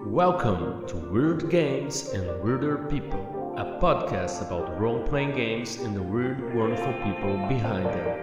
Welcome to Weird Games and Weirder People, a podcast about role-playing games and the weird, wonderful people behind them.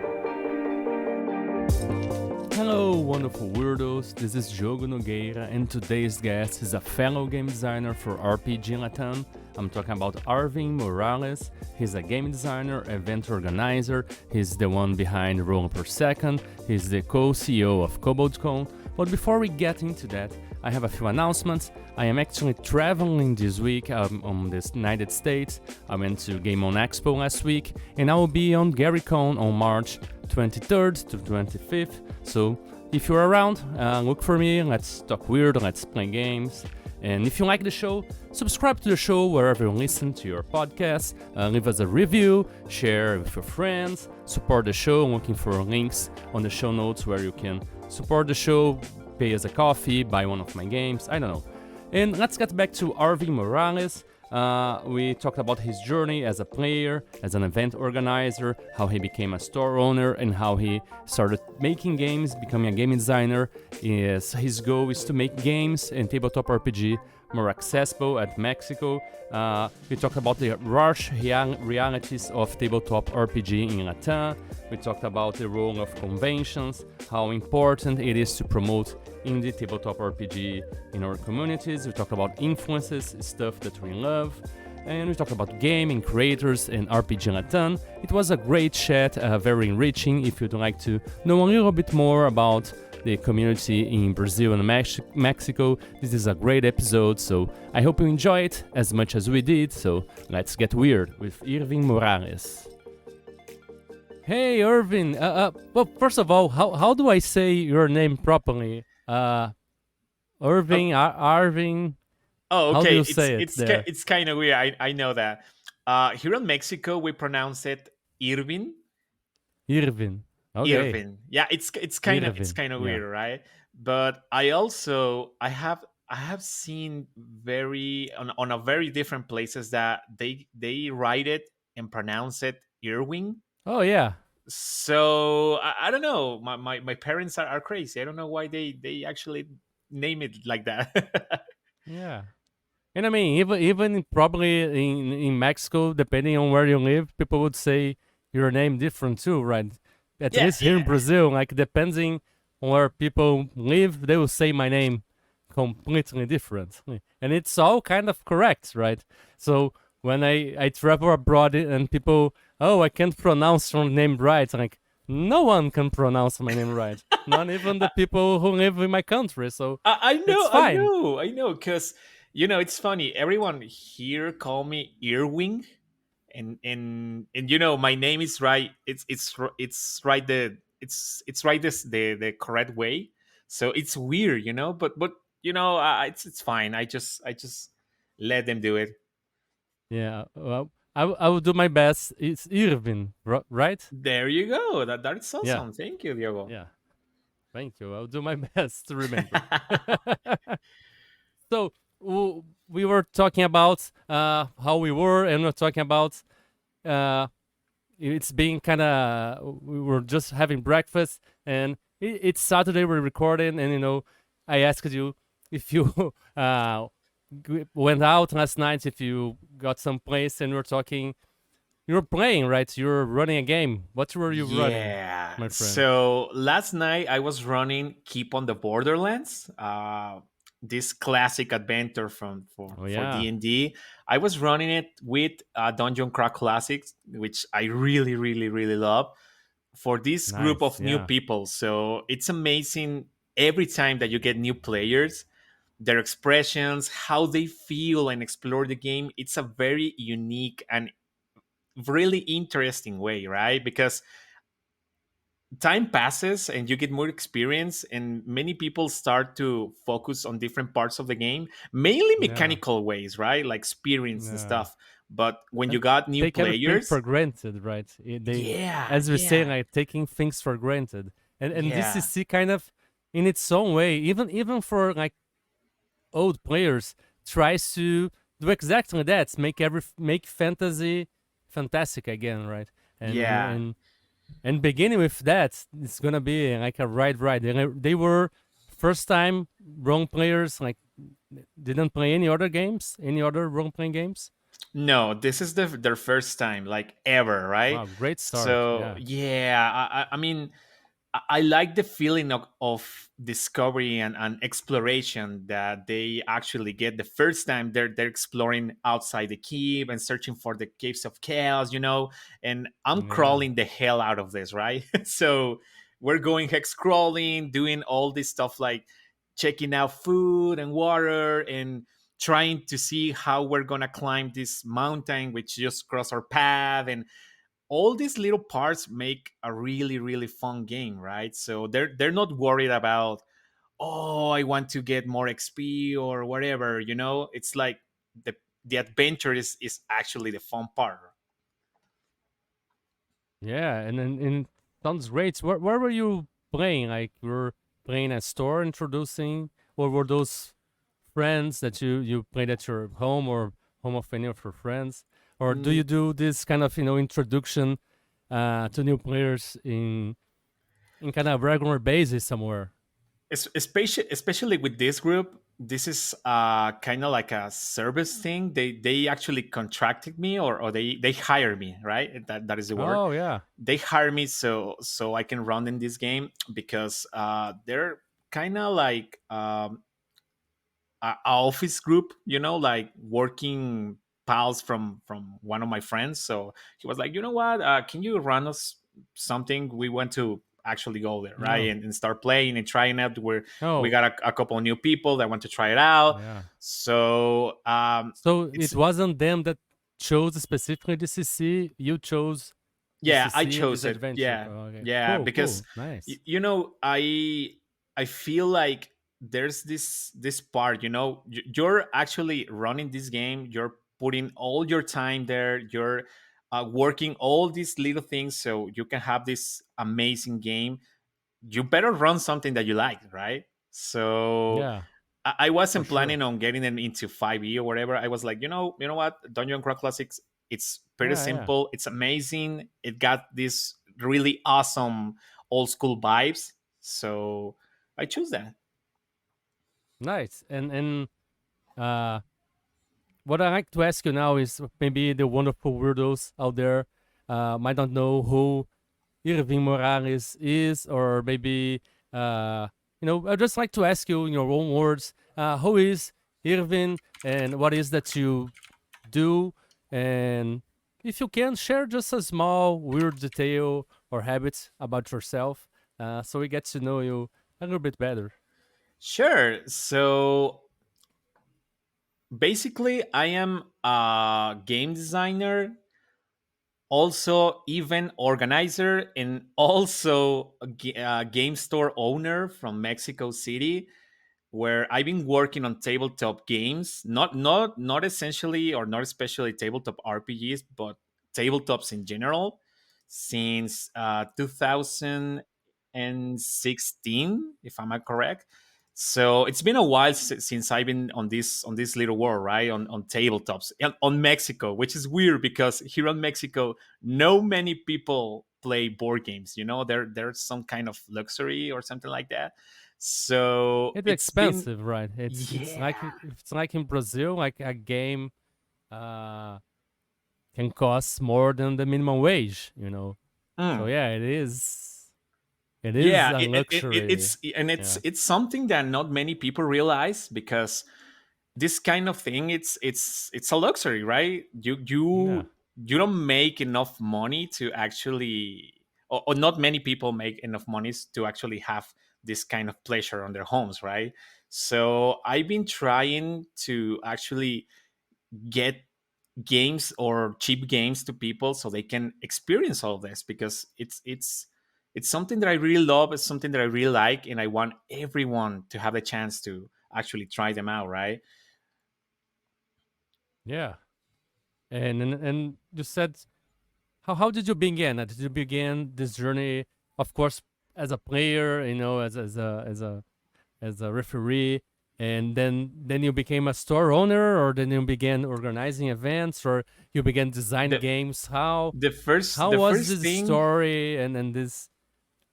Hello, wonderful weirdos. This is Diogo Nogueira, and today's guest is a fellow game designer for RPGLATAM. I'm talking about Irvin Morales. He's a game designer, event organizer. He's the one behind Roll Per Second. He's the co-CEO of KoboldCon. But before we get into that, I have a few announcements. I am actually traveling this week on the United States. I went to Game On Expo last week, and I will be on GaryCon on March 23rd to 25th. So if you're around, look for me. Let's talk weird, let's play games. And if you like the show, subscribe to the show wherever you listen to your podcast. Leave us a review, share with your friends, support the show. I'm looking for links on the show notes where you can support the show, pay us a coffee, buy one of my games, I don't know. And let's get back to Irvin Morales. We talked about his journey as a player, as an event organizer, how he became a store owner, and how he started making games, becoming a game designer. His goal is to make games and tabletop RPG more accessible at Mexico. We talked about the harsh realities of tabletop RPG in LATAM. We talked about the role of conventions, how important it is to promote indie tabletop RPG in our communities. We talked about influences, stuff that we love. And we talked about gaming creators and RPGLATAM. It was a great chat, very enriching. If you'd like to know a little bit more about the community in Brazil and Mexico, this is a great episode, so I hope you enjoy it as much as we did. So let's get weird with Irvin Morales. Hey Irvin, well, first of all, how do I say your name properly? Irvin, Arvin. Oh, How do okay. you say it there? It's kind of weird. I know that. Here in Mexico, we pronounce it Irvin. Irvin. Okay. Irvin. Yeah, it's kind of Yeah. weird, right? But I have seen very on a very different places that they write it and pronounce it Irwin. Oh yeah. So I don't know. My parents are crazy. I don't know why they actually name it like that. Yeah. And I mean, even probably in Mexico, depending on where you live, people would say your name different too, right? At Yeah, least here in yeah. Brazil, like depending on where people live, they will say my name completely different, and it's all kind of correct, right? So when I travel abroad and people, oh, I can't pronounce your name right, like no one can pronounce my name right, not even the people who live in my country. So I it's know, fine. I know, because it's funny. Everyone here call me Earwing, and my name is right. It's right it's right the correct way. So it's weird, but it's fine. I just let them do it. Yeah, well, I will do my best. It's Irvin, right? There you go. That's Yeah, awesome. Thank you, Diogo. yeah. Thank you. I'll do my best to remember. So we were talking about how we were, and we're talking about uh, it's being kind of. We were just having breakfast, and it's Saturday. We're recording, and I asked you if you went out last night, if you got some place, and we're talking. You're playing, right? You're running a game. What were you running, Yeah. my friend? So last night I was running Keep on the Borderlands, this classic adventure Oh for yeah, D&D. I was running it with Dungeon Crack Classics, which I really, really, really love, for this group nice. of new Yeah, people. So it's amazing every time that you get new players, their expressions, how they feel and explore the game. It's a very unique and really interesting way, right? Because time passes and you get more experience, and many people start to focus on different parts of the game, mainly yeah, mechanical ways, right? Like experience and yeah. stuff. But when you And got new take everything for players, granted, right? They, yeah, as we say, yeah, like taking things for granted, and this is yeah, see kind of in its own way, even for like old players, tries to do exactly that, make fantasy fantastic again, right? And and yeah, and and beginning with that, it's gonna be like a ride. They were first time wrong players, like didn't play any other games, any other role playing games? No, this is their first time, like ever, right? Wow, great start. So Yeah. yeah, I mean, I like the feeling of discovery and exploration that they actually get the first time they're exploring outside the cave and searching for the caves of chaos, and I'm Yeah. crawling the hell out of this, right? So we're going hex crawling, doing all this stuff like checking out food and water and trying to see how we're gonna climb this mountain which just crossed our path, and all these little parts make a really really fun game, right? So they're not worried about, oh, I want to get more XP or whatever, it's like the adventure is actually the fun part. Yeah, and sounds great. Where were you playing? Like you were playing at store introducing, or were those friends that you played at your home or home of any of your friends? Or do you Mm, do this kind of introduction to new players in kind of regular basis somewhere? especially with this group, this is kind of like a service thing. They actually contracted me, or they hire me, right? That is the word. Oh yeah, They hire me so I can run in this game because they're kind of like a office group, like working pals from one of my friends. So he was like, you know what, can you run us something? We want to actually go there, right, no, and start playing and trying it. Where we oh got a couple of new people that want to try it out. yeah. So So it's it wasn't them that chose specifically the CC. You chose the yeah, I CC in this chose it. adventure. Yeah, Oh, okay, yeah, cool, because cool, nice. I feel like there's this part, you're actually running this game, you're putting all your time there, you're working all these little things so you can have this amazing game. You better run something that you like, right? So Yeah, I for wasn't sure. planning on getting them into 5e or whatever. I was like, you know what? Dungeon Crawl Classics, it's pretty Yeah, yeah. simple. It's amazing. It got this really awesome old school vibes. So I choose that. Nice. And uh, what I like to ask you now is maybe the wonderful weirdos out there might not know who Irvin Morales is, or maybe I'd just like to ask you in your own words, who is Irvin, and what is that you do, and if you can share just a small weird detail or habit about yourself, so we get to know you a little bit better. Sure. So basically, I am a game designer, also event organizer, and also a game store owner from Mexico City, where I've been working on tabletop games, not essentially or not especially tabletop RPGs, but tabletops in general, since 2016, if I'm not correct. So it's been a while since I've been on this little world, right? On tabletops and on Mexico, which is weird because here in Mexico, no many people play board games. There's some kind of luxury or something like that. So It's it's been, expensive, right? yeah. It's like in Brazil, like a game uh, can cost more than the minimum wage. So Mm. yeah, it is. It is Yeah, a luxury. it's Yeah, it's something that not many people realize, because this kind of thing, it's a luxury, right? you yeah, you you don't make enough money to actually, or not many people make enough money to actually have this kind of pleasure on their homes, right? So I've been trying to actually get games or cheap games to people so they can experience all of this, because it's something that I really love. It's something that I really like, and I want everyone to have the chance to actually try them out, right? yeah. And you said, how did you begin? Did you begin this journey? Of course, as a player, as a referee, and then you became a store owner, or then you began organizing events, or you began designing the games. How the first how the was first this thing. story, and this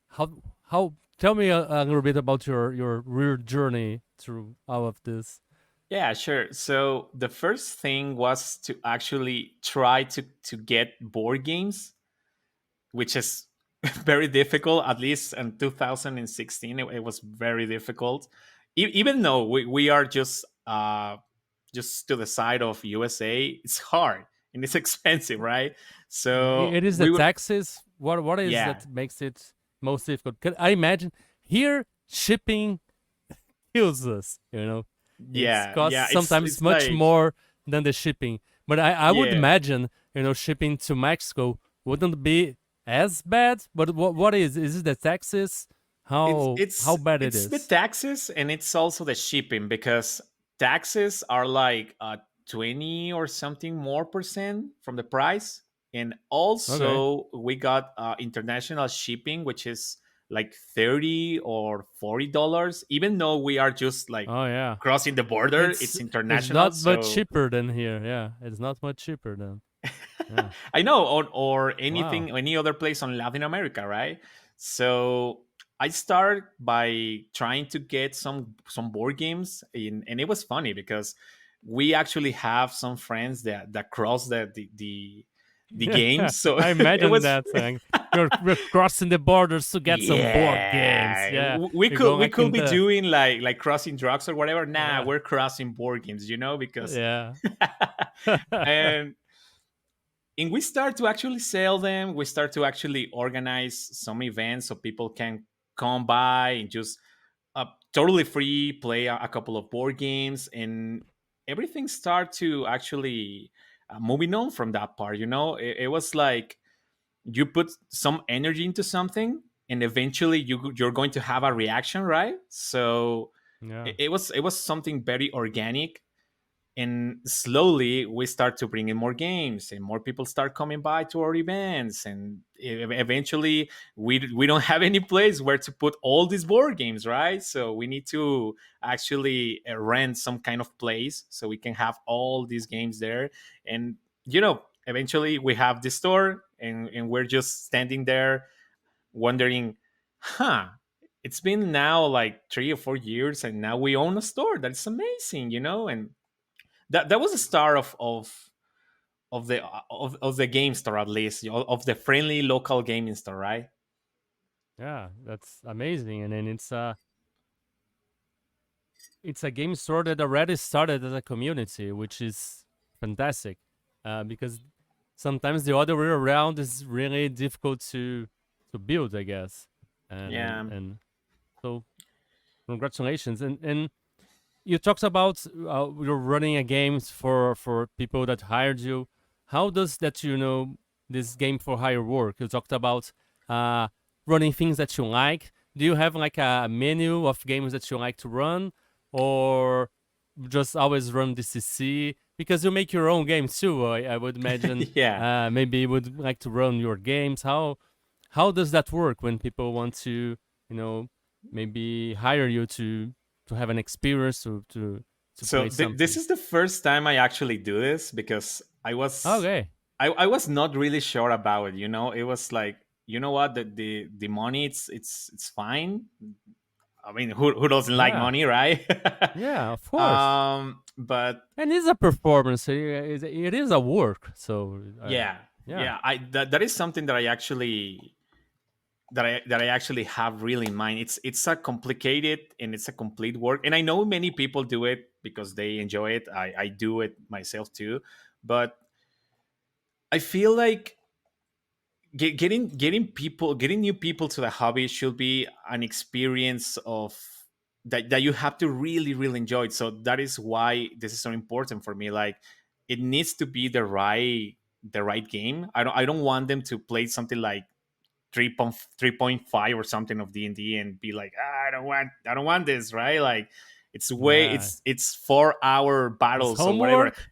how tell me a little bit about your weird journey through all of this. Yeah, sure. So the first thing was to actually try to get board games, which is very difficult. At least in 2016, it was very difficult. Even though we are just to the side of USA, it's hard and it's expensive, right? Yeah, So it is the we would, taxes. What is yeah, that makes it most difficult? 'Cause I imagine here shipping kills us. It's yeah, costs yeah. It's sometimes it's much like, more than the shipping. But I would yeah. imagine shipping to Mexico wouldn't be as bad. But what is it the taxes? it's How it's bad it it's the is? taxes, and it's also the shipping, because taxes are like 20 or something more percent from the price. And Okay. also we got international shipping, which is like 30 or $40, even though we are just like Oh yeah. crossing the border. It's It's it's international, not much so cheaper than here. Yeah, it's not much cheaper than. Yeah. I know, or Wow. anything, any other place on Latin America, right? So I started by trying to get some board games, and it was funny because we actually have some friends that cross the Yeah, games. So I it imagine was, that thing. You're crossing the borders to get some board games. yeah, Yeah, we you're could going we like could in be the doing like crossing drugs or whatever. Nah, yeah we're crossing board games, because yeah and we start to actually sell them. We start to actually organize some events so people can come by and just totally free play a couple of board games, and everything start to actually moving on from that part. It was like you put some energy into something, and eventually you're going to have a reaction, right? So yeah it was something very organic, and slowly we start to bring in more games, and more people start coming by to our events, and eventually we don't have any place where to put all these board games, right? So we need to actually rent some kind of place so we can have all these games there. And eventually we have the store, and we're just standing there wondering, huh, it's been now like 3 or 4 years, and now we own a store. That's amazing. And that was the start of the game store, at least, of the friendly local gaming store, right? yeah. That's amazing, and then it's a game store that already started as a community, which is fantastic. Because sometimes the other way around is really difficult to build, I guess, and Yeah. and so congratulations and you talked about you're running a game for people that hired you. How does that this game for hire work? You talked about uh, running things that you like. Do you have like a menu of games that you like to run, or just always run the CC? Because you make your own games too. I would imagine Yeah. maybe you would like to run your games. How does that work when people want to you know maybe hire you to have an experience to So play this something. is the first time I actually do this, because I was Okay. I was not really sure about it. It was like, what, the money, it's fine. I mean, who doesn't like Yeah. money, right? Yeah, of course. But And it's a performance. It is a work. So yeah, yeah. yeah, that is something that I actually have really in mind. It's a complicated, and it's a complete work, and I know many people do it because they enjoy it. I do it myself too, but I feel like getting new people to the hobby should be an experience of that you have to really really enjoy it. So that is why this is so important for me. Like, it needs to be the right game. I don't want them to play something like 3.5 or something of D&D and be like, I don't want this, right? Like, it's way Yeah. it's 4-hour It's battles or whatever. homework.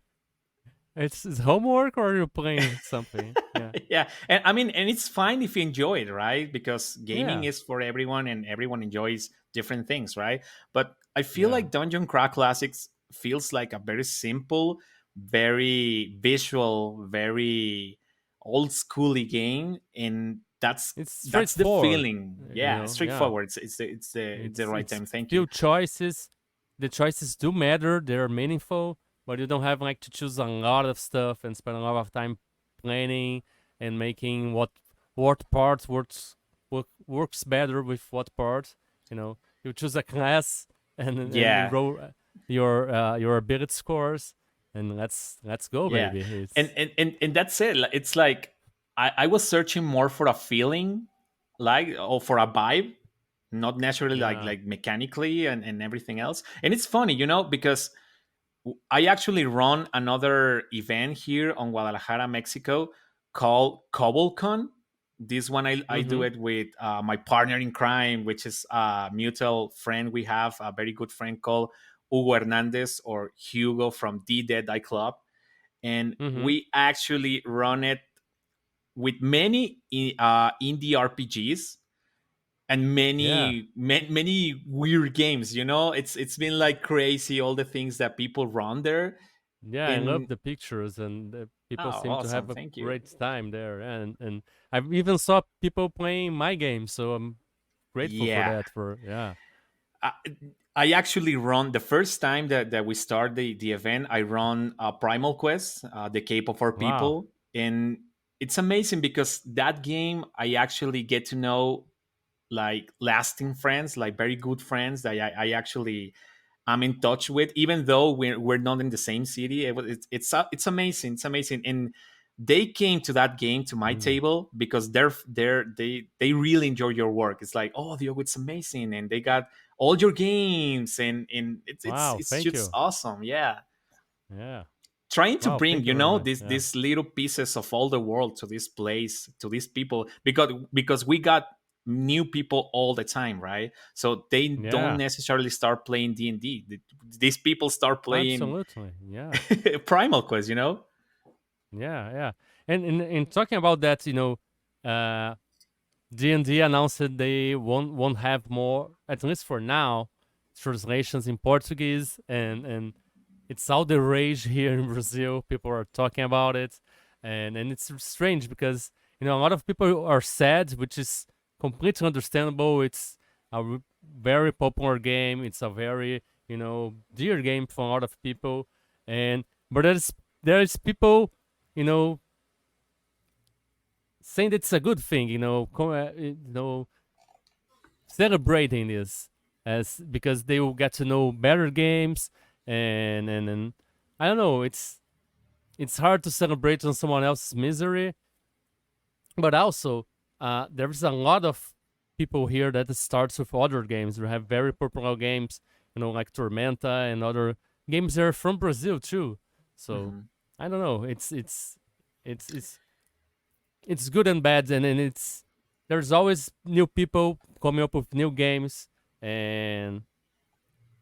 It's homework or you're playing something. Yeah. Yeah, and I mean, and it's fine if you enjoy it, right? Because gaming Yeah. is for everyone, and everyone enjoys different things, right? But I feel Yeah. like Dungeon Crack Classics feels like a very simple, very visual, very old schooly game, and that's It's that's the straightforward. feeling. Yeah, Yeah. straightforward. It's the right It's time. Thank you. few choices. the choices do matter, they're meaningful, but you don't have like to choose a lot of stuff and spend a lot of time planning and making what part works better with what part. You know, you choose a class and Yeah, roll your ability scores, and let's go, yeah, baby. and It's and that's it. It's like I was searching more for a feeling, like, or for a vibe, not necessarily yeah. like mechanically and everything else. And it's funny, because I actually run another event here on Guadalajara, Mexico, called KoboldCon. This one I do Mm-hmm. it with my partner in crime, which is a mutual friend we have, a very good friend called Hugo Hernandez, or Hugo from The Dead Eye Club. And Mm-hmm. we actually run it with many indie RPGs and Yeah. many weird games. It's been like crazy, all the things that people run there. Yeah, I love And the pictures, and people oh, seem to awesome! have a Thank you. great time there. And I've even saw people playing my game, so I'm grateful for Yeah, that. For yeah, I, I actually run the first time that we start the event. I run Primal Quest, the Cape of Our wow, People, and it's amazing because that game I actually get to know like lasting friends, like very good friends that I actually I'm in touch with, even though we're not in the same city. It's amazing. It's amazing, and they came to that game to my mm, table because they really enjoy your work. It's like, oh, Diogo, it's amazing, and they got all your games, and wow, it's thank just you. awesome. Yeah, Yeah, trying to wow, bring thank you very much. Yeah, these little pieces of all the world to this place, to these people, because we got new people all the time, right? So they don't yeah, necessarily start playing D&D. These people start playing absolutely. Yeah, Primal Quest. yeah, yeah. And in talking about that, uh, D&D announced that they won't have more, at least for now, translations in Portuguese, and it's all the rage here in Brazil. People are talking about it, and it's strange because a lot of people are sad, which is completely understandable. It's a very popular game. It's a very dear game for a lot of people, and but there's people you know saying that it's a good thing. Celebrating this as because they will get to know better games and I don't know. It's hard to celebrate on someone else's misery, but also there's a lot of people here that starts with other games. We have very popular games, like Tormenta and other games that are from Brazil too. So Mhm. I don't know. It's it's it's good and bad, and it's there's always new people coming up with new games, and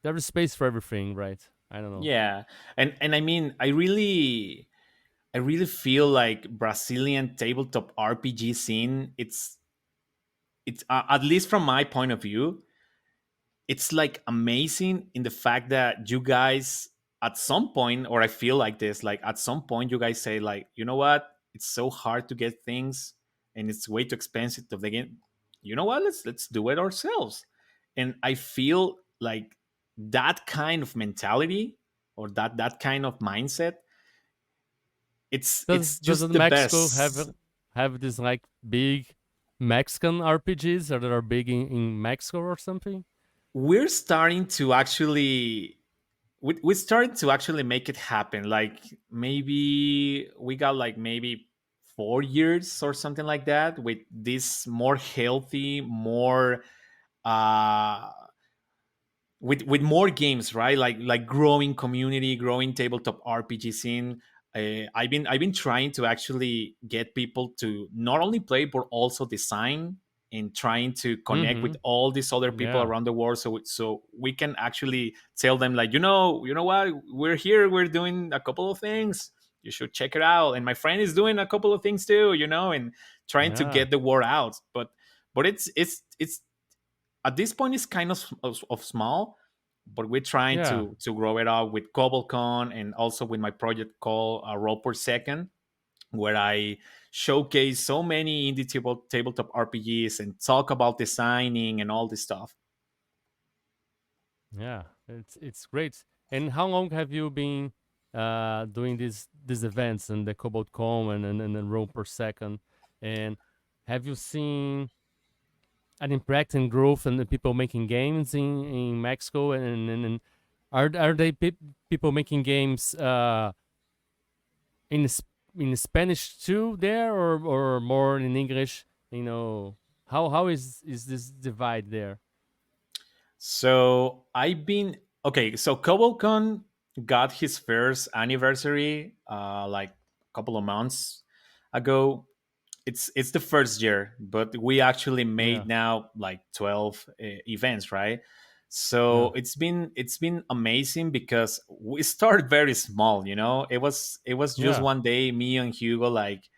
there's space for everything, right? I don't know. Yeah, and I mean, I really feel like Brazilian tabletop RPG scene. It's at least from my point of view, it's like amazing in the fact that you guys at some point, or I feel like this, like at some point you guys say, like, you know what, it's so hard to get things and it's way too expensive to begin. You know what, let's do it ourselves. And I feel like that kind of mentality, or that kind of mindset, it's just Doesn't the Mexico best. have these like big Mexican RPGs that are big in Mexico or something? We're starting to actually we started to actually make it happen. Like, maybe we got like maybe 4 years or something like that, with this more healthy, more uh with more games, right? Like growing community, growing tabletop RPG scene. I've been trying to actually get people to not only play but also design, and trying to connect with Mm-hmm. all these other people Yeah, around the world, so we can actually tell them, like, you know what, we're here, we're doing a couple of things, you should check it out, and my friend is doing a couple of things too, and trying to yeah, get the word out. But it's at this point it's kind of small, but we're trying yeah. to grow it out with KoboldCon, and also with my project called Roll Per Second, where I showcase so many indie tabletop RPGs and talk about designing and all this stuff. Yeah, it's great. And how long have you been doing these events and the KoboldCon and the roll per second? And have you seen an impact and growth and the people making games in Mexico? And are they people making games in in Spanish too there, or more in English? You know, how is this divide there? So I've been okay. So KoboldCon got his first anniversary like a couple of months ago. It's the first year, but we actually made Yeah, now like 12 events, right? yeah, So it's been amazing because we started very small. It was just yeah. one day, me and Hugo, like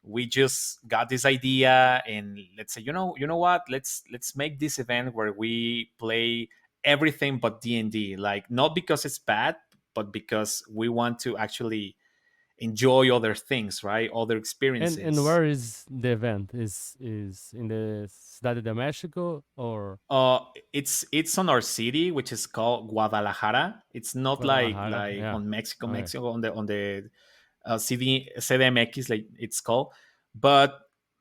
we just got this idea, and let's say, you know what, let's make this event where we play everything but D&D, like not because it's bad, but because we want to actually enjoy other things, right? Other And experiences. where is the event? Is in the Ciudad de Mexico or uh it's on our city, which is called Guadalajara. It's not like Guadalajara? like Yeah. on Mexico, Okay. Mexico, on the CDMX, like it's called. But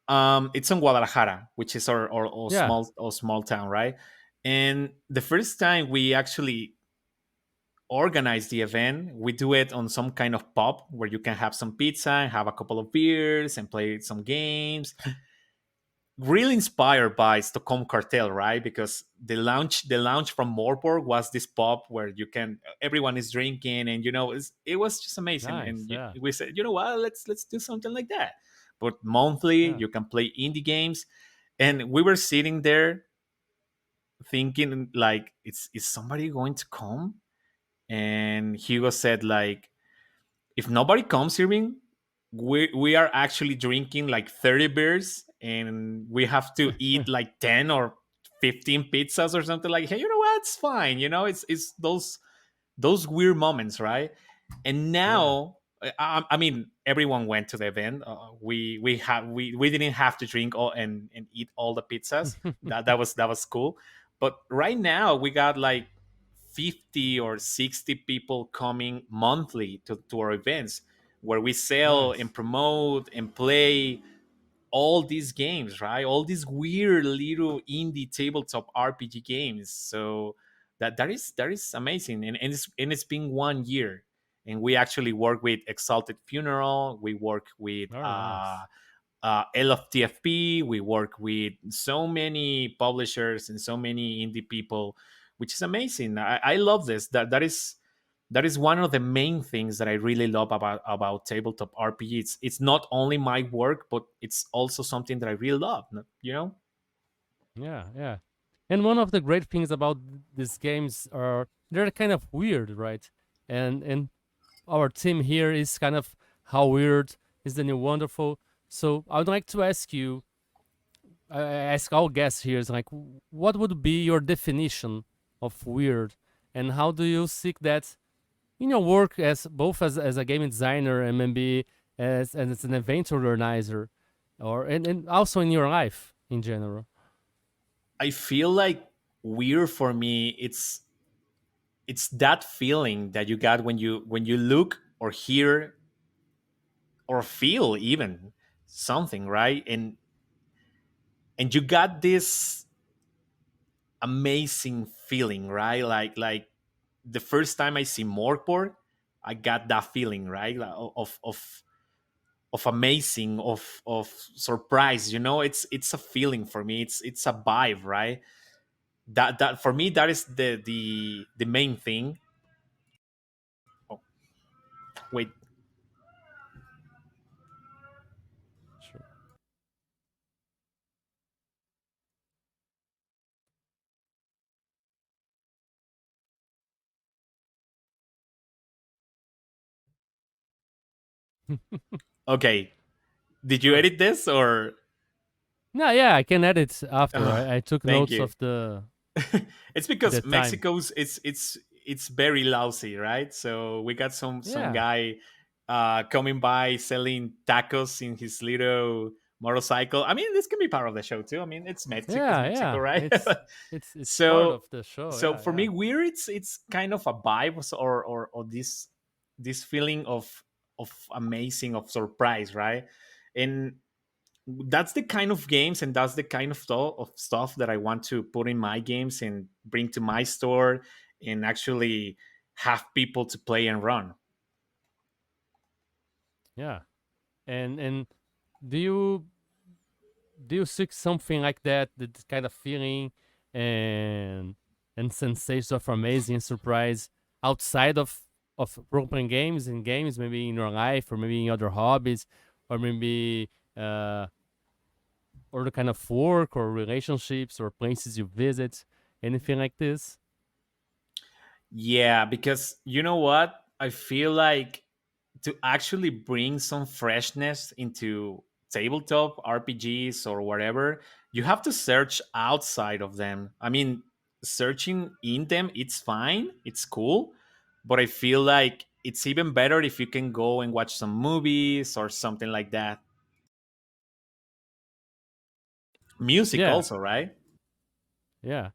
it's in Guadalajara, which is our Yeah. small town, right? And the first time we actually organize the event, we do it on some kind of pub where you can have some pizza and have a couple of beers and play some games. Really inspired by Stockholm Cartel, right? Because the launch from Morborg was this pub where everyone is drinking, and it was just amazing. Nice. And Yeah. we said, you know what, let's do something like that. But monthly, Yeah. you can play indie games, and we were sitting there thinking, like, is somebody going to come? And Hugo said, like, if nobody comes, Irving, we are actually drinking like 30 beers, and we have to eat like 10 or 15 pizzas or something. Like, hey, you know what, it's fine. It's those weird moments, right? And Yeah. now, I mean, everyone went to the event. We didn't have to drink all and eat all the pizzas. That was cool. But right now we got like 50 or 60 people coming monthly to our events, where we sell Nice. and promote and play all these games, right? All these weird little indie tabletop RPG games. So that is amazing, and it's been 1 year, and we actually work with Exalted Funeral. We work with Very nice. LFTFP. We work with so many publishers and so many indie people, which is amazing. I love this. That is one of the main things that I really love about tabletop RPG. It's not only my work, but it's also something that I really love. Yeah. Yeah. And one of the great things about these games are they're kind of weird, right? And our team here is kind of how weird is the new wonderful. So I would like to ask you, I ask all guests here, is like, what would be your definition of weird, and how do you seek that in your work as both as a game designer and maybe as an event organizer, or and also in your life in general? I feel like weird for me. It's that feeling that you got when you look or hear or feel even something, right? And you got this amazing feeling, right? Like the first time I see Morkboard, I got that feeling, right? Like, of amazing, of surprise. It's a feeling for me. It's a vibe, right? That for me, that is the main thing. Oh, wait. Sure. Okay, did you Sure. edit this or? No, yeah, I can edit after. uh, I took Thank notes you. of It's the because time. Mexico's it's very lousy, right? So we got some Yeah. guy coming by selling tacos in his little motorcycle. I mean, this can be part of the show too. I mean, it's Yeah, Mexico, yeah. right? It's part so of the show. so Yeah, for yeah. me, weird, it's kind of a vibe, or this feeling of amazing, of surprise, right? And that's the kind of games, and that's the kind of stuff that I want to put in my games and bring to my store, and actually have people to play and run. Yeah. And do you seek something like that, that kind of feeling and sensation of amazing surprise outside of role playing games and games, maybe in your life or maybe in other hobbies or maybe uh or the kind of work or relationships or places you visit, anything like this? Yeah, because you know what? I feel like to actually bring some freshness into tabletop RPGs or whatever, you have to search outside of them. I mean, searching in them, it's fine, it's cool, but I feel like it's even better if you can go and watch some movies or something like that. Music Yeah, also, right? yeah.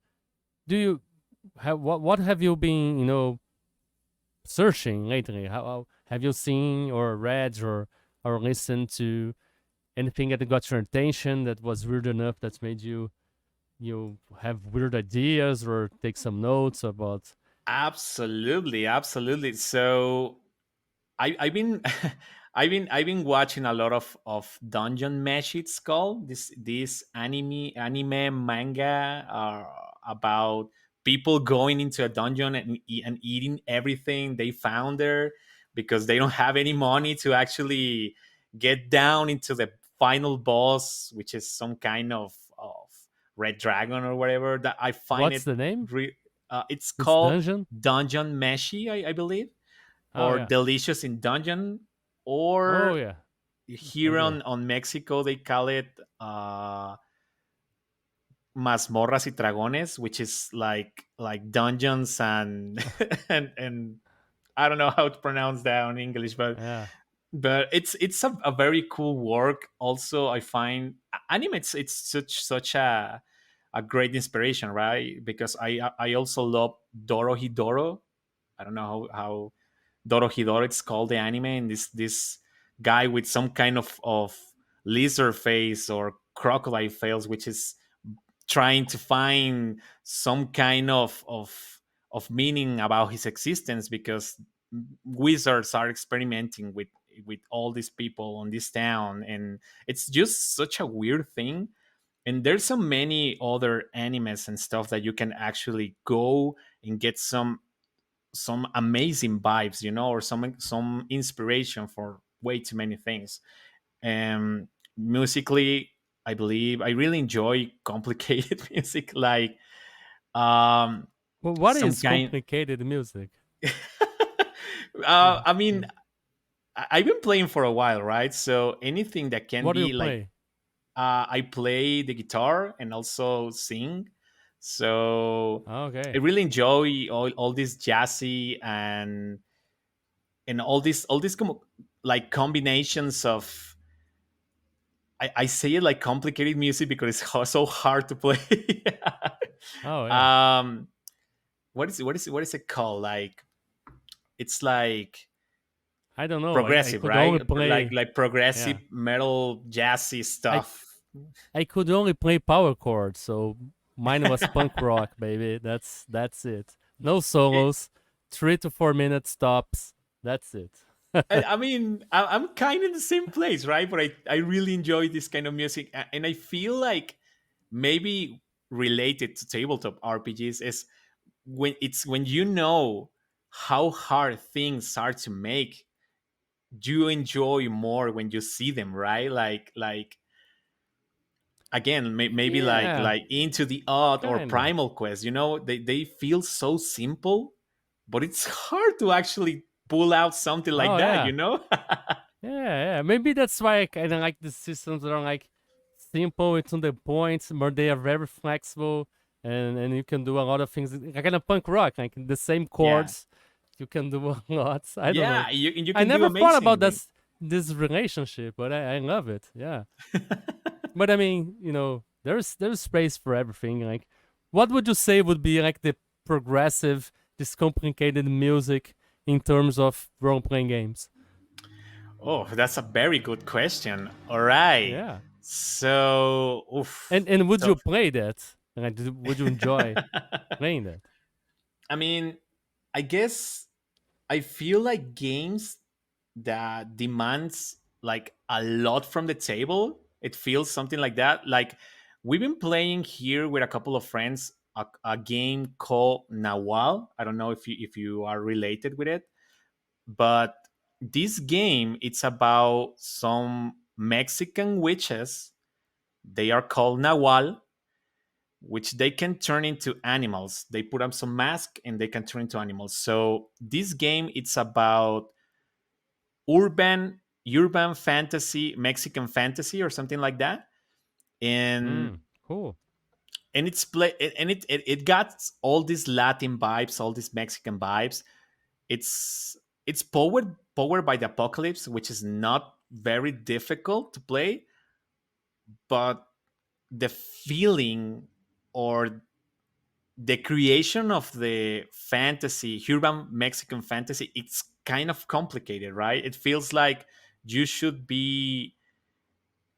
Do you have what have you been, searching lately? How have you seen or read or listened to anything that got your attention that was weird enough that made you have weird ideas or take some notes about? Absolutely, absolutely. So I've been I've been watching a lot of Dungeon Mesh. It's called this anime manga about people going into a dungeon and eating everything they found there because they don't have any money to actually get down into the final boss, which is some kind of red dragon or whatever. That I find What's it. the name? It's It's called Dungeon. Dungeon Meshi, I believe, Oh or yeah. Delicious in Dungeon, Oh or yeah. here Maybe. on Mexico they call it Mazmorras y Dragones, which is like dungeons and and I don't know how to pronounce that in English, Yeah. but it's a very cool work. Also, I find anime, it's such a great inspiration, right? Because I also love Doro Hidoro. I don't know how Dorohedoro, it's called the anime, and this guy with some kind of lizard face or crocodile face, which is trying to find some kind of meaning about his existence because wizards are experimenting with all these people on this town, and it's just such a weird thing. And there's so many other animes and stuff that you can actually go and get some amazing vibes, or some inspiration for way too many things. And musically, I believe I really enjoy complicated music, like um Well, what some is kind. complicated music? I mean, I've been playing for a while, right? So anything that can What do you be like, play? I play the guitar and also sing. So I Okay. really enjoy all this jazzy and all these like combinations of, I say it like complicated music because it's so hard to play. Oh yeah. um what is it called, like it's like I don't know. I progressive, could only right? like play. like progressive Yeah. metal jazzy I stuff. I could only play power chords, so mine was punk rock, baby. That's it. No It, solos, 3 to 4 minute stops. That's it. I mean, I'm kind of in the same place, right? But I really enjoy this kind of music, and I feel like maybe related to tabletop RPGs is when you know how hard things are to make, you enjoy more when you see them, right? Like again, maybe like Yeah, like Into the Odd or kinda. Primal Quest. They feel so simple, but it's hard to actually pull out something like Oh that. yeah. Yeah. Maybe that's why I kind of like the systems that are like simple, it's on the point, but they are very flexible, and you can do a lot of things. Like kind of punk rock, like the same Yeah, chords, you can do a lot. I don't know. yeah. You I can do never thought amazing about things. this. this relationship, but I love it. Yeah. But I mean, there's space for everything. Like, what would you say would be like the progressive, this complicated music in terms of role playing games? Oh, that's a very good question. All right. Yeah. So, And would so you play that? Like, would you enjoy playing that? I mean, I guess I feel like games that demands like a lot from the table. It feels something like that. Like we've been playing here with a couple of friends a game called Nawal. I don't know if you are related with it, but this game it's about some Mexican witches. They are called Nawal, which they can turn into animals. They put up some mask and they can turn into animals. So this game it's about urban fantasy, Mexican fantasy or something like that. And Cool. it's play and it got all these Latin vibes, all these Mexican vibes. It's powered by the apocalypse, which is not very difficult to play, but the feeling or the creation of the fantasy, urban Mexican fantasy, it's kind of complicated, right? It feels like you should be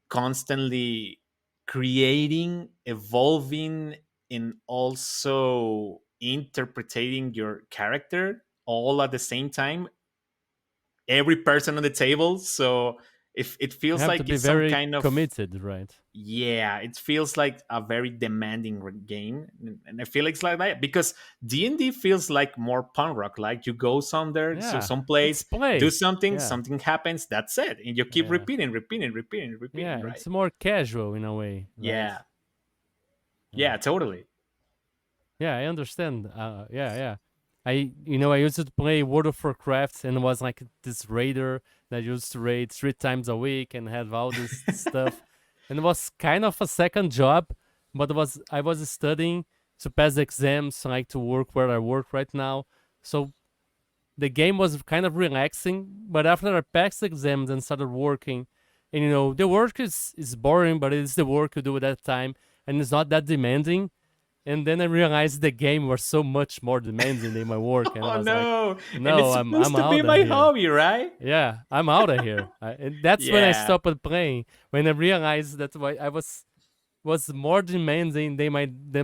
constantly creating, evolving, and also interpreting your character all at the same time, every person on the table. So if it You feels have to like be it's some very kind of, committed, right? yeah, it feels like a very demanding game, and I feel it's like that because D&D feels like more punk rock. Like you go somewhere, so Yeah. some It's place, do play. something, Yeah. something happens, that's it, and you keep Yeah. repeating, repeating, repeating, Yeah. repeating, right? It's more casual in a way, right? Yeah, Yeah. yeah, totally. Yeah, I understand. Yeah, yeah. I used to play World of Warcraft and was like this raider that used to raid 3 times a week and have all this stuff. And it was kind of a second job, but I was studying to pass exams, like to work where I work right now. So the game was kind of relaxing. But after I passed exams and started working, and the work is boring, but it's the work you do at that time, and it's not that demanding. And then I realized the game was so much more demanding than my work, and I Oh was like, no, and "No, it's I'm supposed to be out of my here." hobby, right? Yeah, I'm out of here. And that's when I Yeah, stopped playing. When I realized that why I was more demanding than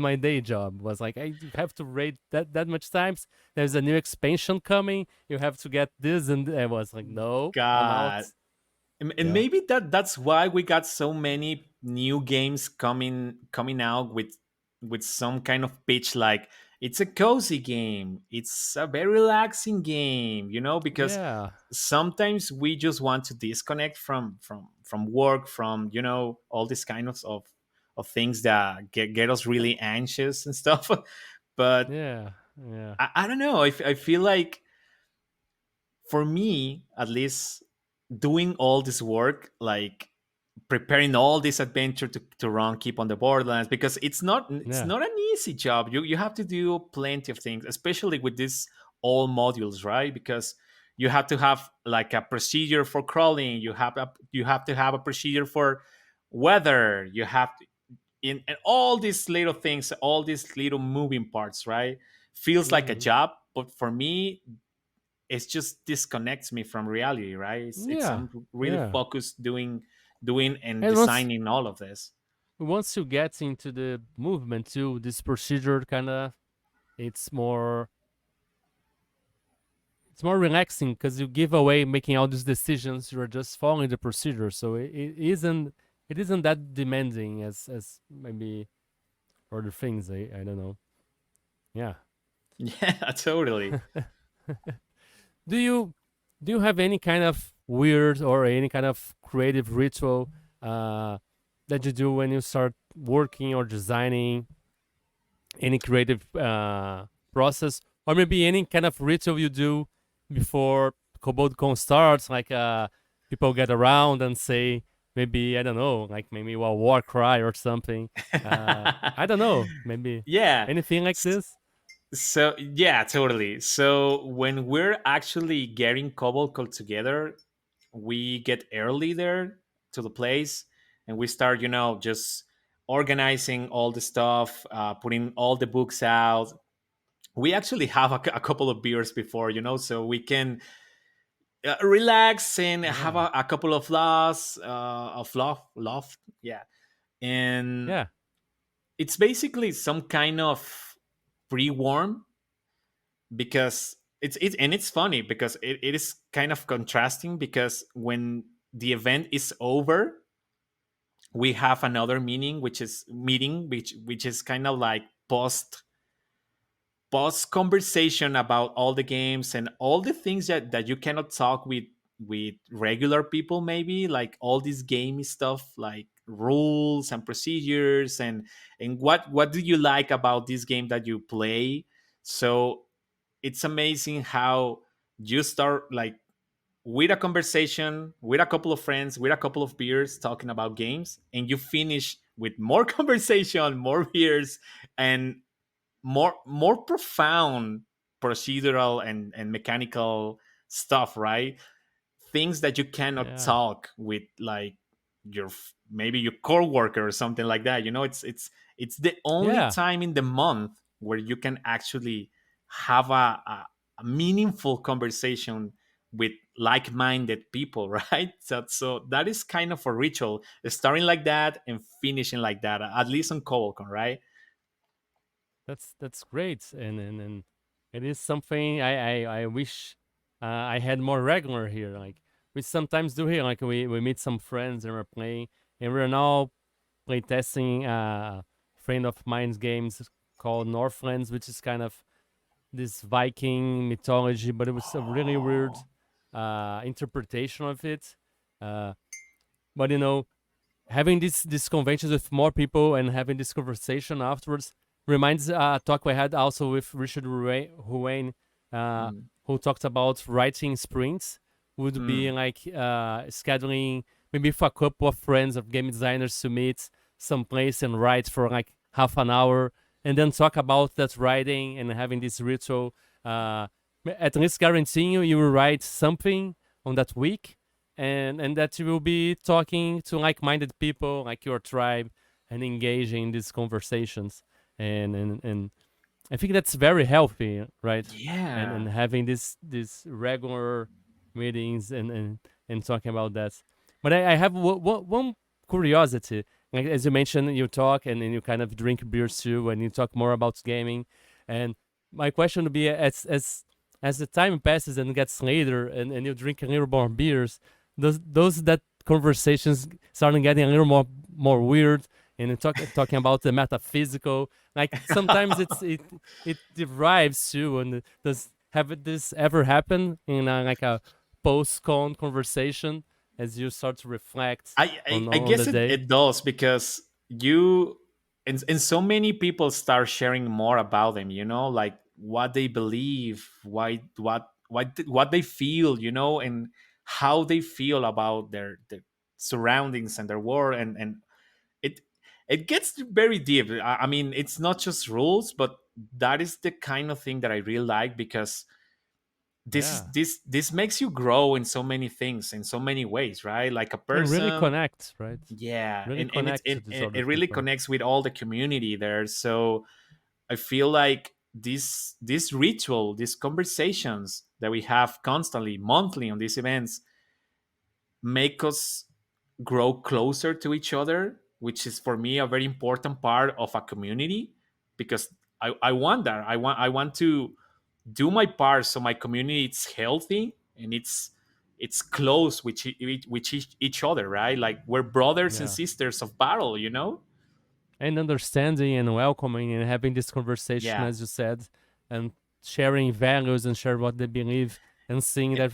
my day job. Was like I have to raid that much times. There's a new expansion coming. You have to get this, and I was like, "No, I'm out." God. And Yeah, maybe that's why we got so many new games coming out with some kind of pitch like it's a cozy game, it's a very relaxing game, because yeah, sometimes we just want to disconnect from work, from all these kind of things that get us really anxious and stuff. But yeah, yeah, I don't know, I feel like for me at least, doing all this work, like preparing all this adventure to run keep on the borderlands, because it's yeah. not an easy job. You have to do plenty of things, especially with these all modules, right? Because you have to have like a procedure for crawling, you have to have a procedure for weather, you have to, in and all these little things, all these little moving parts, right? Feels like a Hmm. job, but for me it just disconnects me from reality, right? It's Yeah, I'm really yeah. focused doing and And designing all of this. once you get into the movement too, this procedure kind of it's more it's more relaxing because you give away making all these decisions. You're just following the procedure, so it isn't that demanding as maybe other things. I don't know. Yeah. Yeah, totally. Do you do you have any kind of weird or any kind of creative ritual uh, that you do when you start working or designing any creative process, or maybe any kind of ritual you do before KoboldCon starts, like people get around and say maybe I don't know, like maybe a war cry or something. I don't know, maybe Yeah. anything like S- this. So yeah, totally. So when we're actually getting Cobalt together, we get early there to the place, and we start, just organizing all the stuff, putting all the books out. We actually have a couple of beers before, so we can relax and have Yeah. a couple of laughs, loft, yeah. And Yeah. it's basically some kind of pre-warm, because it's funny because it is kind of contrasting, because when the event is over, we have another meeting which is kind of like post conversation about all the games and all the things that you cannot talk with regular people, maybe like all this gamey stuff, like rules and procedures, and what do you like about this game that you play. So it's amazing how you start like with a conversation with a couple of friends with a couple of beers talking about games, and you finish with more conversation, more beers, and more profound procedural and mechanical stuff, right? Things that you cannot Yeah. talk with, like maybe your coworker or something like that. It's the only Yeah. time in the month where you can actually have a meaningful conversation with like-minded people, right? So that is kind of a ritual, starting like that and finishing like that, at least on KoboldCon, right? That's great, and it is something I wish I had more regular here. Like we sometimes do here, like we meet some friends and we're playing, and we're now playtesting a friend of mine's games called Northlands, which is kind of this Viking mythology, but it was a really weird interpretation of it. Uh, but having these conventions with more people and having this conversation afterwards reminds a talk we had also with Richard Huane, uh, Mm. who talked about writing sprints. Would be Mm. like scheduling maybe for a couple of friends of game designers to meet someplace and write for like half an hour, and then talk about that writing and having this ritual. At least guaranteeing you will write something on that week, and that you will be talking to like-minded people like your tribe and engaging in these conversations, and I think that's very healthy, right? And Yeah. having this regular meetings and talking about that. But I have one curiosity. Like, as you mentioned, you talk and you kind of drink beers too, and you talk more about gaming. And my question would be, as the time passes and gets later, and you drink a little more beers, those that conversations starting getting a little more weird, and talking about the metaphysical. Like sometimes it derives too. And does have this ever happen in like a post-con conversation as you start to reflect I on the guess it, day? it does, because and so many people start sharing more about them, like what they believe, what they feel, and how they feel about their surroundings and their world, and it it gets very deep. I mean, it's not just rules, but that is the kind of thing that I really like, because Yeah, this makes you grow in so many things, in so many ways, right? Like a and really person. connect, right? Yeah, Really and connect to these other it really people. connects with all the community there. So I feel like this ritual, these conversations that we have constantly, monthly on these events, make us grow closer to each other, which is for me a very important part of a community, because I want that. I want to do my part so my community is healthy and it's close with each other, right? Like we're brothers and Yeah, sisters of battle. and understanding and welcoming and having this conversation, Yeah. as you said, and sharing values and share what they believe, and seeing Eh, that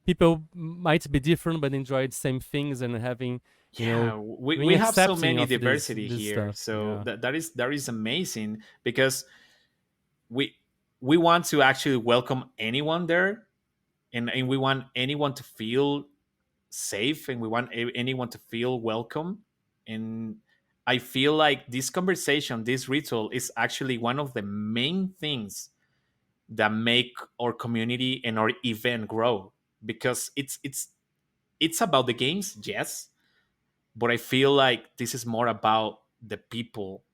people might be different but enjoy the same things, and having you know yeah, we, being we have so accepting many of diversity this here, stuff. so Yeah, that is amazing, because we we want to actually welcome anyone there, and we want anyone to feel safe, and we want anyone to feel welcome. And I feel like this conversation, this ritual, is actually one of the main things that make our community and our event grow, because it's it's about the games, yes, but I feel like this is more about the people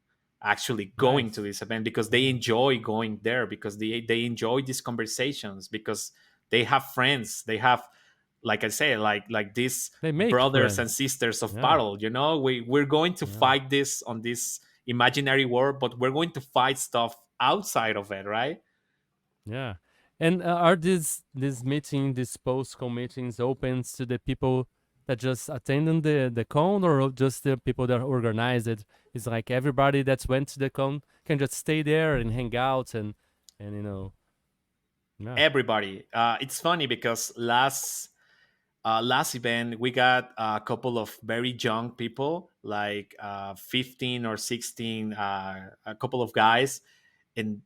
actually going to Nice. this event because they Yeah. enjoy going there, because they enjoy these conversations, because they have friends, they have, like I say, like these They make brothers and friends. sisters of Yeah. battle. We're going to Yeah. fight this on this imaginary world, but we're going to fight stuff outside of it, right? Yeah. And are these meeting, these post-con meetings open to the people that just attended the con, or just the people that organize it? It's like everybody that's went to the con can just stay there and hang out and yeah. Everybody. It's funny because last event we got a couple of very young people, like 15 or 16, a couple of guys, and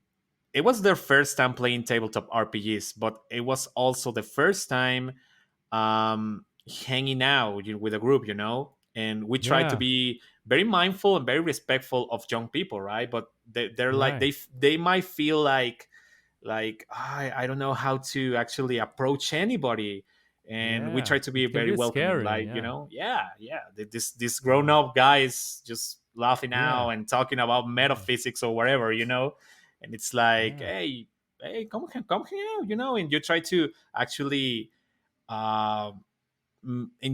it was their first time playing tabletop RPGs, but it was also the first time hanging out with a group, and we try to Yeah. be very mindful and very respectful of young people, right? But they're like Right. they might feel like I don't know how to actually approach anybody, and we Yeah. try to be It can very be welcoming, scary. like Yeah. yeah, this grown Yeah. up guy is just laughing Yeah. out and talking about Yeah. metaphysics or whatever, and it's like, Yeah. hey, come here, and you try to actually uh,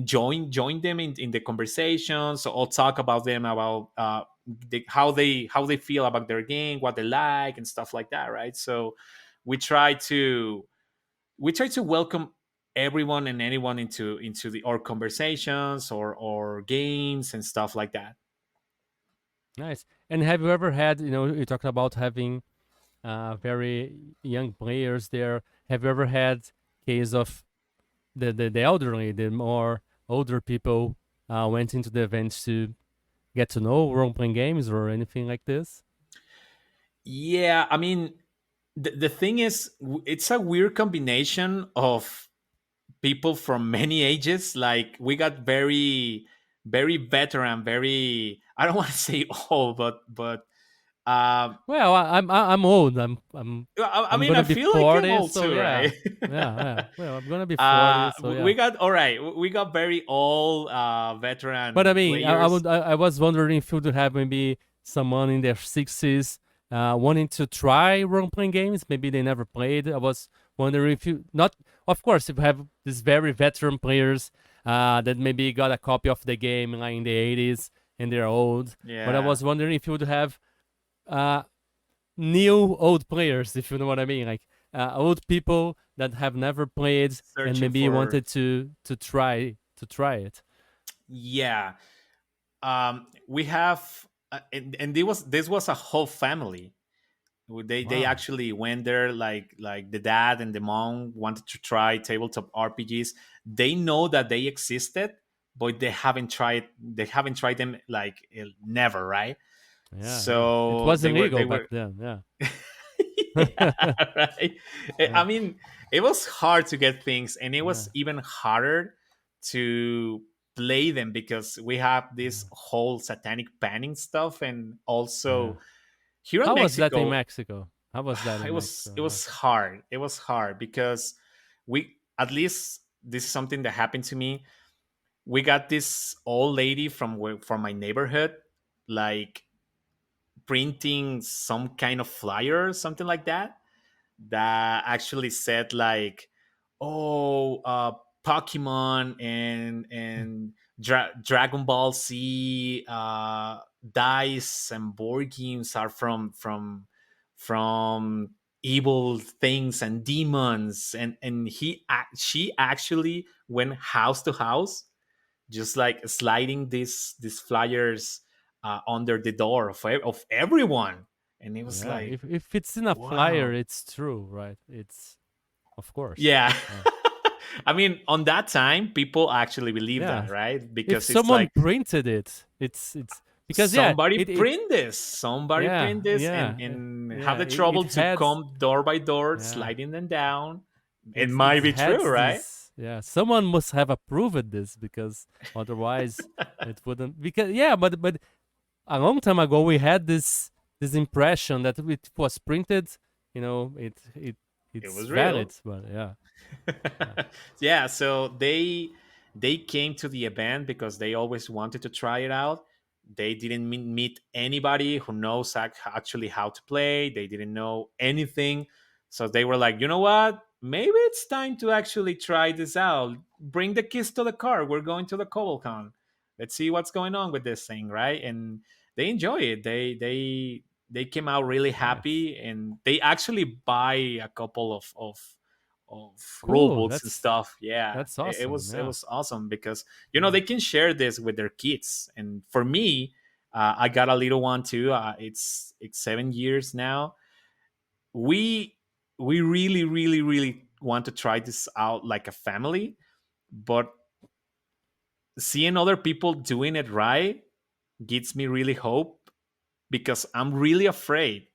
join them in the conversations, or talk about them about how they feel about their game, what they like, and stuff like that, right? So we try to welcome everyone and anyone into the our conversations or games and stuff like that. Nice. And have you ever had, you talked about having very young players there. Have you ever had case of the elderly, the more older people went into the events to get to know role playing games or anything like this? Yeah, I mean, the thing is, it's a weird combination of people from many ages. Like, we got very very veteran, very, I don't want to say old, but um Well, I'm old. I I'm mean, I gonna be feel like I'm 40, old so too, yeah, right? yeah, yeah. Well, I'm gonna be 40, so We yeah. got, all right, we got very old But I veteran mean, players. I was wondering if you would have maybe someone in their 60s wanting to try role playing games. Maybe they never played. I was wondering if you not, of course, if you have these very veteran players that maybe got a copy of the game like in the 80s and they're old. But I Yeah, was wondering if you would have uh, new old players, if you know what I mean, like old people that have never played and searching maybe for, wanted to try it. yeah. We have and this was a whole family. They Wow. actually went there, like the dad and the mom wanted to try tabletop RPGs. They know that they existed, but they haven't tried them, like, never, right? Yeah, yeah. It So was they were illegal they back were then. Yeah. yeah, right. Yeah. I mean, it was hard to get things, and it Yeah. was even harder to play them because we have this Yeah. whole satanic panning stuff, and Yeah. also here in How was that in Mexico, Mexico? How was that it in was Mexico? it was hard. It was hard because we, at least this is something that happened to me. We got this old lady from my neighborhood, like, printing some kind of flyer or something like that actually said, like, oh, Pokemon Yeah. and Dragon Ball Z dice and board games are from evil things and demons, and she actually went house to house, just like sliding these flyers under the door of everyone, and it was Yeah. like, If it's in a flyer, wow. it's true, right? It's of course. Yeah. Yeah. I mean, on that time, people actually believe Yeah. that, right? If Because it's someone like, printed it, it's because yeah, somebody it print this, somebody yeah, print this, and yeah. and have Yeah, the it trouble to had come door by door, yeah. sliding them down. It It might be had true, right? this yeah, someone must have approved this because otherwise it wouldn't because yeah, but a long time ago we had this impression that it was printed, It it's was valid, real. but yeah. Yeah. Yeah, so they They came to the event because they always wanted to try it out. They didn't meet anybody who knows actually how to play. They didn't know anything. So they were like, you know what? Maybe it's time to actually try this out. Bring the kids to the car. We're going to the KoboldCon. Let's see what's going on with this thing, right? And they enjoy it. They came out really Nice. happy, and they actually buy a couple of rule Cool. books and stuff. Yeah, That's it awesome. was it Yeah. was awesome because Yeah. they can share this with their kids. And for me, I got a little one too. It's 7 years now. We we really really really want to try this out like a family, but seeing other people doing it right gives me really hope, because I'm really afraid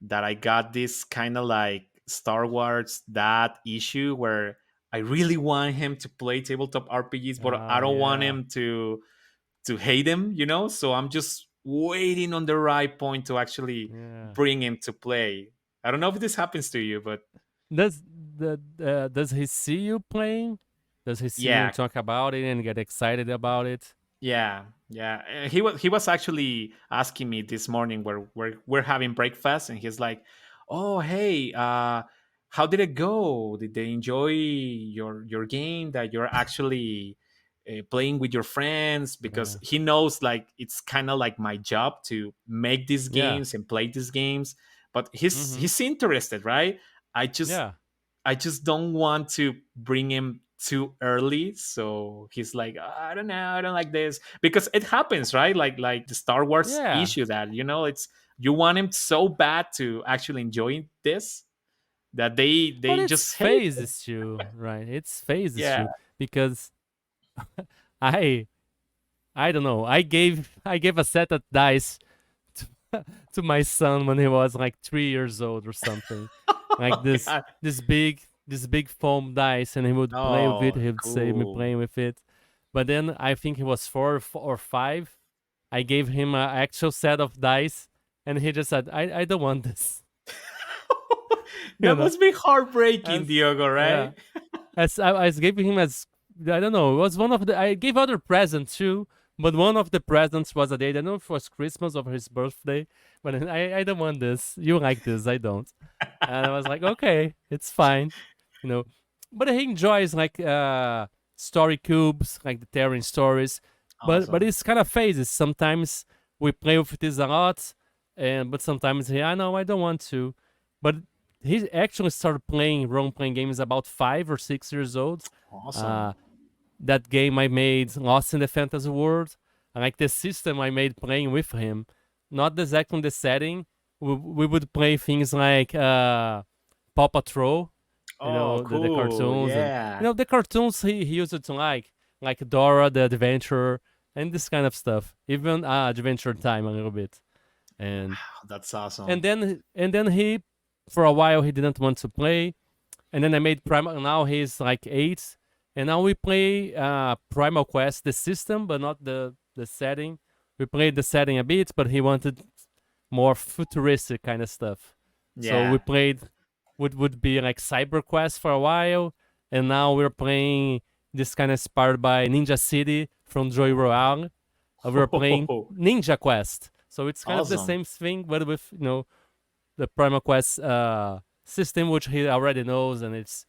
that I got this kind of like Star Wars that issue where I really want him to play tabletop RPGs, but I don't want Yeah. him to hate him, So I'm just waiting on the right point to actually Yeah. bring him to play. I don't know if this happens to you, but Does does he see you playing? Does he see you yeah, talk about it and get excited about it? yeah. He was actually asking me this morning where we're having breakfast, and he's like, "Oh, hey, how did it go? Did they enjoy your game that you're actually playing with your friends?" Because Yeah. he knows like it's kind of like my job to make these Yeah. games and play these games. But he's interested, right? I just Yeah. I just don't want to bring him too early. So he's like, I don't know, I don't like this, because it happens, right? Like the Star Wars Yeah. issue that it's you want him so bad to actually enjoy this that they But they it's just hate it. phases too, right? It's phases Yeah. too because I I don't know. I gave a set of dice to my son when he was like 3 years old or something. Like Oh this God. this big foam dice, and he would play with it. Oh, He would say me cool. playing with it. But then I think he was 4 or 5. I gave him an actual set of dice, and he just said, "I don't want this." You That know, must be heartbreaking, as Diogo, yeah, right? as I was giving him as I don't know. It was one of the I gave other presents too, but one of the presents was a day. I don't know if it was Christmas or his birthday, but I don't want this. You like this? I don't. And I was like, okay, it's fine, you know. But he enjoys like story cubes, like the Terran stories. But Awesome. it's kind of phases. Sometimes we play with this a lot, and but sometimes I know I don't want to. But he actually started playing role playing games about 5 or 6 years old. Awesome. Uh, that game I made, Lost in the Fantasy World, I like the system I made playing with him. Not exactly the setting. We would play things like Paw Patrol, Oh, the cool. cartoons, and Yeah. the cartoons he used to like Dora the Adventurer and this kind of stuff. Even Adventure Time a little bit, and That's awesome. and then he for a while he didn't want to play, and then I made Primal. Now he's like 8, and now we play Primal Quest, the system, but not the setting. We played the setting a bit, but he wanted more futuristic kind of stuff. So we Yeah. played would be like Cyber Quest for a while, and now we're playing this kind of inspired by Ninja City from Joy Royale. We're playing Ninja Quest, so it's kind of the Awesome. same thing, but with the Primal Quest system, which he already knows, and it's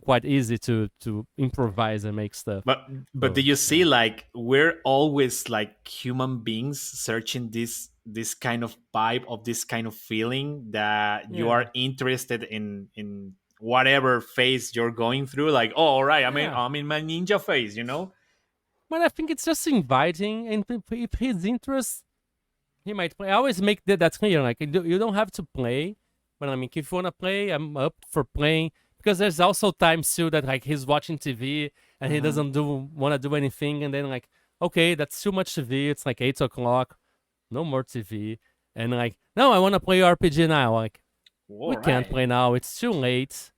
quite easy to improvise and make stuff. But do So you see, yeah, like, we're always like human beings searching this kind of vibe, of this kind of feeling that you yeah, are interested in whatever phase you're going through. Like, oh, all right, yeah. I'm in my ninja phase. But I think it's just inviting, and if his interest, he might play. I always make that clear. Like you don't have to play, but I mean, if you wanna play, I'm up for playing. Because there's also times too that like he's watching TV and he Hmm. doesn't wanna do anything, and then like, okay, that's too much TV. It's like 8 o'clock, no more TV, and like, no, I wanna play RPG now. Like, we All can't right. play now. It's too late.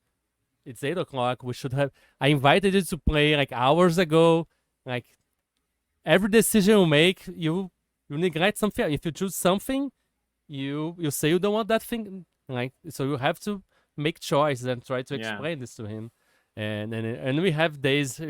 It's 8 o'clock. We should have. I invited you to play like hours ago. Like every decision you make, you neglect something. If you choose something, you say you don't want that thing. Like so, you have to make choices and try to Yeah. explain this to him. And we have days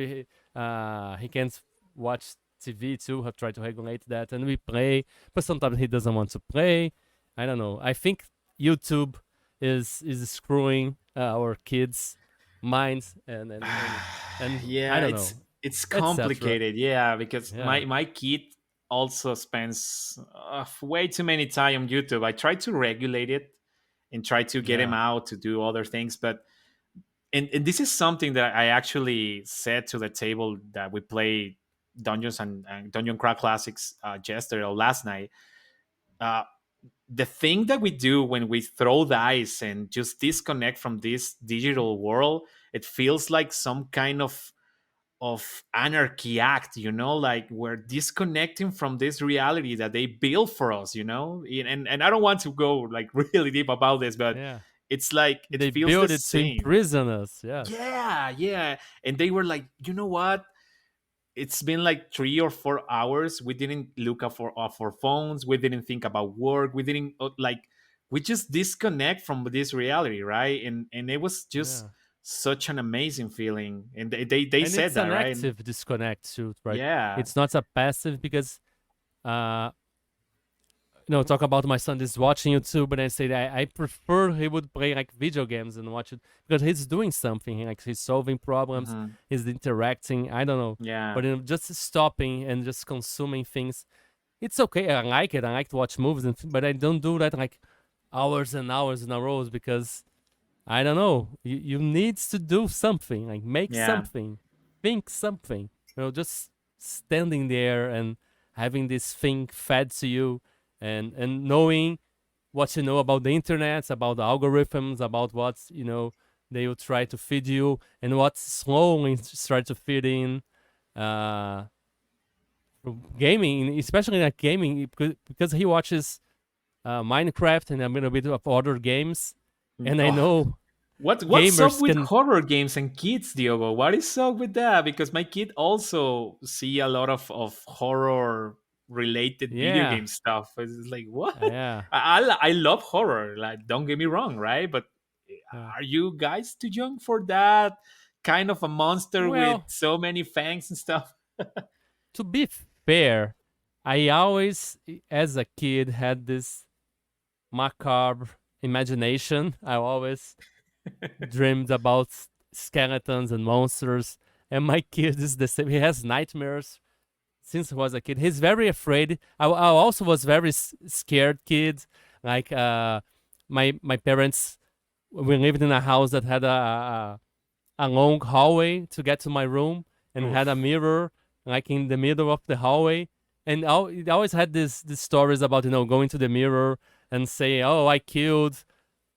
He can't watch TV too. I try to regulate that, and we play, but sometimes he doesn't want to play. I don't know. I think YouTube is screwing our kids' minds, and I Yeah, don't know, it's etc. complicated. Yeah, because Yeah, my kid also spends way too many time on YouTube. I try to regulate it and try to get him yeah, out to do other things, but and this is something that I actually said to the table that we play Dungeons and Dungeon Craft Classics yesterday or last night. Uh, the thing that we do when we throw dice and just disconnect from this digital world, it feels like some kind of anarchy act, like we're disconnecting from this reality that they built for us, and I don't want to go like really deep about this, but yeah. it's like it They feels the build it to same. imprison us. Yes. Yeah, and they were like, you know what, it's been like 3 or 4 hours. We didn't look up for phones. We didn't think about work. We didn't like. We just disconnect from this reality, right? And it was just Yeah. such an amazing feeling. And they And said it's that, an right? active disconnect too, right? Yeah. It's not a passive because uh talk about my son is watching YouTube, and I say that I prefer he would play like video games and watch it because he's doing something, like he's solving problems, Hmm. he's interacting. I don't know, Yeah. but just stopping and just consuming things, it's okay. I like it. I like to watch movies, but I don't do that like hours and hours in a row because I don't know. You need to do something, like make Yeah. something, think something. Just standing there and having this thing fed to you, and knowing what you know about the internet, about the algorithms, about what's they will try to feed you, and what's slowly start to feed in. Uh, Gaming, especially like gaming, because he watches Minecraft and a little bit of other games, and I Oh, know what's up gamers with can. horror games and kids, Diogo? What is up with that? Because my kid also see a lot of horror related video Yeah, game stuff. It's like what? yeah, I love horror. Like, don't get me wrong, right? But yeah. are you guys too young for that kind of a monster with Well, so many fangs and stuff? to be fair, I always, as a kid, had this macabre imagination. I always dreamed about skeletons and monsters, and my kid is the same. He has nightmares since he was a kid. He's very afraid. I also was very scared kid. Like my parents, we lived in a house that had a long hallway to get to my room, and had a Oof. mirror like in the middle of the hallway. And it always had these stories about going to the mirror and say, "Oh, I killed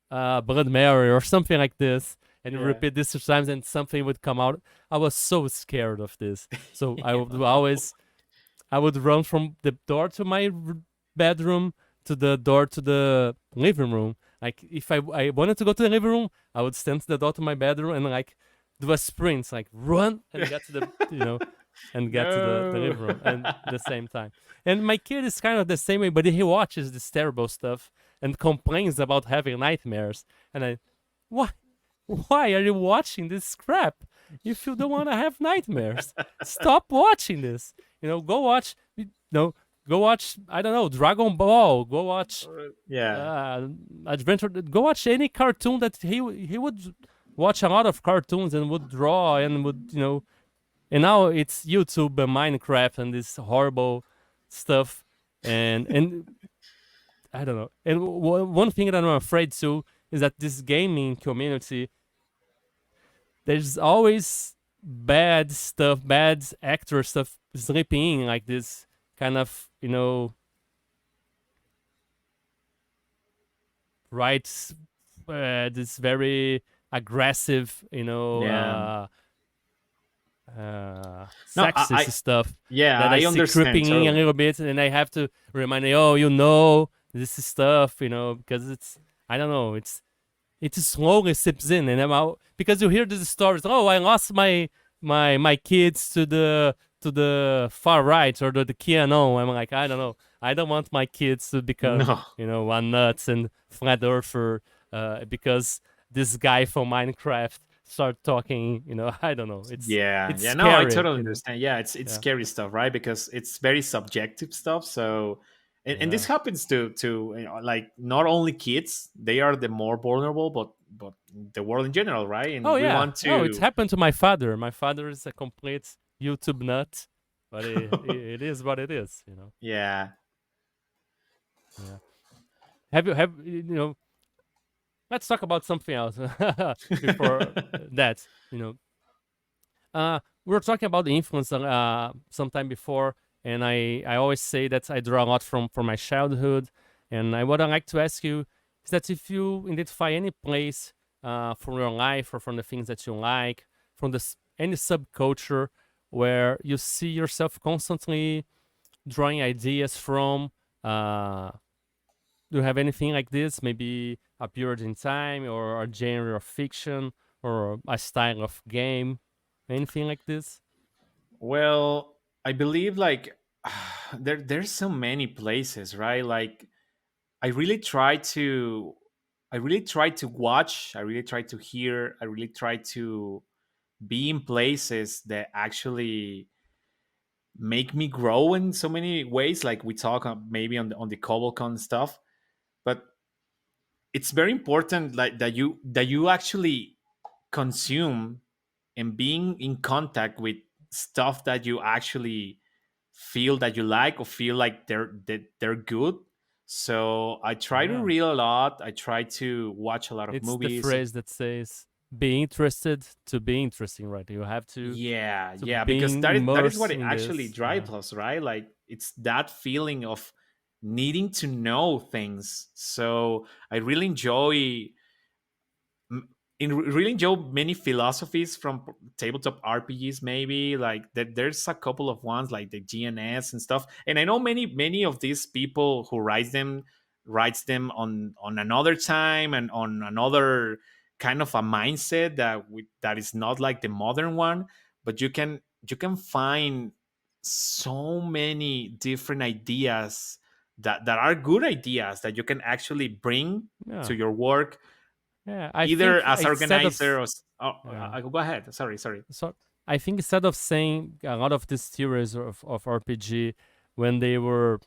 Blood Mary" or something like this, and you Yeah. repeat this 2 times, and something would come out. I was so scared of this, so I would Oh, always I would run from the door to my bedroom to the door to the living room. Like if I wanted to go to the living room, I would stand to the door to my bedroom and like do a sprint, like run and get to the and get to the no. living room and the same time. And my kid is kind of the same way, but he watches this terrible stuff and complains about having nightmares. And why why are you watching this crap? If you don't want to have nightmares, stop watching this. Go watch. Go watch. I don't know, Dragon Ball. Go watch Yeah. Adventure. Go watch any cartoon that he would watch a lot of cartoons and would draw and would And now it's YouTube and Minecraft and this horrible stuff. And I don't know. And one thing that I'm afraid too is that this gaming community, there's always bad stuff, bad actor stuff slipping in, like this kind of, right, this very aggressive, Yeah. No, sexist stuff yeah, that I I see understand creeping in a totally. little bit, and I have to remind you, this is stuff, because I don't know, it slowly sips in, and I'm out because you hear these stories. Oh, I lost my kids to the far right or the QAnon. I'm like, I don't know. I don't want my kids to become No. one nuts and flat earther because this guy from Minecraft start talking. I don't know. Yeah, it's yeah, no, I scary. totally understand. Yeah, it's Yeah, scary stuff, right? Because it's very subjective stuff. So, and this yeah. happens to like not only kids, they are the more vulnerable, but the world in general, right? Oh And we yeah. want Oh, it's to, happened to my father. My father is a complete YouTube nut, but it is what it is. yeah. Yeah. Have you? Let's talk about something else before that. We were talking about the influence sometime before, and I always say that I draw a lot from my childhood. And what I like to ask you is that if you identify any place from your life or from the things that you like, from any subculture where you see yourself constantly drawing ideas from. Uh, do you have anything like this? Maybe a period in time, or a genre of fiction, or a style of game? Anything like this? Well, I believe like there's so many places, right? Like I really try to I really try to watch, I really try to hear, I really try to be in places that actually make me grow in so many ways. Like we talk maybe on the KoboldCon stuff, but it's very important like that you actually consume and being in contact with stuff that you actually feel that you like or feel like they're good. So I try to Yeah. read a lot. I try to watch a lot of It's the movies. phrase that says be interested to be interesting, right? You have to Yeah, to yeah, because being that is what immersed it in actually this. Yeah. drives us, right? Like it's that feeling of needing to know things. So I really enjoy really enjoy many philosophies from tabletop RPGs. Maybe like that, there's a couple of ones like the GNS and stuff. And I know many of these people who writes them on another time and on another kind of a mindset that is not like the modern one. But you can find so many different ideas that are good ideas that you can actually bring Yeah. to your work, Yeah. I either think as instead of organizer or yeah. go ahead. Sorry. So I think instead of saying a lot of these theories of RPG when they were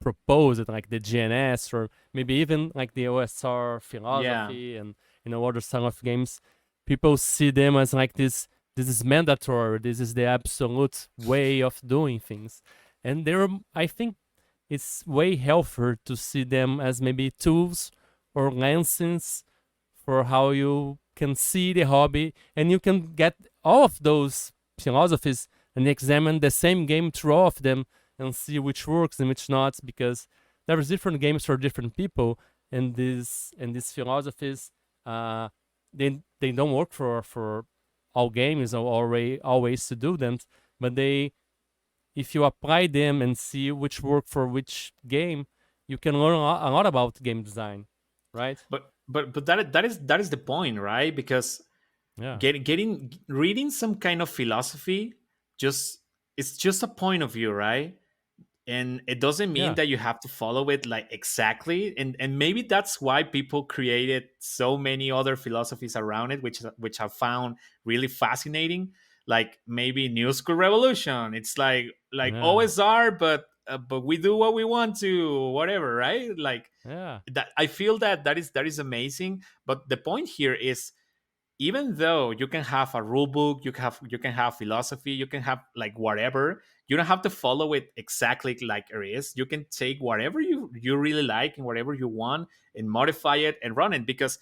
proposed, like the GNS or maybe even like the OSR Yeah, philosophy and other style of games, people see them as like this is mandatory, this is the absolute way of doing things. And I think it's way healthier to see them as maybe tools or lenses for how you can see the hobby, and you can get all of those philosophies and examine the same game through all of them and see which works and which not, because there's different games for different people, and these philosophies uh they don't work for all games or all ways to do them, but they if you apply them and see which work for which game, you can learn a lot about game design, right? but that is the point, right? Because Yeah, getting reading some kind of philosophy, just it's just a point of view, right? And it doesn't mean yeah, that you have to follow it like exactly, and maybe that's why people created so many other philosophies around it, which I found really fascinating. Like maybe New School Revolution, it's like yeah, OSR, but we do what we want to, whatever, right? Like yeah, that, I feel that is amazing. But the point here is, even though you can have a rule book, you can have philosophy, you can have like whatever, you don't have to follow it exactly like it is. You can take whatever you really like and whatever you want and modify it and run it, because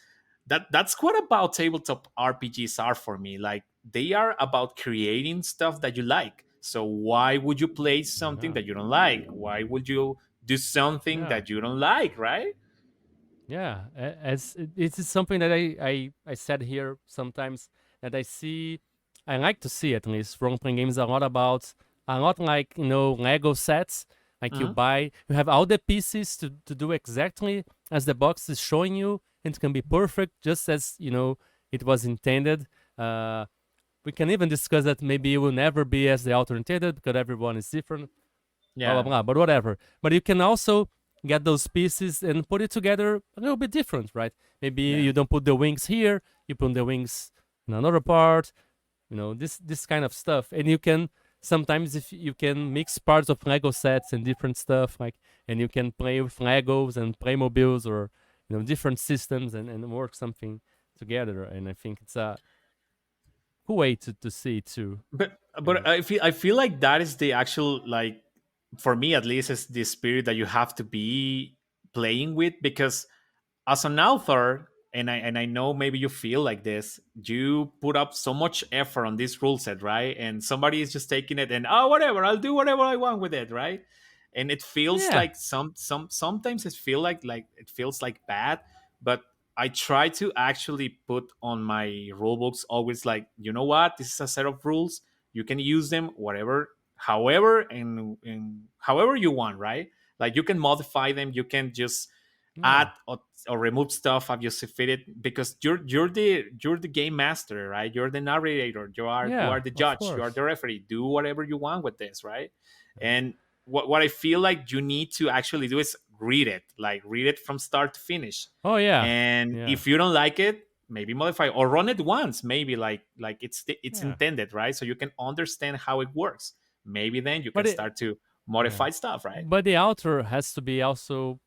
that's what about tabletop RPGs are for me. Like they are about creating stuff that you like. So why would you play something yeah, that you don't like? Why would you do something yeah. that you don't like, right? Yeah, as it is something that I said here sometimes that I see, I like to see at least role playing games a lot like Lego sets. Like Mhm. you have all the pieces to do exactly as the box is showing you, and it can be perfect just as it was intended. Uh, we can even discuss that maybe it will never be as the author intended because everyone is different, blah blah Yeah. blah. But whatever. But you can also get those pieces and put it together a little bit different, right? Maybe Yeah. you don't put the wings here, you put the wings, in another part, this kind of stuff. And you can sometimes, if you can mix parts of Lego sets and different stuff, like, and you can play with Legos and Playmobiles, or different systems, and work something together. And I think it's a cool way to see it too. But And I feel like that is the actual, like, for me at least, is the spirit that you have to be playing with, because as an author, and I know maybe you feel like this, you put up so much effort on this rule set, right? And somebody is just taking it and, oh, whatever, I'll do whatever I want with it, right? And it feels yeah, like sometimes it feel like it feels like bad. But I try to actually put on my rule books always, like, you know what, this is a set of rules, you can use them whatever, however, and however you want, right? Like, you can modify them, you can just add yeah, or remove stuff as you see fit, because you're the game master, right? You're the narrator, you are yeah, the of judge, you are course. the referee. Do whatever you want with this, right? Yeah. And what I feel like you need to actually do is read it from start to finish. Oh yeah, And yeah, if you don't like it, maybe modify or run it once, maybe like it's yeah. intended, right? So you can understand how it works. Maybe then you can But it, start to yeah, modify stuff, right? but the author has to be also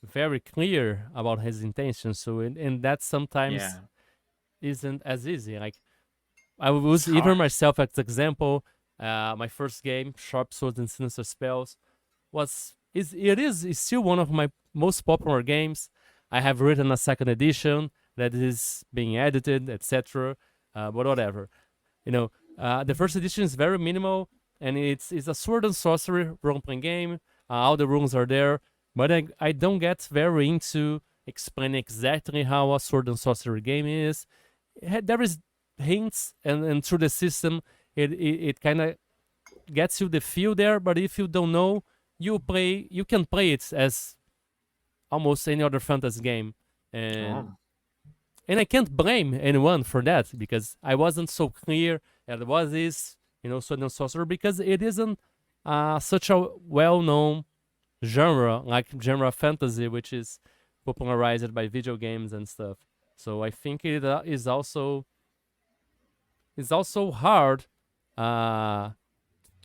very clear about his intentions. So, and that sometimes Yeah, isn't as easy. Like, I will it's use even hard. myself as example. My first game, Sharp Swords and Sinister Spells, is still one of my most popular games. I have written a second edition that is being edited, etc. But whatever, the first edition is very minimal, and it's a sword and sorcery role playing game. All the rules are there, but I don't get very into explaining exactly how a sword and sorcery game is. There is hints, and through the system, it kind of gets you the feel there. But if you don't know, you can play it as almost any other fantasy game, and Oh. and I can't blame anyone for that, because I wasn't so clear at what is sword and sorcerer, because it isn't such a well-known genre like genre fantasy, which is popularized by video games and stuff. So I think it is also hard uh,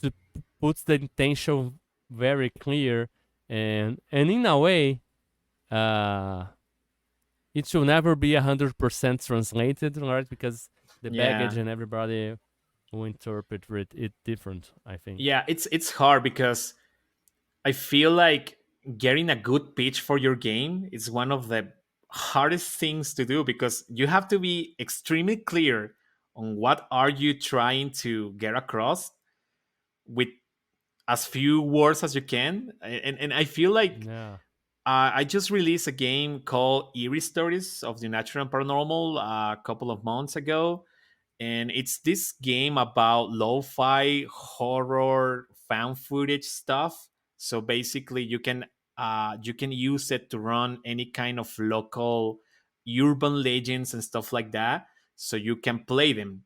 to put the intention very clear, and in a way, uh, it should never be 100% translated, right? Because the baggage Yeah. and everybody will interpret it different, I think. Yeah, it's hard because I feel like getting a good pitch for your game is one of the hardest things to do, because you have to be extremely clear on what are you trying to get across with as few words as you can. And I feel like Yeah. I just released a game called Eerie Stories of the Natural and Paranormal a couple of months ago, and it's this game about lo-fi horror found footage stuff. So basically you can use it to run any kind of local urban legends and stuff like that, so you can play them.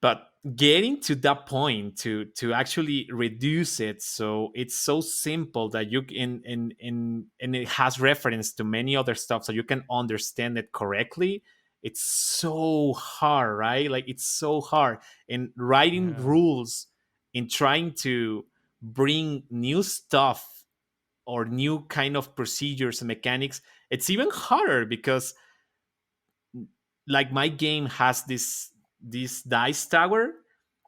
But getting to that point to actually reduce it so it's so simple that you can, and it has reference to many other stuff so you can understand it correctly, it's so hard, right? Like, it's so hard. And writing Yeah. rules in trying to bring new stuff or new kind of procedures and mechanics, it's even harder because, like, my game has this dice tower.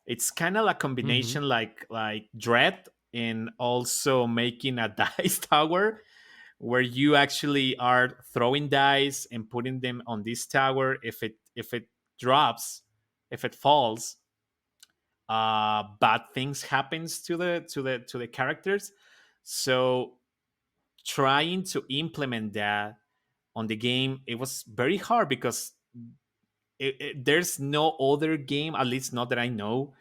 It's kind of a Mm-hmm. combination like Dread, and also making a dice tower where you actually are throwing dice and putting them on this tower. If it drops, if it falls, bad things happens to the characters. So trying to implement that on the game, it was very hard because there's no other game, at least not that I know,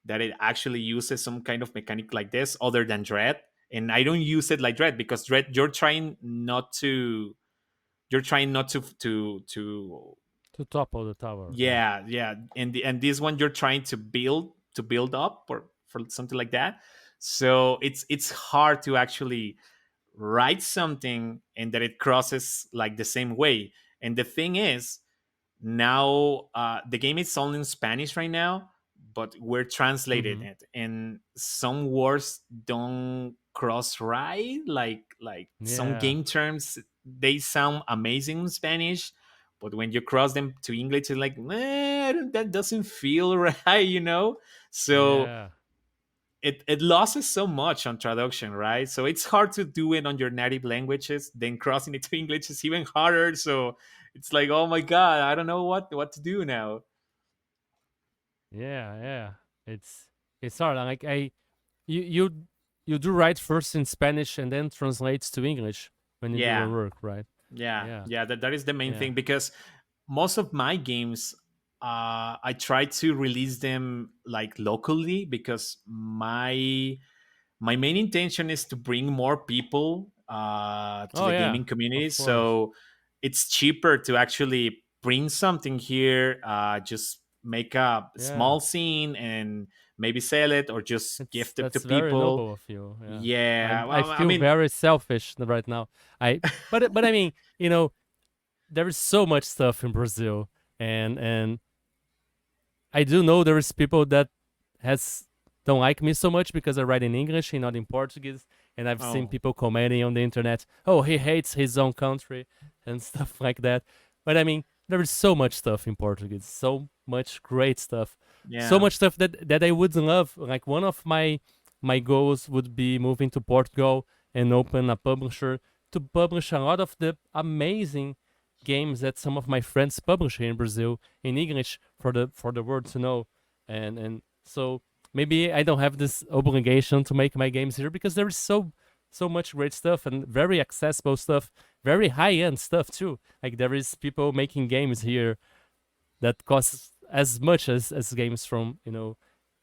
that it actually uses some kind of mechanic like this other than Dread. And I don't use it like Dread, because Dread, you're trying not to To topple the tower. Yeah. yeah, yeah. And this one you're trying to build up or for something like that. So it's hard to actually write something and that it crosses like the same way. And the thing is, now the game is only in Spanish right now, but we're translating Mm-hmm. it, and some words don't cross right. Like some Yeah. game terms, they sound amazing in Spanish, but when you cross them to English, it's like, that doesn't feel right, you know. So Yeah. it loses so much on traduction, right? So it's hard to do it on your native languages. Then crossing it to English is even harder. So it's like, oh my god, I don't know what to do now. Yeah. Yeah. It's it's hard. Like you you you do write first in Spanish and then translates to English when you do your Yeah, work, right? yeah, Yeah. yeah. That is the main Yeah. thing, because most of my games, I try to release them like locally, because my main intention is to bring more people to Oh the yeah. gaming community. Of course. So it's cheaper to actually bring something here, just make a Yeah. small scene and maybe sell it or just It's gift it to that's very people. noble of you. Yeah. Yeah, I well, I feel mean, very selfish right now. But I mean, there is so much stuff in Brazil, and I do know there is people that has don't like me so much because I write in English and not in Portuguese. And I've seen oh, people commenting on the internet, "Oh, he hates his own country," and stuff like that. But I mean, there is so much stuff in Portuguese, so much great stuff, so yeah, much stuff that I would love. Like one of my goals would be moving to Portugal and open a publisher to publish a lot of the amazing games that some of my friends publish here in Brazil in English for the world to know, and so maybe I don't have this obligation to make my games here because there is so much great stuff and very accessible stuff, very high end stuff too. Like there is people making games here that costs as much as games from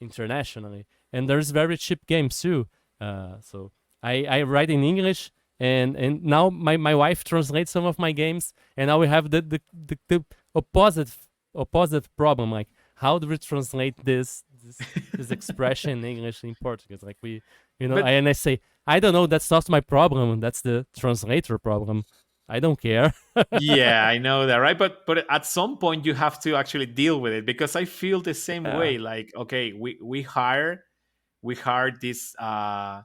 internationally, and there's very cheap games too. So I write in English, and now my wife translates some of my games, and now we have the opposite problem. Like how do we translate this expression in English in Portuguese? Like but and I say I don't know. That's not my problem. That's the translator problem. I don't care. yeah, I know that, right? But at some point you have to actually deal with it, because I feel the same Yeah, way. Like, okay, we hired this yeah.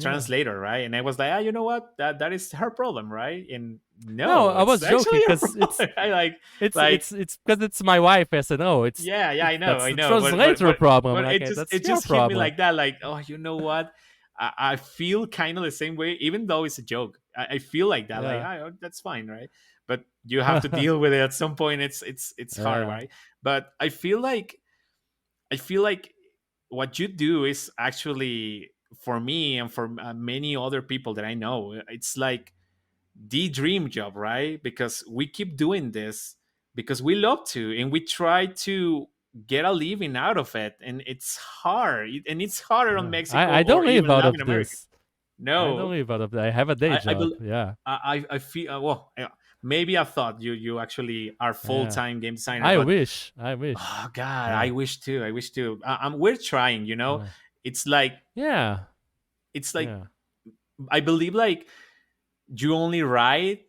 translator, right? And I was like, you know what, that is her problem, right? And No, no, I it's was joking actually her because problem. I like it's because it's my wife. I said no. yeah, I know, That's I the know, but translator problem. Like it just that's it your just hit me problem. like that, like, oh, you know what, I feel kind of the same way, even though it's a joke. I feel like that, like, Yeah, that's fine, right? But you have to deal with it at some point. It's hard, yeah, right? But I feel like what you do is actually, for me and for many other people that I know, it's like the dream job, right? Because we keep doing this because we love to, and we try to get a living out of it, and it's hard, and it's harder on yeah. Mexico I or don't live even out Latin of America. this. I don't No, live out of that. I have a day I job. bel Yeah, I feel, well, yeah, maybe I thought you actually are full yeah. time game designer, I but wish. I wish. oh god, Yeah, I wish too. We're trying, yeah, it's like yeah, it's like yeah. I believe, like, you only write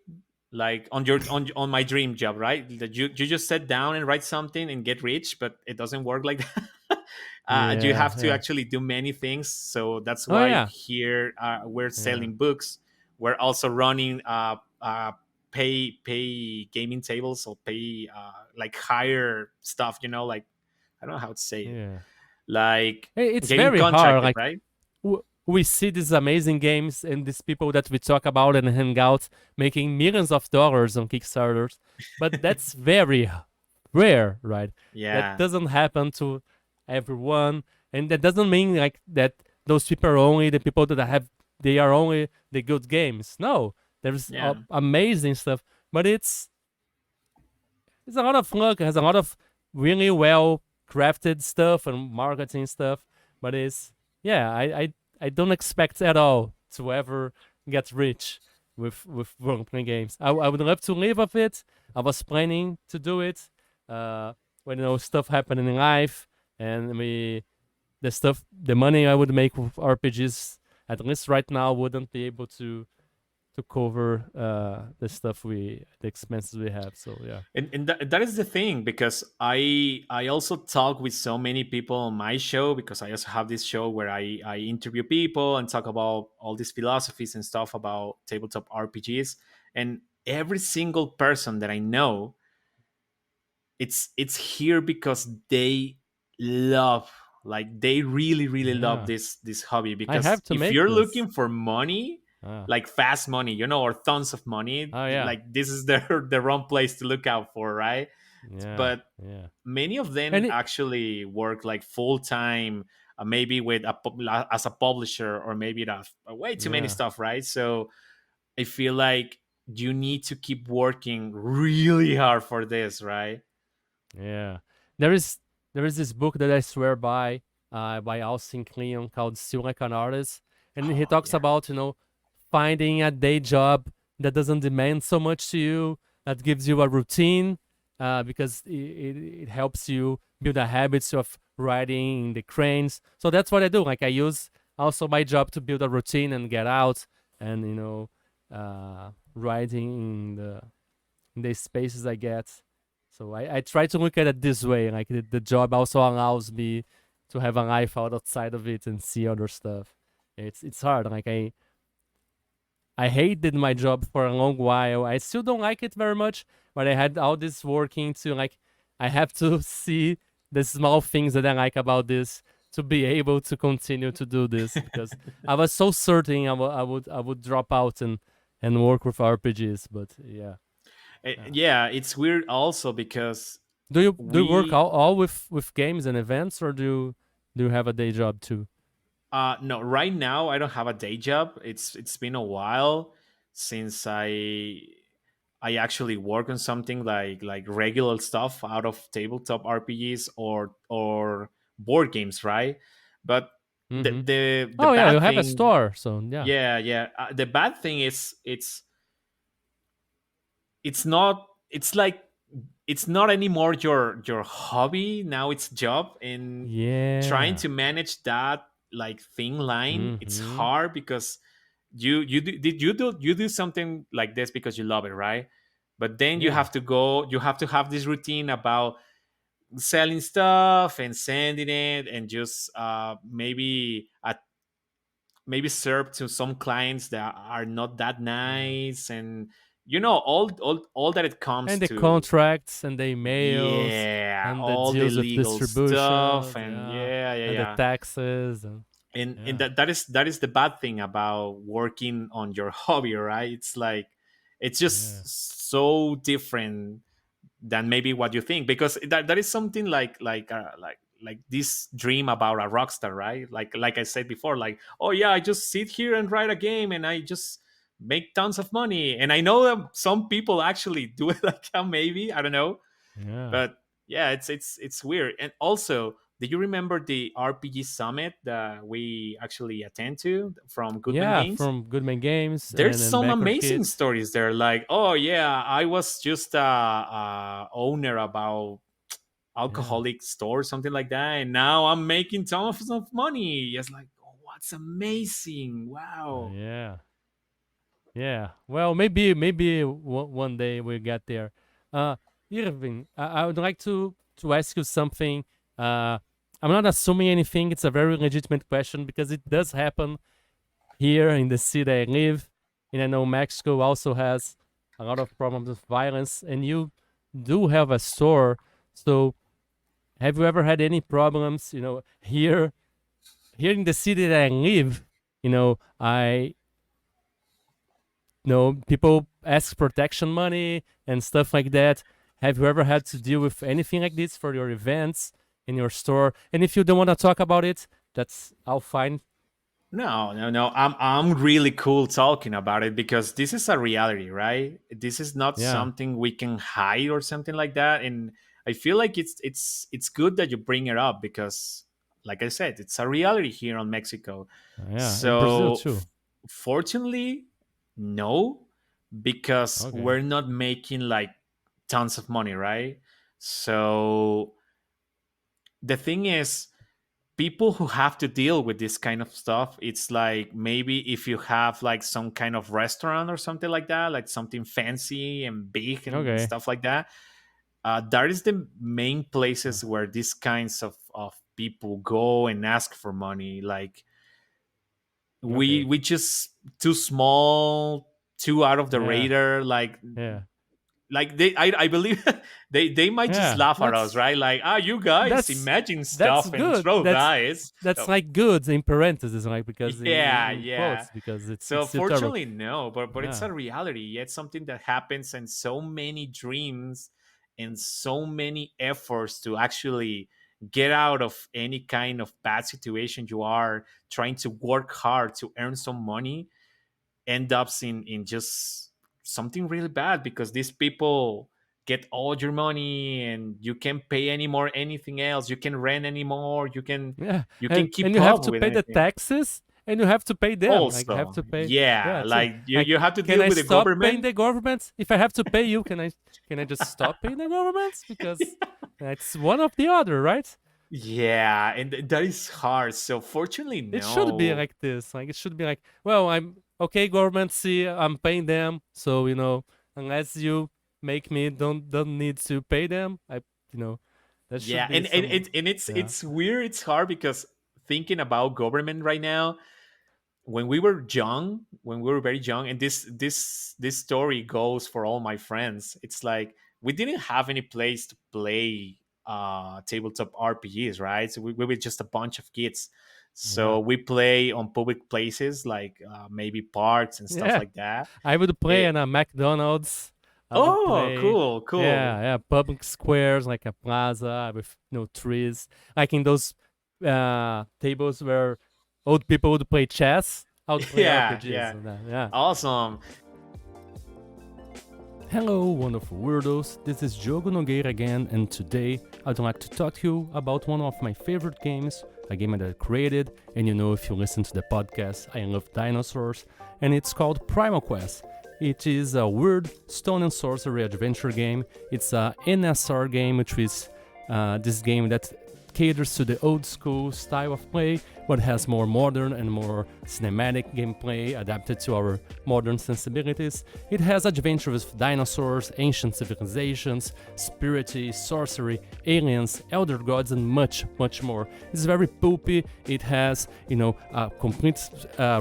like on my dream job, right? That you just sit down and write something and get rich, but it doesn't work like that. You Yeah, have to yeah. actually do many things. So that's Oh why yeah, here, we're yeah, selling books. We're also running pay gaming tables, or pay like higher stuff, like, I don't know how to say it, yeah. like It's getting very hard. contracted, Like right? we see these amazing games and these people that we talk about and hang out making millions of dollars on Kickstarters, but that's very rare, right? That Yeah, doesn't happen to everyone, and that doesn't mean like that those people are only the people that have they are only the good games. No, there's yeah, amazing stuff, but it's a lot of luck. It has a lot of really well crafted stuff and marketing stuff. But yeah, I don't expect at all to ever get rich with role playing games. I would love to live of it. I was planning to do it uh, when stuff happening in life, and the money I would make with RPGs, at least right now, wouldn't be able to to cover the expenses we have. So yeah. And that is the thing, because I also talk with so many people on my show, because I also have this show where I interview people and talk about all these philosophies and stuff about tabletop RPGs. And every single person that I know, it's here because they love, like they really love Yeah. this hobby. I Because have to if make you're this. looking for money, Ah. like fast money, or tons of money, Oh yeah. like this is the wrong place to look out for, right? Yeah. But Yeah. many of them And it actually work like full time, maybe with as a publisher, or maybe that's way too many yeah. stuff, right? So I feel like you need to keep working really hard for this, right? Yeah. There is there is this book that I swear by Austin Kleon called Still Like an Artist. And he Oh talks yeah. about, finding a day job that doesn't demand so much to you, that gives you a routine, because it helps you build a habits of writing in the cranes. So that's what I do. Like I use also my job to build a routine and get out and, writing in the spaces I get. So I try to look at it this way. Like the job also allows me to have a life outside of it and see other stuff. It's hard. Like I hated my job for a long while. I still don't like it very much, but I had all this working to like I have to see the small things that I like about this to be able to continue to do this because I was so certain I would drop out and work with RPGs, but yeah. Yeah. Yeah, it's weird also because Do you work we all with games and events, or do you have a day job too? no, right now I don't have a day job. It's been a while since I actually work on something like regular stuff out of tabletop RPGs or board games, right? But Mm-hmm. the Oh yeah, you bad have a thing, store, so yeah. yeah, the bad thing is it's not, it's like it's not anymore your hobby, now it's job. And trying Yeah. to manage that like thing line, it's Mm-hmm. hard, because you do something like this because you love it, right? But then Yeah. you have to have this routine about selling stuff and sending it, and just maybe serve to some clients that are not that Yeah. nice. And all that it comes And the to. contracts and the emails Yeah, and the all the deals with legal stuff, distributions, and yeah, yeah, and the yeah. taxes and And yeah. that is the bad thing about working on your hobby, right? It's like it's Yeah. just so different than maybe what you think, because that is something like this dream about a rock star, right? Like I said before, like, oh yeah, I just sit here and write a game and I just make tons of money. And I know that some people actually do it like that, maybe, I don't know. Yeah. But yeah, it's weird. And also, do you remember the RPG summit that we actually attend to from Goodman Yeah, Games? from Goodman Games There's and some Backward amazing Kids. stories there, like, oh yeah, I was just a owner about Yeah. alcoholic store, something like that, and now I'm making tons of money. It's like, oh, what's amazing, wow. Yeah. Yeah. Well, maybe one day we'll get there. Uh, Irving, I would like to ask you something. Uh, I'm not assuming anything. It's a very legitimate question because it does happen here in the city I live. And I know Mexico also has a lot of problems with violence, and you do have a store. So, have you ever had any problems? Here in the city that I live, I people ask protection money and stuff like that. Have you ever had to deal with anything like this for your events in your store? And if you don't want to talk about it, that's all fine. No. I'm really cool talking about it, because this is a reality, right? This is not Yeah, something we can hide or something like that. And I feel like it's good that you bring it up, because, like I said, it's a reality here in Mexico. yeah, in Brazil So too. fortunately, no, because Okay. we're not making like tons of money, right? So the thing is, people who have to deal with this kind of stuff, it's like maybe if you have like some kind of restaurant or something like that, like something fancy and big and Okay. stuff like that, that is the main Uh, places where these kinds of people go and ask for money. Like we Okay. we just too small, too out of the Yeah. radar. Yeah. Like I believe they might just Yeah. laugh at us, right? Like, ah, you guys That's imagine that's stuff and good. throw That's dice. that's Oh, like good in parentheses, like because yeah, in yeah. quotes, because it's So still terrible. fortunately, no, but it's Yeah. a reality. Yeah, it's something that happens, and so many dreams and so many efforts to actually get out of any kind of bad situation you are trying to work hard to earn some money end up in just something really bad, because these people get all your money and you can't pay anymore anything else, you can rent anymore, Yeah. you can And keep you have up to with pay the anything. taxes and you have to pay them. Like you have Also, to pay, yeah, yeah, too. like Like, you have to can deal I with the stop paying government. the government? If I have to pay you, can I just stop paying the government? Because it's one of the other, right? Yeah, and that is hard. So fortunately, It should be no. like this. Like it should be like, well, I'm okay, government, see, I'm paying them, so unless you make me don't need to pay them, you know, that should Yeah, be some, and yeah. it's weird, it's hard, because thinking about government right now, when we were young, when we were very young, and this story goes for all my friends, it's like we didn't have any place to play tabletop RPGs, right? So we were just a bunch of kids, Yeah. so we play on public places like maybe parks and stuff Yeah. like that. I would play Eh, in a McDonald's. I would oh, play, cool, yeah, cool. yeah, public squares like a plaza with no trees, like in those tables where old people would play chess. I would play Yeah, RPGs yeah, and that. Yeah. awesome. Hello, wonderful weirdos. This is Diogo Nogueira again, and today I'd like to talk to you about one of my favorite games, a game that I created. And if you listen to the podcast, I love dinosaurs, and it's called Primal Quest. It is a weird stone and sorcery adventure game. It's a NSR game, which is this game that caters to the old school style of play, but has more modern and more cinematic gameplay adapted to our modern sensibilities. It has adventure with dinosaurs, ancient civilizations, spirity, sorcery, aliens, elder gods, and much, much more. It's very pulpy. It has, a complete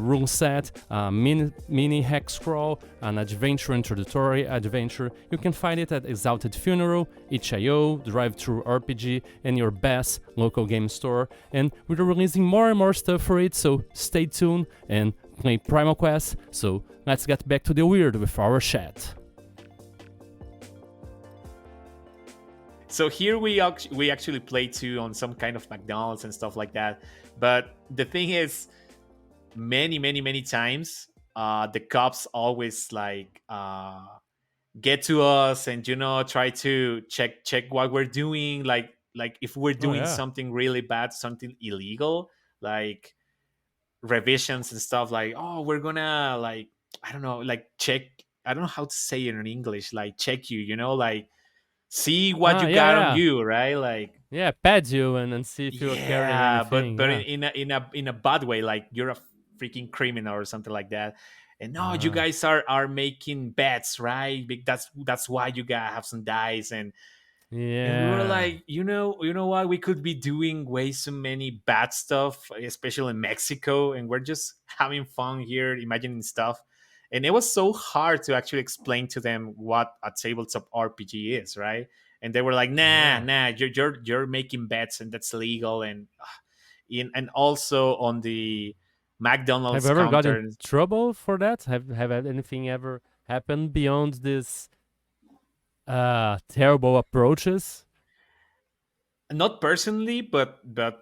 rule set, a mini hex scroll, an adventure introductory adventure. You can find it at Exalted Funeral, itch.io, Drive Thru RPG, and your best local game store. And we're releasing more and more stuff for it, so stay tuned and play Primal Quest. So let's get back to the weird with our chat. So here we actually play too on some kind of McDonald's and stuff like that. But the thing is, many times, the cops always like get to us and try to check what we're doing. Like if we're Oh doing yeah. something really bad, something illegal, like revisions and stuff. Like, oh, we're gonna like, I don't know, like check. I don't know how to say it in English. Like check you, like see what you Yeah, got on yeah. you, right? Like, Yeah, pad you and see if you're carrying yeah, anything. but Yeah. in a bad way, like you're a freaking criminal or something like that. And no, you Ah. guys are making bets, right? That's why you gotta have some dice. And we were Yeah. like, you know what? We could be doing way so many bad stuff, especially in Mexico, and we're just having fun here, imagining stuff. And it was so hard to actually explain to them what a tabletop RPG is, right? And they were like, nah, Yeah. nah, you're making bets, and that's illegal. And also on the Have you McDonald's ever got in counter. trouble for that? Have anything ever happened beyond this terrible approaches? Not personally, but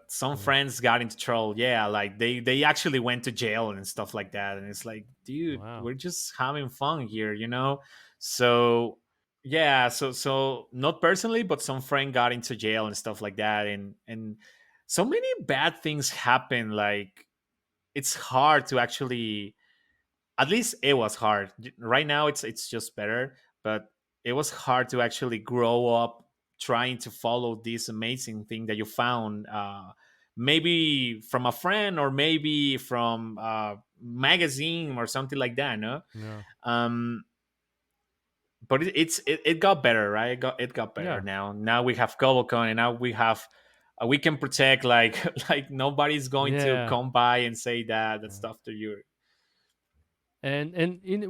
some Mm. friends got into trouble. Yeah, like they actually went to jail and stuff like that. And it's like, dude, Wow. we're just having fun here. So yeah, so not personally, but some friend got into jail and stuff like that. And so many bad things happen. Like it's hard to actually, at least it was hard. Right now it's just better, but it was hard to actually grow up trying to follow this amazing thing that you found, maybe from a friend or maybe from a magazine or something like that, no. Yeah. um but it got better, right? It got better. Yeah. Now we have KoboldCon, and now we have we can protect like like nobody's going to Yeah. come by and say that Yeah. stuff to you. And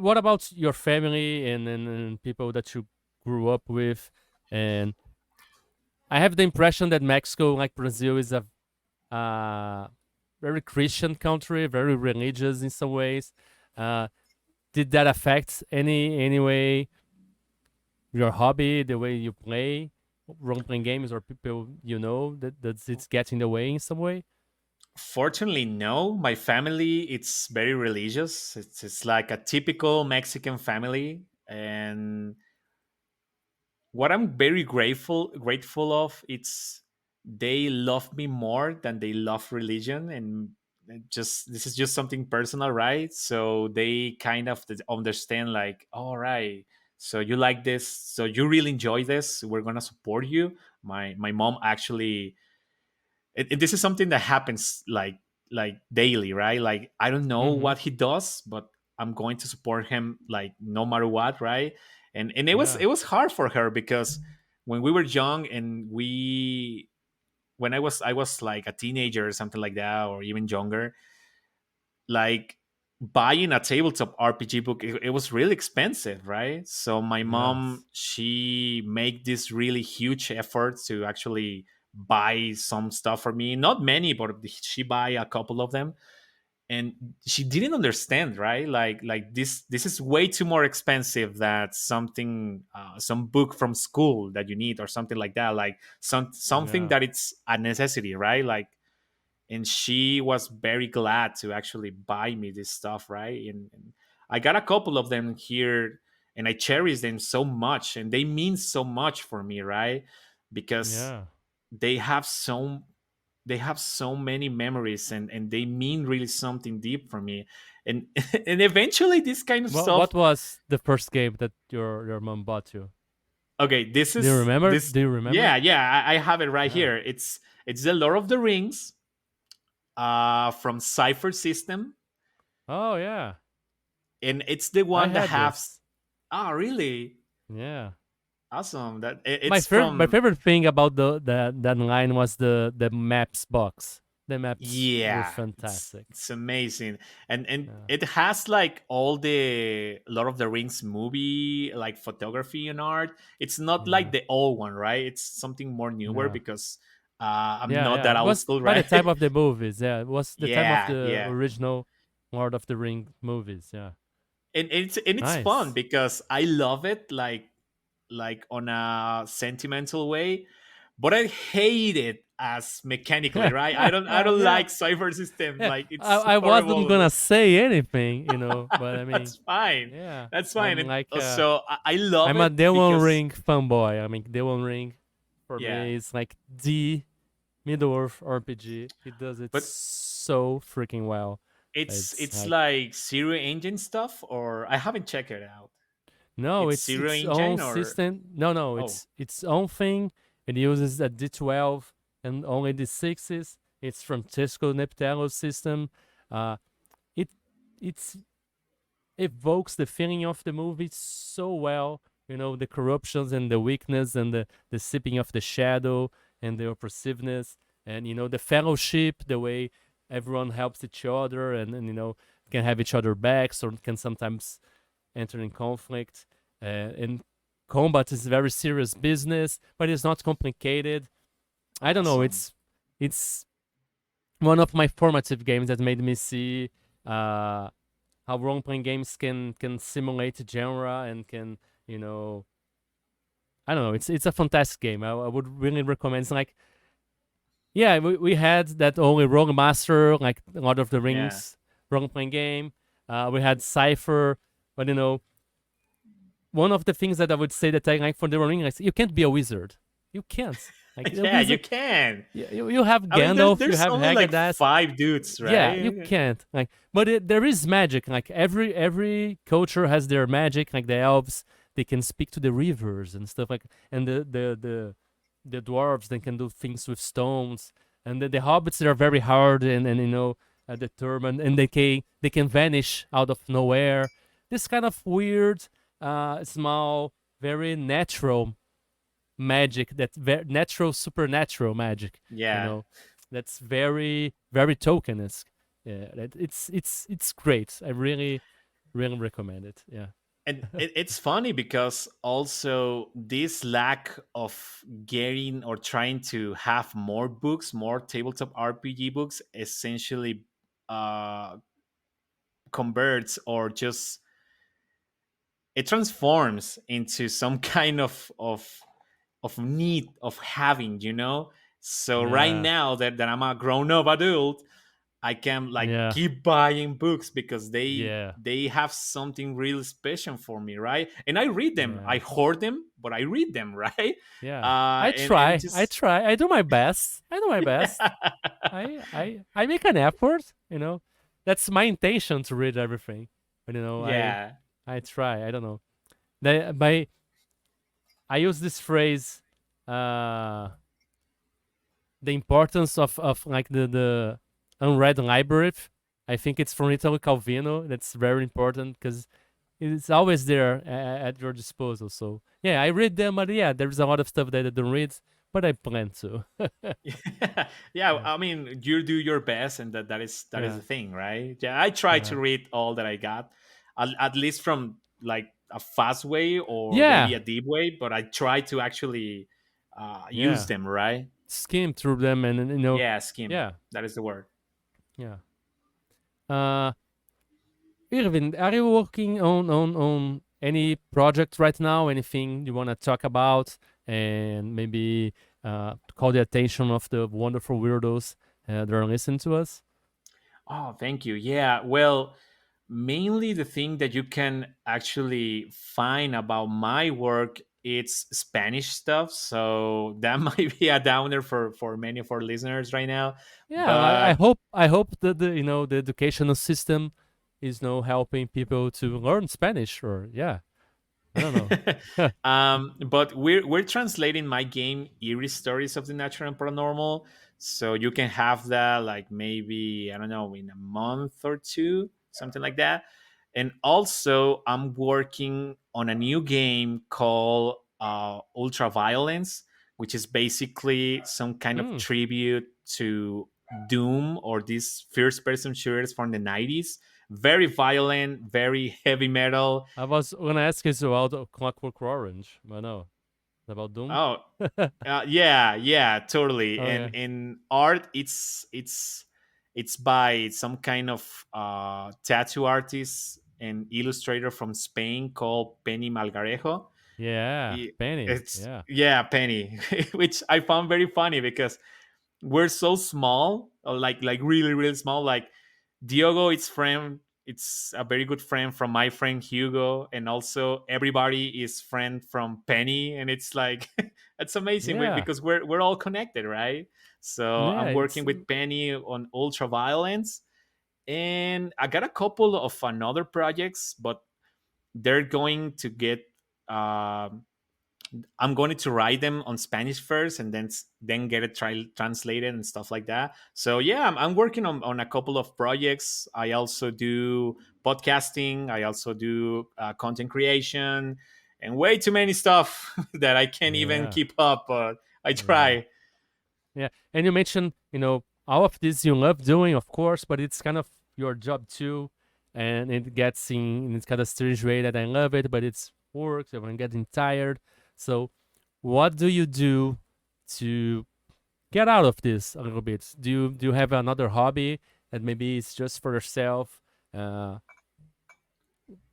what about your family and people that you grew up with? And I have the impression that Mexico, like Brazil, is a very Christian country, very religious in some ways. Uh, did that affect any way your hobby, the way you play role playing games, or people that it's getting in the way in some way? Fortunately, no. My family, it's very religious. It's like a typical Mexican family, and what I'm very grateful of, it's they love me more than they love religion. And just this is just something personal, right? So they kind of understand, like, all right, so you like this, so you really enjoy this, we're gonna support you. My mom actually, this is something that happens like daily, right? Like, I don't know Mm-hmm. what he does, but I'm going to support him like no matter what, right? And Yeah. it was hard for her, because when we were young, and when I was like a teenager or something like that, or even younger, like buying a tabletop RPG book, it was really expensive, right? So my mom, Yes. she made this really huge effort to actually buy some stuff for me. Not many, but she buy a couple of them. And she didn't understand, right? Like this is way too more expensive than something, some book from school that you need, or something like that, like something Yeah. that it's a necessity, right? Like, and she was very glad to actually buy me this stuff, right? And I got a couple of them here, and I cherish them so much, and they mean so much for me, right? Because Yeah. they have so they have so many memories, and they mean really something deep for me. And and eventually this kind of What stuff. was the first game that your mom bought you? Okay, this Do you is remember? this. Do you remember? Yeah, yeah, I have it right Yeah. here. It's the Lord of the Rings, from Cipher System, Oh yeah. and it's the I one that had has. this. Ah, really? Yeah. Awesome. That My it's favorite my from. favorite thing about that line was the maps box. The maps were Yeah, fantastic. it's amazing. And Yeah. it has like all the Lord of the Rings movie, like photography and art. It's not like Yeah. the old one, right? It's something more newer, Yeah. because I'm Yeah, not yeah. that It old was school, by the right? time of the movies. Yeah, it was the time of Yeah, the yeah. original Lord of the Ring movies. Yeah. And it's fun, Nice. because I love it, like on a sentimental way, but I hate it as mechanically, right? I don't Yeah. like cyber system, Yeah. like it's I wasn't horrible. gonna say anything, but I mean, That's fine. yeah. That's fine. I'm And like so I love I'm a it Demon because, Ring fanboy. I mean, Demon Ring for yeah. me is like the Middle Earth RPG. It does it But so freaking well. it's It's it's like like Zero Engine stuff, or I haven't checked it out. no, It's it's Zero its own Engine, or system. No, oh, it's its own thing. It uses a D12 and only D6s. It's from Tesco Neptalo system. Uh, it it's evokes the feeling of the movie so well. The corruptions and the weakness and the sipping of the shadow and the oppressiveness and the fellowship, the way everyone helps each other and can have each other backs or can sometimes enter in conflict. And combat is very serious business, but it's not complicated. I don't know. awesome. It's one of my formative games that made me see how role playing games can simulate genre and can you know I don't know. It's a fantastic game. I would really recommend. It's like yeah, we had that only Rogue Master, like Lord of the Yeah. Rings role playing game. We had Cipher, but one of the things that I would say that I like for the running is you can't be a wizard. You can't. Like a Yeah, you wizard, can. you have I mean, there's Gandalf, you there's have only like Haggadah. five dudes, Yeah, you right? can't. Like, but there is magic. Like every culture has their magic. Like the elves, they can speak to the rivers and stuff like, and the dwarves they can do things with stones. and the hobbits they are very hard and determined, and they can vanish out of nowhere. This kind of weird, small, very natural magic, that natural supernatural magic, you Yeah. know that's very very tokenesque. Yeah, it's great. I really really recommend it. Yeah. And it's funny because also this lack of getting or trying to have more books, more tabletop RPG books, essentially uh, converts or just it transforms into some kind of need of having, So right Yeah. now that I'm a grown up adult, I can like Yeah. keep buying books because they Yeah. they have something really special for me, right? And I read them. I Yeah. hoard them, but I read them, right? Yeah. I And try. I just try. I do my best. I do my best. I make an effort. That's my intention to read everything. But yeah. I try. I don't know. My I use this phrase, uh, the importance of like the unread library. I think it's from Italo Calvino. That's very important because it's always there at your disposal. So yeah, I read them, but yeah, there's a lot of stuff that I don't read, but I plan to. Yeah, Yeah, I mean, you do your best, and that is yeah, the thing, right? Yeah, I try to yeah, read all that I got, at least from like a fast way or maybe yeah, a deep way, but I try to actually use yeah. them, right? Skim through them, and Yeah, skim. yeah, That is the word. yeah. Uh, Irvin, are you working on any project right now? Anything you want to talk about, and maybe to call the attention of the wonderful weirdos that are listening to us? Oh, thank you. Yeah, well, mainly the thing that you can actually find about my work it's Spanish stuff, so that might be a downer for many of our listeners right now. Yeah, I But hope that the educational system is helping people to learn Spanish, or yeah, I don't know. but we're translating my game Eerie Stories of the Natural and Paranormal, so you can have that like maybe I don't know in a month or two, something like that. And also, I'm working on a new game called Ultra Violence, which is basically some kind of Hmm. tribute to Doom or these first-person shooters from the '90s. Very violent, very heavy metal. I was gonna ask you about Clockwork Orange, but no, it's about Doom. Oh, yeah, totally. And Okay. in art, it's by some kind of tattoo artist and illustrator from Spain called Penny Malgarejo. Yeah, Penny. It's Yeah, yeah, Penny, which I found very funny because we're so small, or like really really small. Like Diogo, it's a very good friend from my friend Hugo, and also everybody is friend from Penny, and it's like it's amazing yeah, because we're all connected, right? So yeah. I'm It's working with Penny on Ultra Violence, and I got a couple of another projects, but they're going to get. I'm going to write them on Spanish first, and then get it translated and stuff like that. So yeah, I'm working on a couple of projects. I also do podcasting. I also do content creation, and way too many stuff that I can't even yeah, keep up. But I yeah. try. Yeah, and you mentioned, all of this you love doing, of course, but it's kind of your job too, and it gets in this kind of strange way that I love it, but it's work, so I'm getting tired. So, what do you do to get out of this a little bit? Do you have another hobby that maybe it's just for yourself? Uh,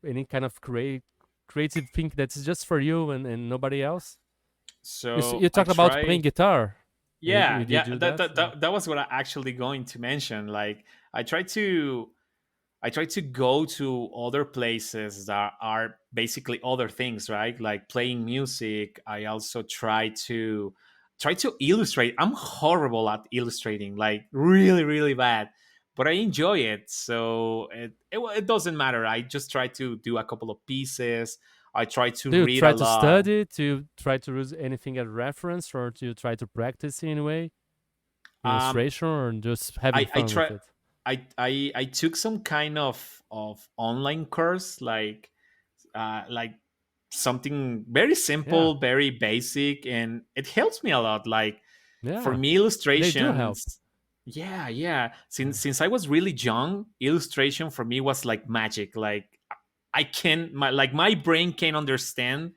any kind of creative thing that's just for you and nobody else? You So I talked about playing try. guitar. Yeah, Did you yeah. do That that? that, Yeah. that, that was what I actually going to mention. Like I try to I try to go to other places that are basically other things, right? Like playing music. I also try to illustrate. I'm horrible at illustrating, like really, really bad, but I enjoy it. So it doesn't matter. I just try to do a couple of pieces. I try to Do you read try a to lot. study? To try to use anything as reference, or to try to practice in a way? Um, illustration or just having I fun with try. it? I took some kind of online course, like something very Yeah, simple, very basic, and it helps me a lot. Like for yeah, me, they do help. illustrations. Yeah, yeah. Yeah, Since I was really young, illustration for me was like magic. Like I can my brain can understand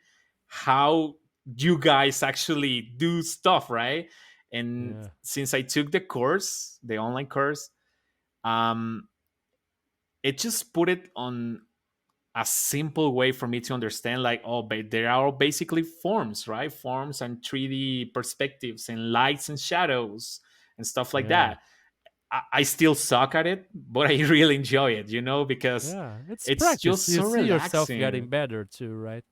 how you guys actually do stuff, right? And yeah, since I took the course, the online course, um, it just put it on a simple way for me to understand, like, oh, but there are basically forms, right? Forms and 3D perspectives and lights and shadows and stuff like yeah, that. I still suck at it, but I really enjoy it, because yeah. It's it's practice. just You so see yourself getting relaxing. better too, right?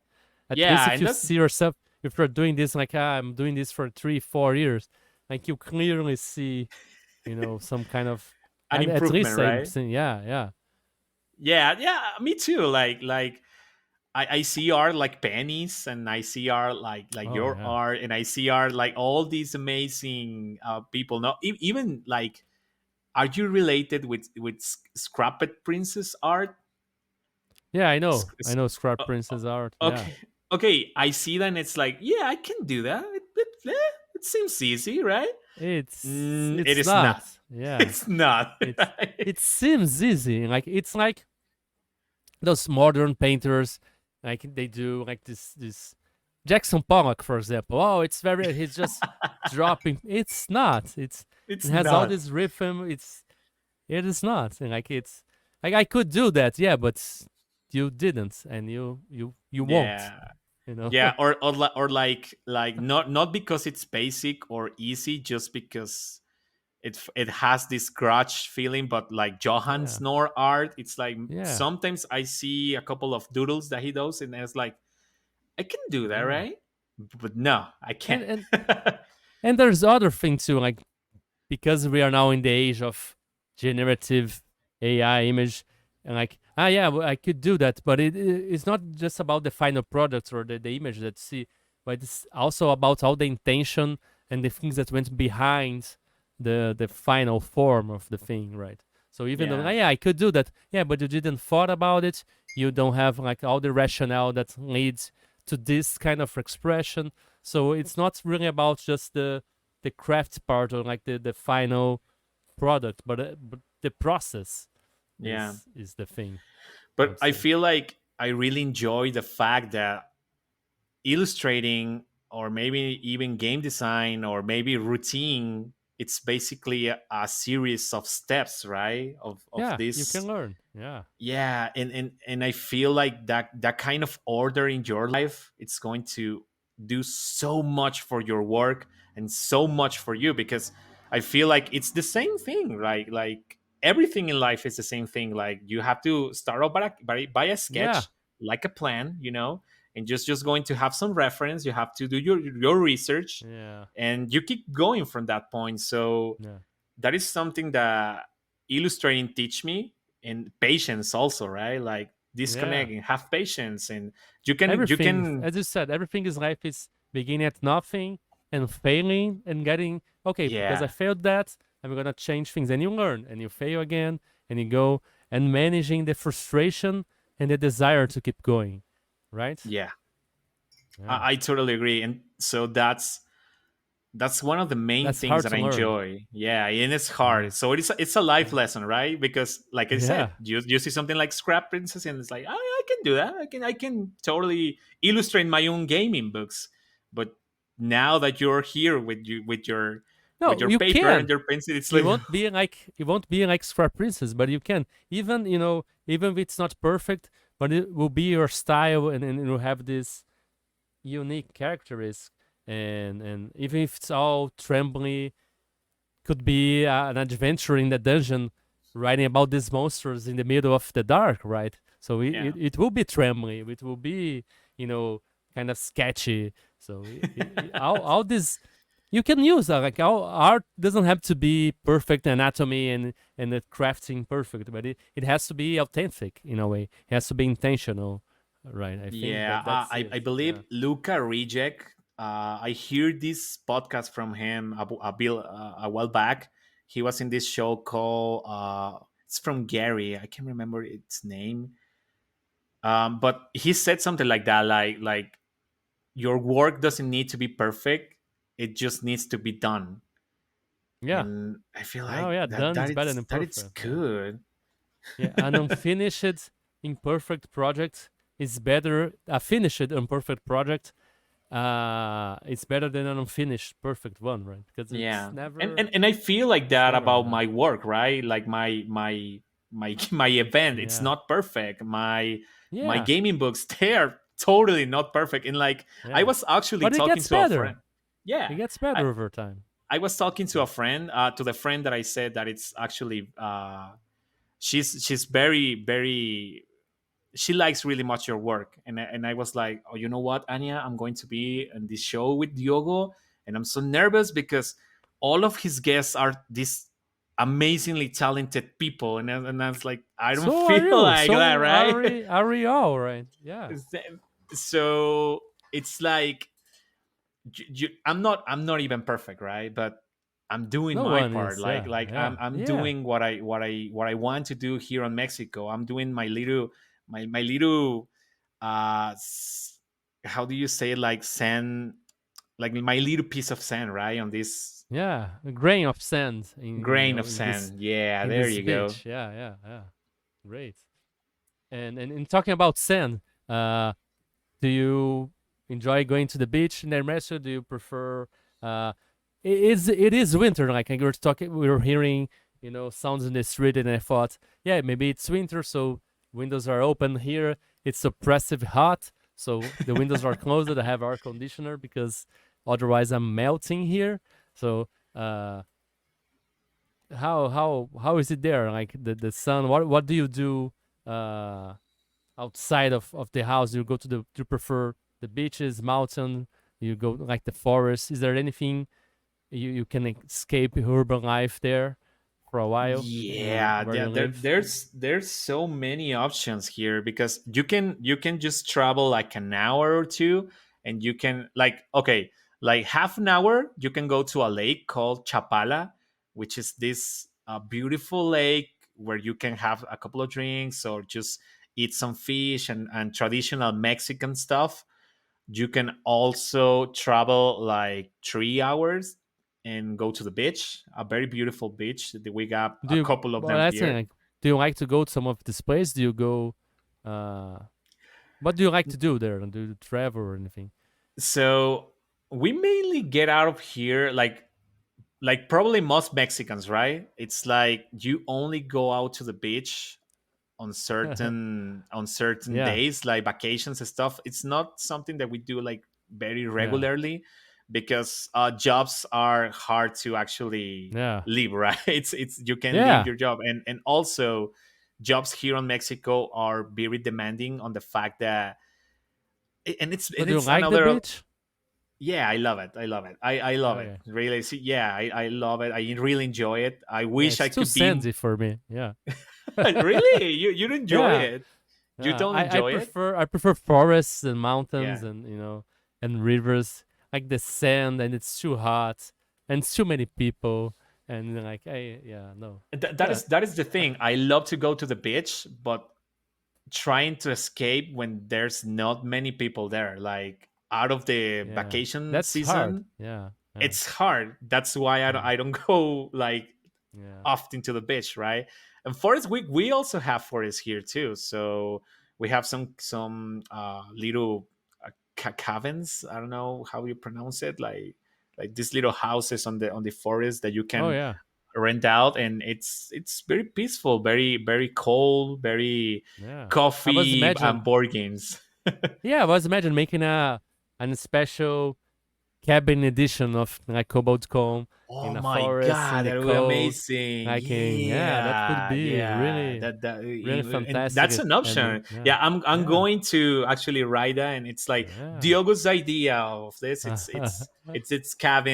At least Yeah, if and you that see yourself, if you're doing this like, I'm doing this for 3 4 years, like you clearly see, some kind of, an and at least improvement, same right? thing. Yeah, yeah. Yeah, yeah, me too. Like I see art like pennies, and I see art like Oh your yeah, art, and I see art like all these amazing people. No, even like, are you related with Scrapped Princess art? yeah. I know. Sc- I sc- know. Scrap uh, Princess art. Yeah. okay, okay. I see that, and it's like, yeah, I can do that. It seems easy, right? It It's is not. not. Yeah. It's not. It's Right? it seems easy. Like it's like those modern painters, like they do like this Jackson Pollock, for example. Oh, it's very. He's just dropping. It's not. It It's has all not. this rhythm. It is not. And like it's like I could do that. Yeah, but you didn't, and you won't. Yeah. You know. Yeah, or like not because it's basic or easy, just because it has this grudge feeling. But like Johan Yeah. Snor art, it's like Yeah. sometimes I see a couple of doodles that he does, and it's like, I can do that, Yeah. right? But no, I And can't. and and there's other thing too. Like because we are now in the age of generative AI image, and like, yeah, well, I could do that, but it's not just about the final product or the image that you see, but it's also about all the intention and the things that went behind the final form of the thing, right? So even though, Yeah, yeah, I could do that, yeah, but you didn't thought about it, you don't have like all the rationale that leads to this kind of expression. So it's not really about just the craft part or like the final product, but the process yeah. is the thing, I But would I say. feel like I really enjoy the fact that illustrating, or maybe even game design, or maybe routine, it's basically a series of steps, right? Of Yeah, you can this. learn. Yeah, Yeah, and I feel like that kind of order in your life, it's going to do so much for your work and so much for you, because I feel like it's the same thing. Like everything in life is the same thing. Like you have to start off by a yeah, sketch, like a plan, and just going to have some reference. You have to do your research, yeah, and you keep going from that point. So yeah, that is something that illustrating teach me. And patience also, right? Like yeah. disconnect and have patience, and you can As you said, everything is life is beginning at nothing and failing and getting okay because I yeah, failed that. I'm gonna change things, and you learn, and you fail again, and you go and managing the frustration and the desire to keep going, right? yeah. Yeah, I totally agree. And so that's one of the main that's things hard that to I learn. enjoy. Yeah, and it's Yeah, hard. So it's a life yeah, lesson, right? Because like I said, yeah. you see something like Scrap Princess, and it's like, oh, I can do that. I can totally illustrate my own gaming books. But now that you're here with No, your you paper and can. your pencil, it's You like, won't be like Scrap Princess, but you can. Even even if it's not perfect, but it will be your style, and it will have this unique characteristics. And even if it's all trembly, could be an adventure in the dungeon, writing about these monsters in the middle of the dark, right? So yeah, it will be trembly. It will be you know kind of sketchy. So all this you can use like art doesn't have to be perfect anatomy and the crafting perfect, but it has to be authentic in a way. It has to be intentional, right? I think yeah. that's I it. believe Yeah. Luca Reject I hear this podcast from him a while back. He was in this show called it's from Gary. I can't remember its name, but he said something like that, like your work doesn't need to be perfect; it just needs to be done. Yeah. And I feel Oh like yeah, that done that is better it's than that it's perfect. Yeah. good. Yeah, an unfinished imperfect project is better. A finished imperfect project it's better than an unfinished perfect one, right? Because it's Yeah, never and I feel like it's that never about enough. my work, right? Like my event, it's Yeah. not perfect. My Yeah. gaming books, they are totally not perfect. And like I Yeah. was actually But it talking gets to a friend. better. It Yeah, gets I, better over time. I was talking to Yeah. a friend, to the friend that I said that it's actually she's very she likes really much your work, and I was like, oh, you know what, Anya, I'm going to be in this show with Diogo, and I'm so nervous because all of his guests are these amazingly talented people, and I was like, I don't So are feel you. like that, So right? are we all, right? Yeah. So it's like I'm not even perfect, right? But I'm doing No my one part. is. Like Yeah. like I'm Yeah. I'm Yeah. doing what I want to do here on Mexico. I'm doing my little how do you say it, like sand, like my little piece of sand, right, on this Yeah. A grain of sand in grain of in sand. Yeah, in there this you go. beach. Yeah. Yeah. Yeah. Great. And in talking about sand, uh, do you enjoy going to the beach in Ernesto? Do you prefer? Uh, it is winter. Like we were talking, we were hearing, sounds in the street, and I thought, yeah, maybe it's winter, so windows are open here. It's oppressive hot, so the windows are closed. I have air conditioner because otherwise I'm melting here. So, how is it there? Like the sun. What do you do? Uh, Outside of the house? You go to do you prefer the beaches, mountain? You go like the forest? Is there anything you can escape urban life there for a while Yeah, where you live? there's so many options here because you can just travel like an hour or two, and you can, like, okay, like half an hour you can go to a lake called Chapala, which is this beautiful lake where you can have a couple of drinks or just eat some fish and traditional Mexican stuff. You can also travel like 3 hours and go to the beach, a very beautiful beach. We got Do a you? couple of Well, them that's it. here. Like, do you like to go to some of this place? Do you go? Uh, what do you like to do there? Do you travel or anything? So we mainly get out of here like probably most Mexicans, right? It's like you only go out to the beach on certain Yeah, days, like vacations and stuff. It's not something that we do like very yeah, regularly because jobs are hard to actually yeah, leave, right? It's you can leave yeah. your job, and also jobs here in Mexico are very demanding on the fact that and it's But and do you it's like the another. beach? Yeah, I love it. I love it. Okay. Really, see, yeah, I love it. I really enjoy it. I Yeah, wish I it's too could be. sandy for me. Yeah. Really, you enjoy Yeah. it. You Yeah, don't I enjoy it? prefer forests and mountains Yeah. and and rivers, like the sand, and it's too hot and too many people, and like I yeah, no. That Yeah. is that is the thing. I love to go to the beach, but trying to escape when there's not many people there, like out of the Yeah. vacation That's hard. season, Yeah. Yeah. it's hard. That's why I don't, Yeah. I don't go like Yeah. often to the beach, right? And forest, we also have forests here too. So we have some little cabins. I don't know how you pronounce it, like these little houses on the forest that you Oh can yeah. rent out, and it's very peaceful, very very cold, very Yeah. I was coffee and imagine board games. Yeah, I was imagine making a special cabin edition of like KoboldCon Oh in a my forest in god, the that would be cold. amazing! Like yeah, that could Yeah, be yeah, really that really and that's fantastic. an And option. yeah, Yeah, I'm yeah, going to actually write that, and it's like yeah. Diogo's idea of this. It's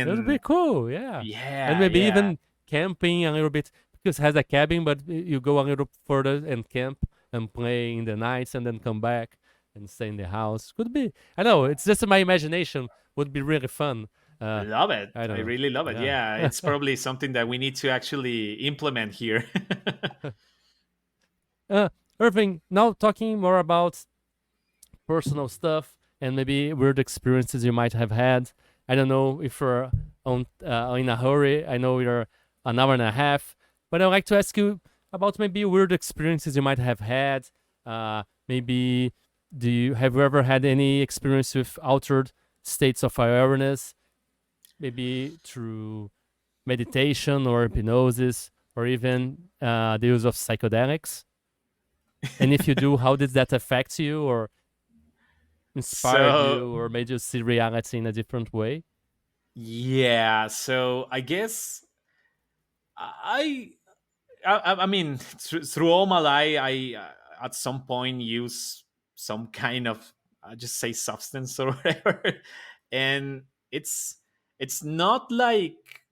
It would be cabin. cool, yeah. And Yeah, maybe yeah. even camping a little bit because it has a cabin, but you go a little further and camp and play in the nights and then come back. and stay in the house. Could be. I know it's just my imagination. Would be really fun. Uh, Love it. I I don't know. really love it. Yeah. Yeah, it's probably something that we need to actually implement here. uh, Irving, now talking more about personal stuff and maybe weird experiences you might have had. I don't know if you're in a hurry. I know you're an hour and a half, but I'd like to ask you about maybe weird experiences you might have had. Maybe have you ever had any experience with altered states of awareness, maybe through meditation or hypnosis or even the use of psychedelics? And if you do, how did that affect you or inspired So you or made you see reality in a different way? yeah, so I guess I I mean through all my life, I at some point use some kind of I just say substance or whatever, and it's not like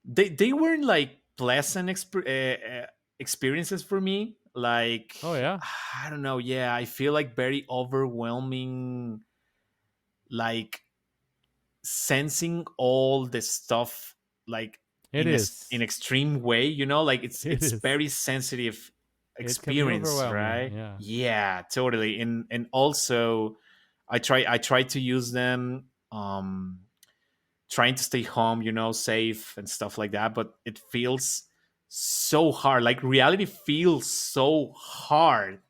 they weren't like pleasant experiences for me. Like Oh yeah, I don't know, yeah, I feel like very overwhelming, like sensing all the stuff like it in is. extreme way, you know, like It it's is. very sensitive It can be experience, overwhelming. right? Yeah. Yeah, totally. And also I try to use them trying to stay home, you know, safe and stuff like that, but it feels so hard. Like reality feels so hard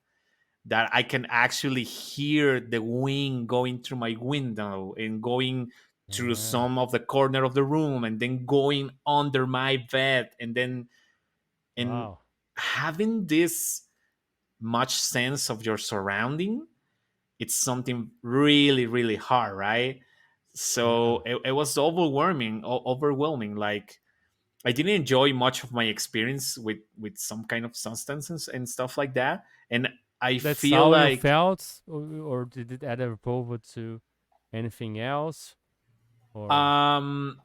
that I can actually hear the wind going through my window and going through Yeah. some of the corner of the room and then going under my bed and Wow. having this much sense of your surrounding. It's something really really hard, right? Yeah. So it was overwhelming, overwhelming. Like I didn't enjoy much of my experience with some kind of substances and stuff like that. And I That's feel how you like felt, or did it add a over to anything else, or um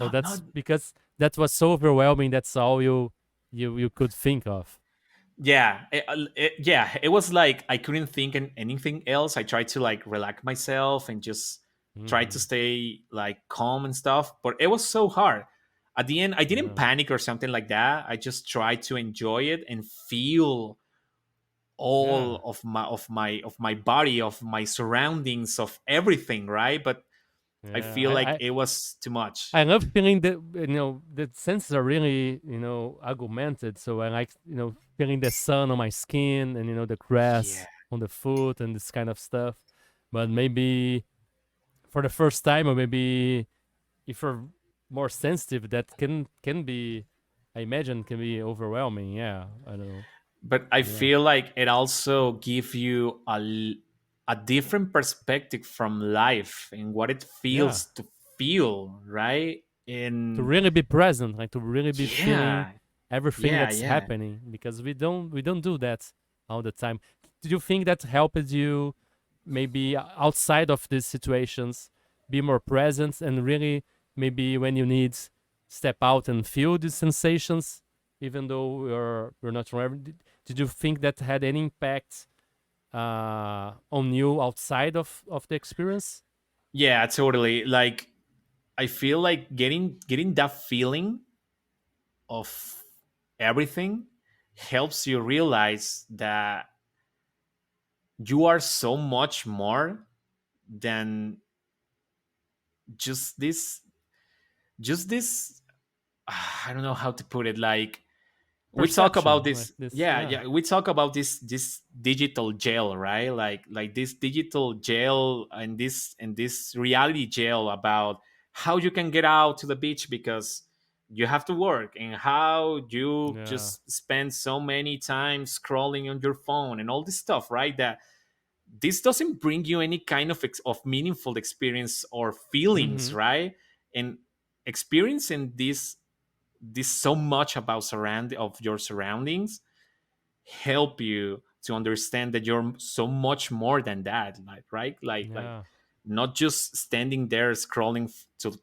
oh, not that's not because that was so overwhelming. That's all you could think of. yeah yeah, it was like I couldn't think anything else. I tried to like relax myself and just try to Hmm. stay like calm and stuff, but it was so hard. At the end I didn't Yeah. panic or something like that. I just tried to enjoy it and feel all Yeah. of my body, of my surroundings, of everything, right? But I Yeah. feel like it was too much. I love feeling that the senses are really augmented. So I like feeling the sun on my skin and the Yeah, grass on the foot and this kind of stuff. But maybe for the first time, or maybe if you're more sensitive, that can be, I imagine, can be overwhelming. Yeah, I don't know. but I Yeah, feel like it also gives you a different perspective from life and what it yeah. feels to feel, right? To And really be present, like to really be feeling yeah, everything yeah, that's yeah. happening, because we don't do that all the time. Do you think that helped you maybe outside of these situations be more present and really maybe when you need step out and feel these sensations even though you're not from did you think that had any impact on you outside of the experience? Yeah, totally. Like I feel like getting that feeling of everything helps you realize that you are so much more than just this I don't know how to put it. Like we talk about Perception like this, this, yeah, yeah. yeah, we talk about this digital jail, right? Like this digital jail and this reality jail about how you can get out to the beach because you have to work, and how you Yeah. just spend so many times scrolling on your phone and all this stuff, right? That this doesn't bring you any kind of of meaningful experience or feelings, Mm-hmm. right? And experiencing this so much about surround of your surroundings help you to understand that you're so much more than that, like right, like Yeah. not just standing there scrolling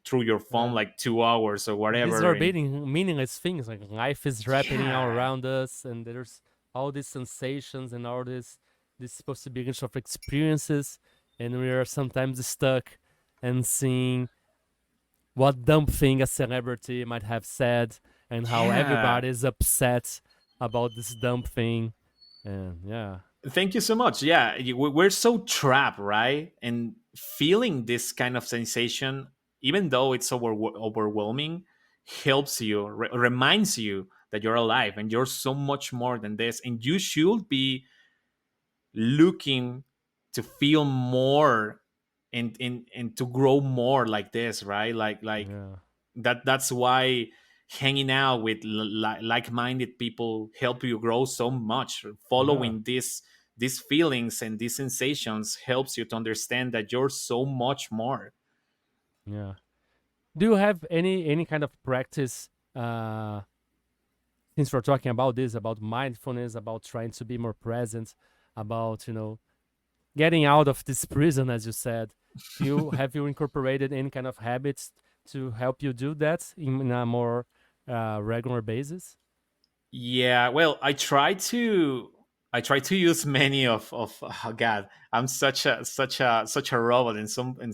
through your phone uh, like 2 hours or these are whatever. And meaningless things, like life is happening all yeah, around us and there's all these sensations and all this this possibility of experiences, and we are sometimes stuck and seeing what dumb thing a celebrity might have said and how Yeah. everybody is upset about this dumb thing. And yeah, Thank you so much. Yeah, we're so trapped, right? And feeling this kind of sensation, even though it's overwhelming, helps you, reminds you that you're alive and you're so much more than this. And you should be looking to feel more and to grow more like this, right? Like yeah, that's why hanging out with like-minded people help you grow so much. yeah, Following these feelings and these sensations helps you to understand that you're so much more. yeah. Do you have any kind of practice? Since we're talking about this, about mindfulness, about trying to be more present, about getting out of this prison, as you said. Do you have you incorporated any kind of habits to help you do that in a more regular basis? Yeah, well, I try to use many of oh god, I'm such a robot in some in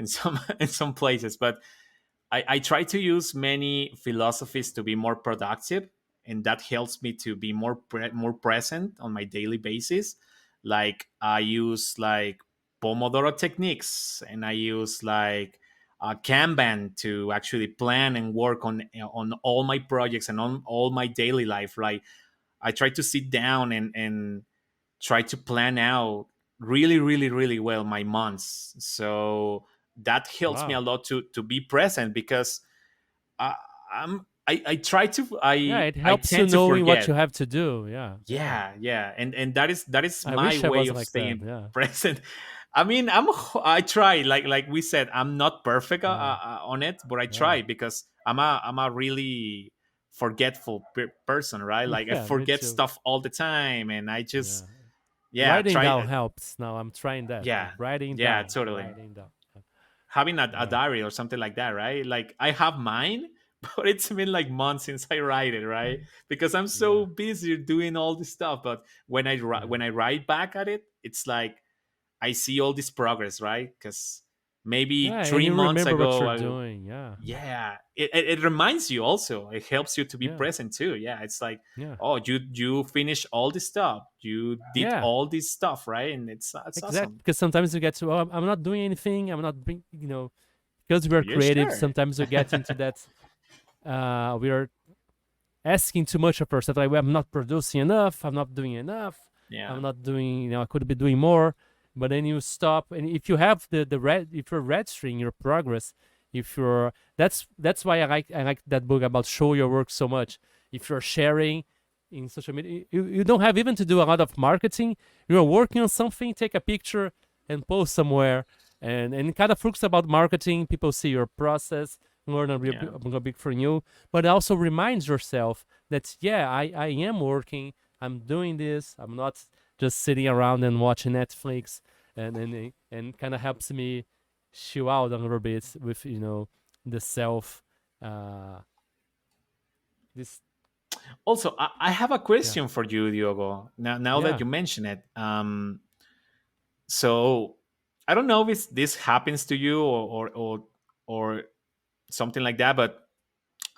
some places, but I try to use many philosophies to be more productive, and that helps me to be more present on my daily basis. Like I use like Pomodoro techniques, and I use like Kanban to actually plan and work on all my projects and on all my daily life. Like I try to sit down and try to plan out really, really, really well my months. So that helps me a Wow. lot to be present because I, I try to Yeah, I it I helps you tend to knowing what forget. you have to do. Yeah, yeah. Yeah, and that is I my wish I way was of like that. staying Yeah, present. I mean, I try, like we said, I'm not perfect yeah, on it, but I yeah, try because I'm a really forgetful person, right? Like I yeah. Me forget too. stuff all the time, and I just, Yeah, yeah, writing try. down helps. Now I'm trying that. Like Yeah, yeah, totally. writing down. Having a Yeah, diary or something like that, right? Like I have mine, but it's been like months since I write it, right? Because I'm yeah, so busy doing all this stuff. But yeah, when I write back at it, it's like I see all this progress, right? Because maybe yeah. And three you months remember what ago, you're doing. Yeah, yeah, it reminds you also. It helps you to be yeah, present too. Yeah, it's like, yeah, oh, you finish all this stuff, you did yeah. all this stuff, right? And it's Exactly. awesome. Because sometimes you get to, oh, I'm not doing anything. I'm not being, because we're Yeah, creative. sure. Sometimes we get into that. We are asking too much of ourselves. Like, well, I'm not producing enough. I'm not doing enough. Yeah, I'm not doing. I could be doing more. But then you stop, and if you have the red, if you're registering your progress, if you're that's why I like that book about show your work so much. If you're sharing in social media, you don't have even to do a lot of marketing. You're working on something, take a picture and post somewhere, and it kind of looks about marketing. People see your process, learn yeah. a bit from you, but also reminds yourself that yeah, I am working, I'm doing this, I'm not just sitting around and watching Netflix, and kind of helps me chill out a little bit with the self uh this Also, I have a yeah, question for you, Diogo. Now that yeah, you mention it, so I don't know if this happens to you or something like that, but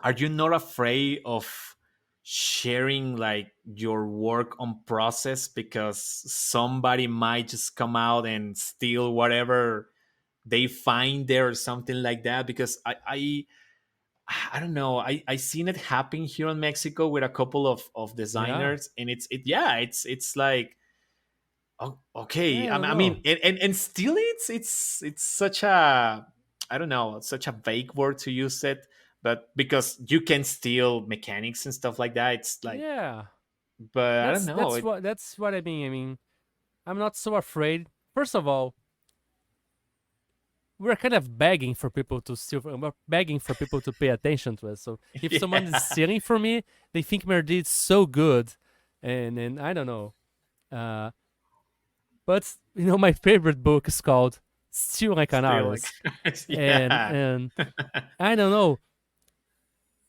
are you not afraid of sharing like your work on process because somebody might just come out and steal whatever they find there or something like that? Because I don't know. I seen it happen here in Mexico with a couple of yeah, designers, and it's like, oh, yeah, okay. I I, don't I know. mean, and still it's such a, I don't know, such a vague word to use it, but because you can steal mechanics and stuff like that, it's like, Yeah, but I don't know. that's what I mean, I'm not so afraid. First of all, we're kind of begging for people to steal. We're begging for people to pay attention to us. So if someone is Yeah, stealing from me, they think my deed's so good, and I don't know. Uh, but my favorite book is called "Steal Like an still like, Artist," and yeah, and I don't know.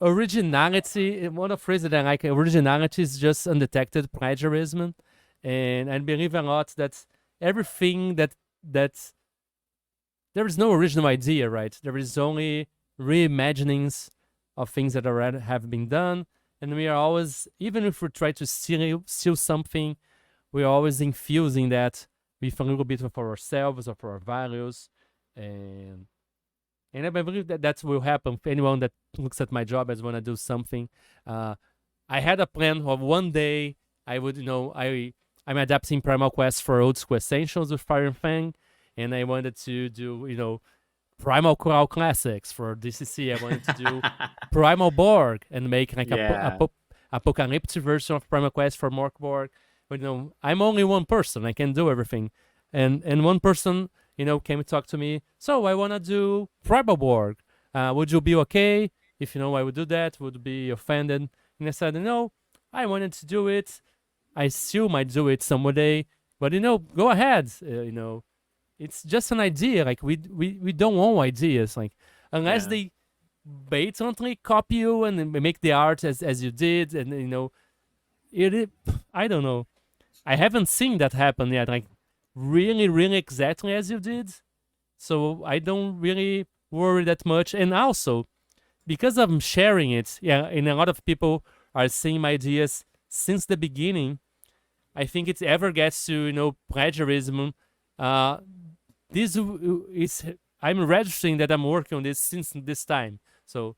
Originality. One of the phrases that I like. Originality is just undetected plagiarism, and I believe a lot that everything that there is no original idea, right? There is only reimaginings of things that already have been done, and we are always, even if we try to steal something, we're always infusing that with a little bit of ourselves, of our values, and I believe that that will happen for anyone that looks at my job as want to do something. Uh, I had a plan of one day I would, I'm adapting Primal Quest for Old School Essentials with Fire and Fang, and I wanted to do, Primal Choral Classics for DCC. I wanted to do Primal Borg and make like Yeah. apocalyptic version of Primal Quest for Mork Borg. But I'm only one person. I can do everything. And one person, came to talk to me. So I wanna do Primal Borg. Would you be okay if I would do that? Would you be offended? And I said, no, I wanted to do it. I still might do it some day. But go ahead. It's just an idea. Like we don't own ideas. Like unless Yeah. they blatantly copy you and then make the art as you did, and it I don't know. I haven't seen that happen yet. Like really, really exactly as you did. So I don't really worry that much. And also because I'm sharing it, yeah, and a lot of people are seeing my ideas since the beginning. I think it ever gets to plagiarism. Uh, this is I'm registering that I'm working on this since this time. So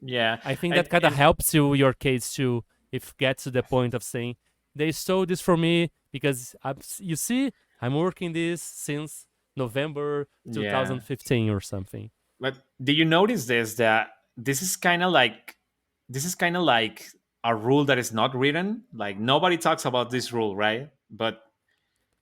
Yeah. I think that And kind of and helps you your case too. If get to the point of saying they stole this from me because you see I'm working this since November yeah. 2015 or something. But do you notice this, that this is kind of like a rule that is not written? Like nobody talks about this rule, right? But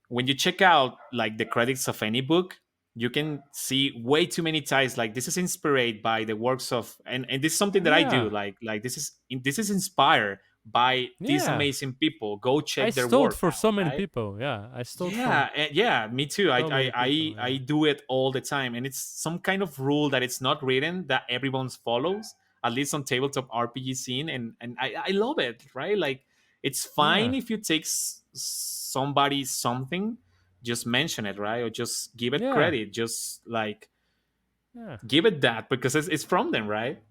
when you check out like the credits of any book, you can see way too many times like this is inspired by the works of, and this is something that I do, Yeah, like this is inspired by these yeah. amazing people. Go I check their stole work for so out, many right? people. Yeah, I stole from Yeah, yeah, me too. so many people. I Yeah, do it all the time, and it's some kind of rule that it's not written that everyone follows, at least on tabletop RPG scene, and I love it. Right, like it's yeah, fine if you take somebody something, just mention it, right, or just give it yeah, credit, just like yeah. give it that because it's from them, right?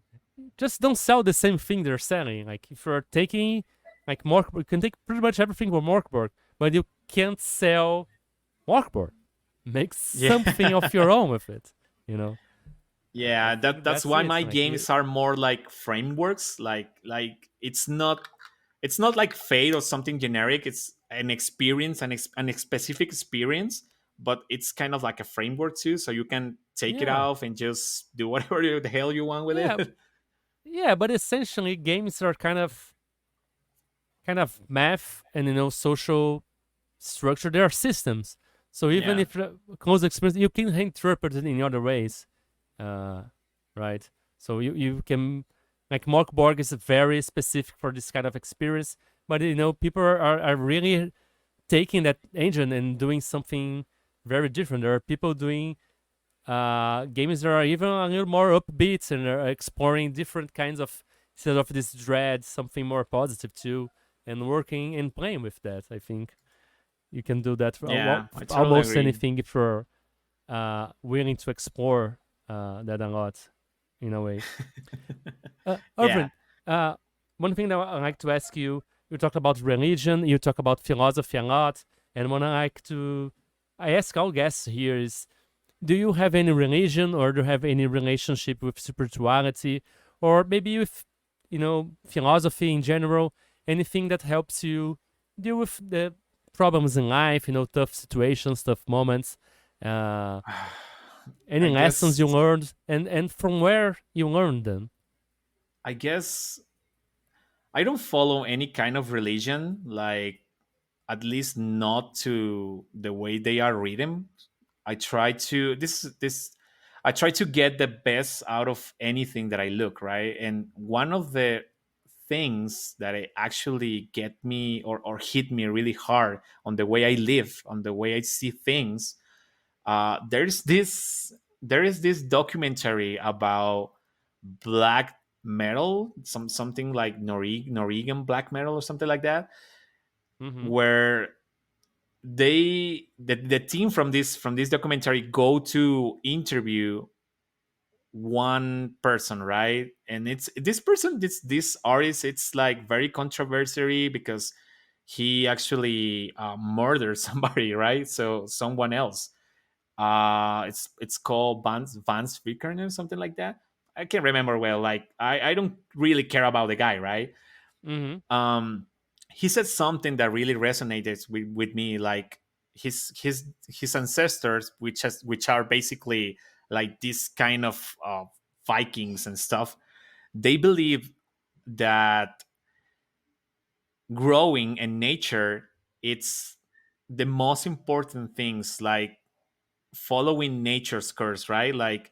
Just don't sell the same thing they're selling. Like if you're taking like Morkborg, you can take pretty much everything from Morkborg, but you can't sell Morkborg. Make something Yeah. of your own with it. You know, I Yeah, think that's that's why it. my Like games are more like frameworks. Like it's not like fate or something generic. It's an experience, an specific experience, but it's kind of like a framework too. So you can take it yeah, off and just do whatever the hell you want with yeah, it. yeah. But essentially, games are kind of math and social structure. They are systems. So even Yeah, if close experience, you can interpret it in other ways, uh, right? So you can like Mark Borg is very specific for this kind of experience, but people are really taking that engine and doing something very different. There are people doing games that are even a little more upbeat and are exploring different kinds of instead of this dread, something more positive too, and working and playing with that. I think you can do that for yeah, I totally almost agree. anything if you're willing to explore that a lot in a way. Yeah. Irvin, one thing that I like to ask you, you talk about religion, you talk about philosophy a lot, and what I ask all guests here is, do you have any religion or do you have any relationship with spirituality or maybe with, philosophy in general, anything that helps you deal with the problems in life, tough situations, tough moments, uh, any I lessons you guess learned and from where you learned them? I guess I don't follow any kind of religion, like at least not to the way they are written. I try to this I try to get the best out of anything that I look, right? And one of the things that I actually get me or hit me really hard on the way I live, on the way I see things, there is this documentary about black metal, something like Norwegian black metal or something like that. Mm-hmm. where the team from this documentary go to interview one person, right? And it's this person, this artist, it's like very controversial because he actually murdered somebody, right? So someone else. It's called Vance Vickern or something like that. I can't remember well. Like I don't really care about the guy, right? Mm-hmm. um he said something that really resonated with me, like his ancestors, which are basically like this kind of Vikings and stuff. They believe that growing and nature, it's the most important things, like following nature's curse, right? Like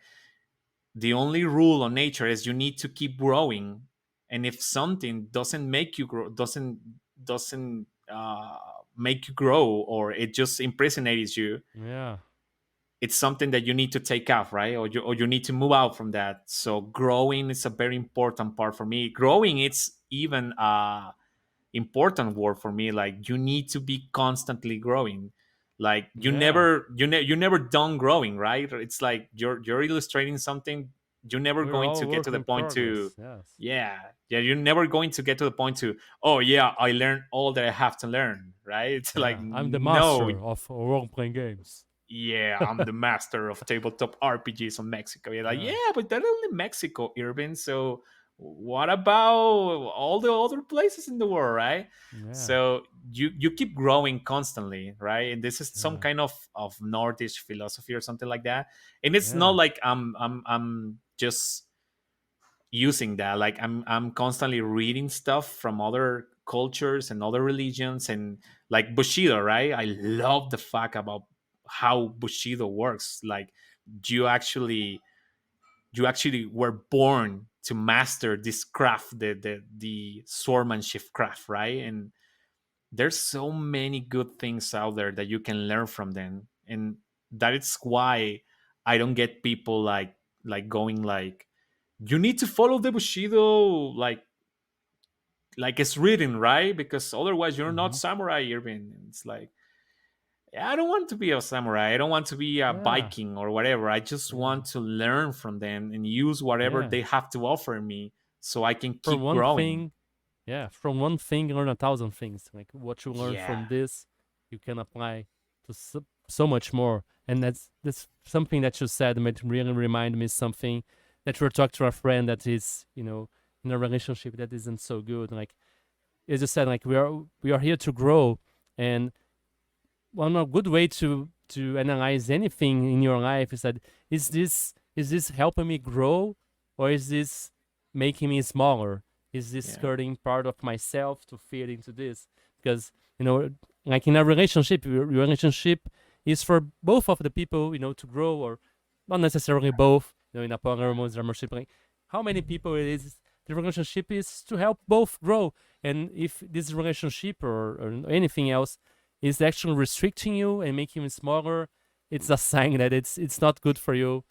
the only rule on nature is you need to keep growing, and if something doesn't make you grow, doesn't make you grow, or it just impersonates you, Yeah. it's something that you need to take off, right? Or you need to move out from that. So growing is a very important part for me. Growing, it's even important word for me. Like you need to be constantly growing. Like Yeah. you never done growing, right? It's like you're illustrating something. You're never We're going all to get to work the in point to, progress. Yes. yeah, you're never going to get to the point to, oh yeah, I learned all that I have to learn, right? It's like, Yeah. I'm the no, master of role playing games. yeah, I'm the master of tabletop RPGs on Mexico. You're like, Yeah. yeah, but that's only Mexico, Irvin. So what about all the other places in the world, right? Yeah. So you keep growing constantly, right? And this is some Yeah. kind of Nordish philosophy or something like that. And it's not Yeah. like I'm just using that. Like I'm constantly reading stuff from other cultures and other religions, and like Bushido, right? I love the fact about how Bushido works. Like you actually you actually were born to master this craft, the swordmanship craft, right? And there's so many good things out there that you can learn from them, and that is why I don't get people like going like, you need to follow the Bushido like it's written, right? Because otherwise you're not Mm-hmm. samurai, Irvin. And it's like, yeah, I don't want to be a samurai. I don't want to be a Yeah. Viking or whatever. I just Yeah. want to learn from them and use whatever Yeah. they have to offer me so I can From keep one growing. thing, yeah, from one thing, learn 1,000 things. Like what you learn Yeah, from this, you can apply to so much more. And that's something that you said that really remind me something that you were talking to a friend that is, in a relationship that isn't so good. Like as you said, like we are here to grow, and one a good way to analyze anything in your life is that is this helping me grow, or is this making me smaller? Is this yeah, skirting part of myself to fit into this? Because like in a relationship, your relationship is for both of the people, to grow, or not necessarily both. In a polyamorous relationship, like how many people it is, the relationship is to help both grow. And if this relationship or anything else is actually restricting you and making you smaller, it's a sign that it's not good for you.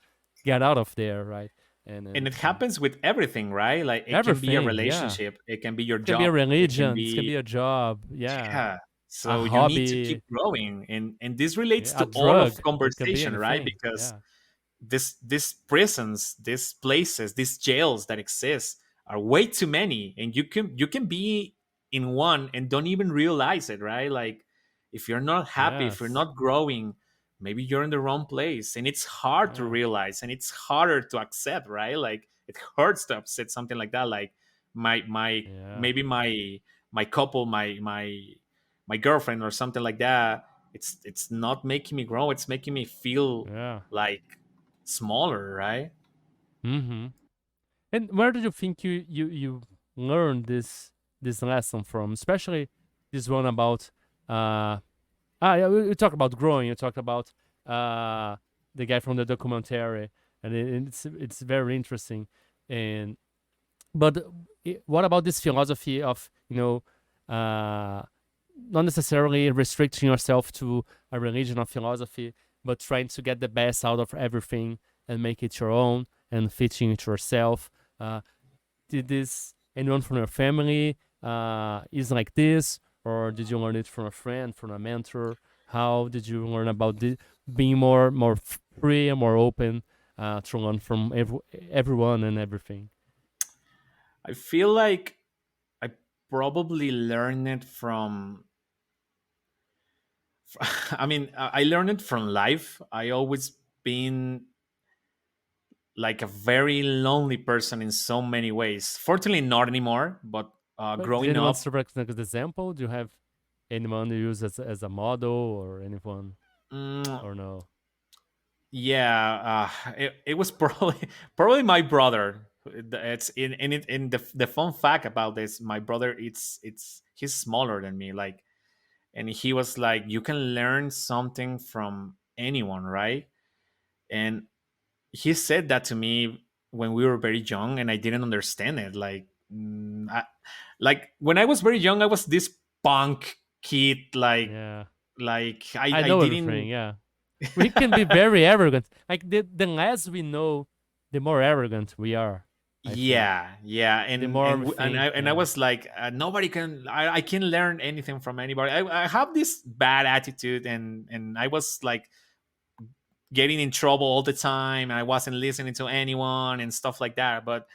Get out of there, right? And and and, it and happens with everything, right? Like it can be a everything, yeah. relationship, it can be your This can be a job, it can religion. This can be, be a job. Yeah, yeah. a So you need to keep hobby. growing, and this relates Yeah, a to all of drug. It can be conversation, right? anything. Because Yeah. this prisons, these places, these jails that exist are way too many, and you can be in one and don't even realize it, right? Like if you're not happy, if you're Yes. not growing, maybe you're in the wrong place, and it's hard to Yeah. realize, and it's harder to accept, right? Like it hurts to accept something like that. Like my Yeah. maybe my couple, my girlfriend or something like that, it's not making me grow, it's making me feel Yeah. like smaller, right? Mm-hmm. And where do you think you learned this lesson from? Especially this one about yeah, we talked about growing. You talked about uh the guy from the documentary, and it's very interesting. And but what about this philosophy of not necessarily restricting yourself to a religion or philosophy, but trying to get the best out of everything and make it your own and fitting it yourself. Did this anyone from your family is like this, or did you learn it from a friend, from a mentor? How did you learn about being more free and more open to learn from everyone and everything? I feel like I probably learned it from. I mean, I learned it from life. I always been like a very lonely person in so many ways. Fortunately, not anymore. But But did growing anyone up, serve as an example? Do you have anyone you use as a model or anyone mm, or no? yeah, it was probably probably my brother. It's in the fun fact about this. My brother, it's he's smaller than me. Like, and he was like, you can learn something from anyone, right? And he said that to me when we were very young, and I didn't understand it. Like, like when I was very young, I was this punk kid. Yeah, Like I I know everything. didn't. Yeah, we can be very arrogant. Like the less we know, the more arrogant we are. I think Yeah, yeah, the more we think. I Yeah, was like, nobody can. I can learn anything from anybody. I have this bad attitude, and I was like getting in trouble all the time, and I wasn't listening to anyone and stuff like that. But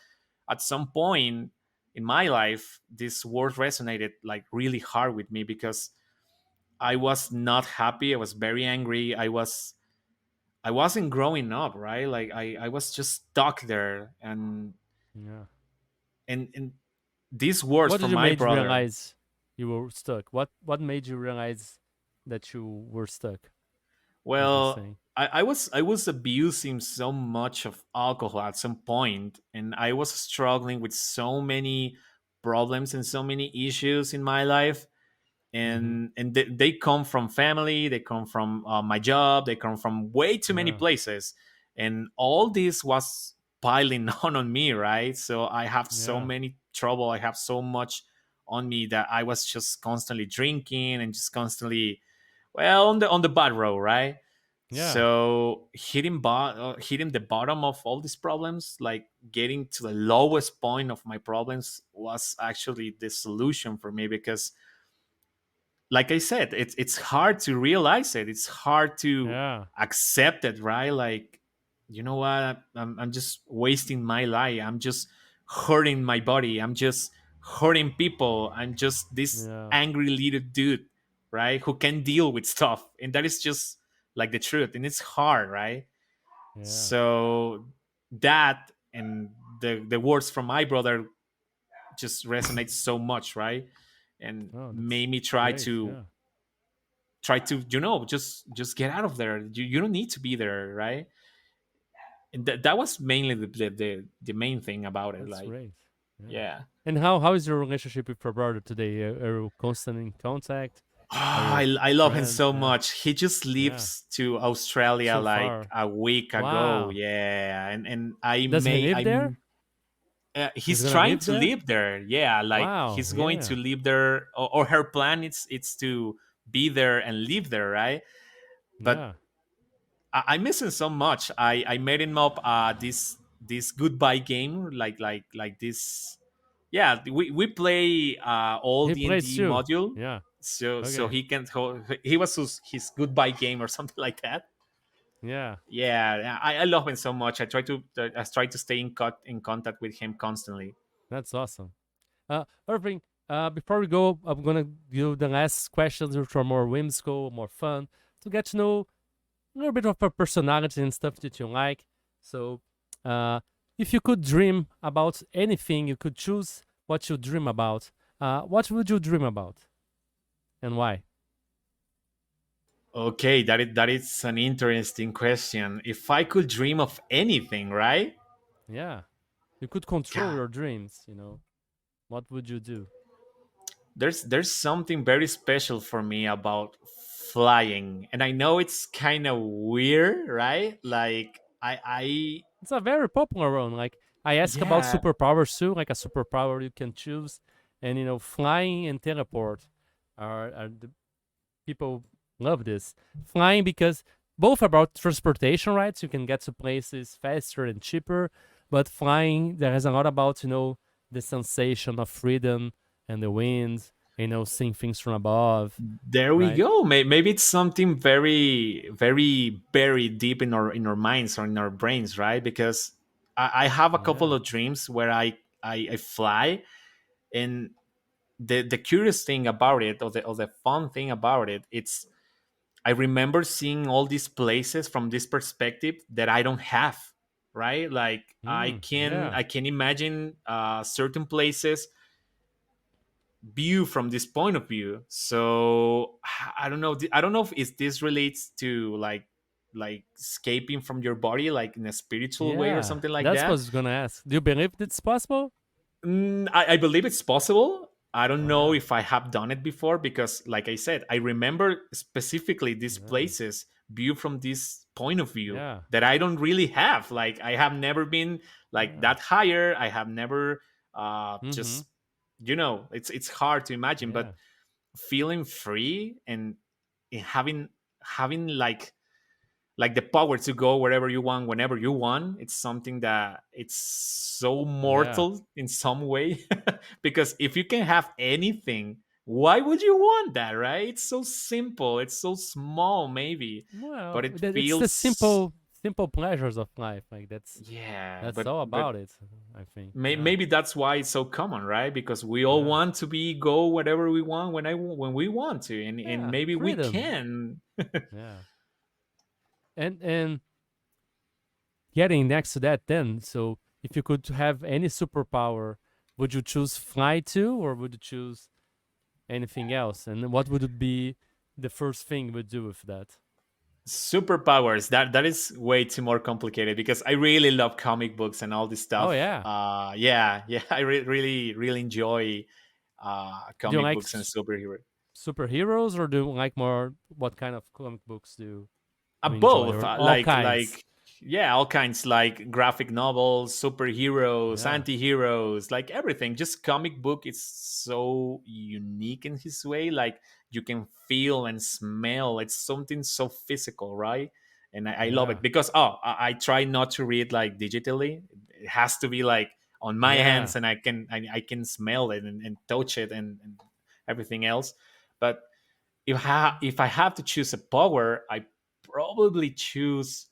at some point in my life, this word resonated like really hard with me because I was not happy. I was very angry. I wasn't growing up, right? Like I was just stuck there, yeah. and these words What did from you my made you brother. realize you were stuck? What made you realize that you were stuck with this Well, thing? I was abusing so much of alcohol at some point, and I was struggling with so many problems and so many issues in my life. Mm-hmm. And they come from family, they come from my job, they come from way too many Yeah, places, and all this was piling on me, right? So I have so yeah, many trouble, I have so much on me that I was just constantly drinking and just constantly, well, on the bad road, right? yeah. So hitting the bottom of all these problems, like getting to the lowest point of my problems, was actually the solution for me because, like I said, it's hard to realize it. It's hard to Yeah, accept it, right? Like, you know what? I'm just wasting my life. I'm just hurting my body. I'm just hurting people. I'm just this yeah, angry little dude, right? Who can deal with stuff, and that is just like the truth. And it's hard, right? yeah. So that and the words from my brother just resonates so much, right? And Oh, that's made me great. Yeah, try to, just get out of there. You don't need to be there, right? And that was mainly the main thing about it, that's like, great. Yeah. yeah. And how is your relationship with your brother today? Are you constant in contact? Are you I love him friends? so Yeah, much. He just yeah. leaves to Australia So like far, a week ago. wow. Yeah, and Does he live there? He's he's gonna trying live to there? live there. Yeah, like Wow. he's going to Yeah, live there, or her plan, it's to be there and live there, right? But yeah. I miss him so much. I made him up this goodbye game, like this. Yeah, we play all He plays D&D too. module, Yeah. so Okay. he can he was his goodbye game or something like that. Yeah. Yeah, I love him so much. I try to stay in contact with him constantly. That's awesome. Irving, before we go, I'm gonna do the last questions, which are more whimsical, more fun, to get to know a little bit of her personality and stuff that you like. So, if you could dream about anything, you could choose what you dream about. What would you dream about, and why? Okay, that is an interesting question. If I could dream of anything, right? Yeah, you could control God, your dreams. What would you do? there's something very special for me about flying, and I know it's kind of weird, right? Like It's a very popular one. Like I ask about yeah, superpowers too, like a superpower you can choose, and flying and teleport are the people love this. Flying because both about transportation, right? So you can get to places faster and cheaper, but flying there is a lot about the sensation of freedom and the wind seeing things from above, There we right? go. Maybe it's something very, very buried deep in our minds or in our brains, right? Because I have a couple Yeah. of dreams where I fly, and the curious thing about it, or the fun thing about it, it's I remember seeing all these places from this perspective that I don't have, right? Like Yeah. I can imagine certain places view from this point of view. So I don't know. I don't know if this relates to like escaping from your body, like in a spiritual way or Yeah. something like That's what I that. was gonna ask. Do you believe it's possible? I believe it's possible. I don't Oh know yeah. if I have done it before because, like I said, I remember specifically these Yeah. places view from this point of view Yeah. that I don't really have. Like I have never been like Yeah. that higher. I have never Mm-hmm. just it's hard to imagine, Yeah. but feeling free and having like the power to go wherever you want whenever you want, it's something that it's so Yeah. mortal in some way. Because if you can have anything, why would you want that, right? It's so simple, it's so small maybe, but Well, it it's the feels, simple pleasures of life. Like yeah, that's all but about it. I think. Yeah. maybe that's why it's so common, right? Because we all Yeah. want to be go whatever we want when we want to, and Yeah. maybe we Freedom. can. Yeah. And getting next to that, then, so if you could have any superpower, would you choose fly too, or would you choose anything else? And what would it be the first thing you would do with that? Superpowers, that is way too more complicated because I really love comic books and all this Oh stuff. yeah. Yeah, I really really enjoy Do you comic like books and superhero. superheroes, or do you like more? What kind of comic books do you enjoy, Both, or all kinds? like yeah, all kinds, like graphic novels, superheroes, Yeah. anti-heroes, like everything. Just comic book is so unique in his way, like you can feel and smell, it's something so physical, right? And I love Yeah. it because I try not to read like digitally. It has to be like on my Yeah. hands, and I can smell it and touch it, and everything else. But if I have to choose a power, I probably choose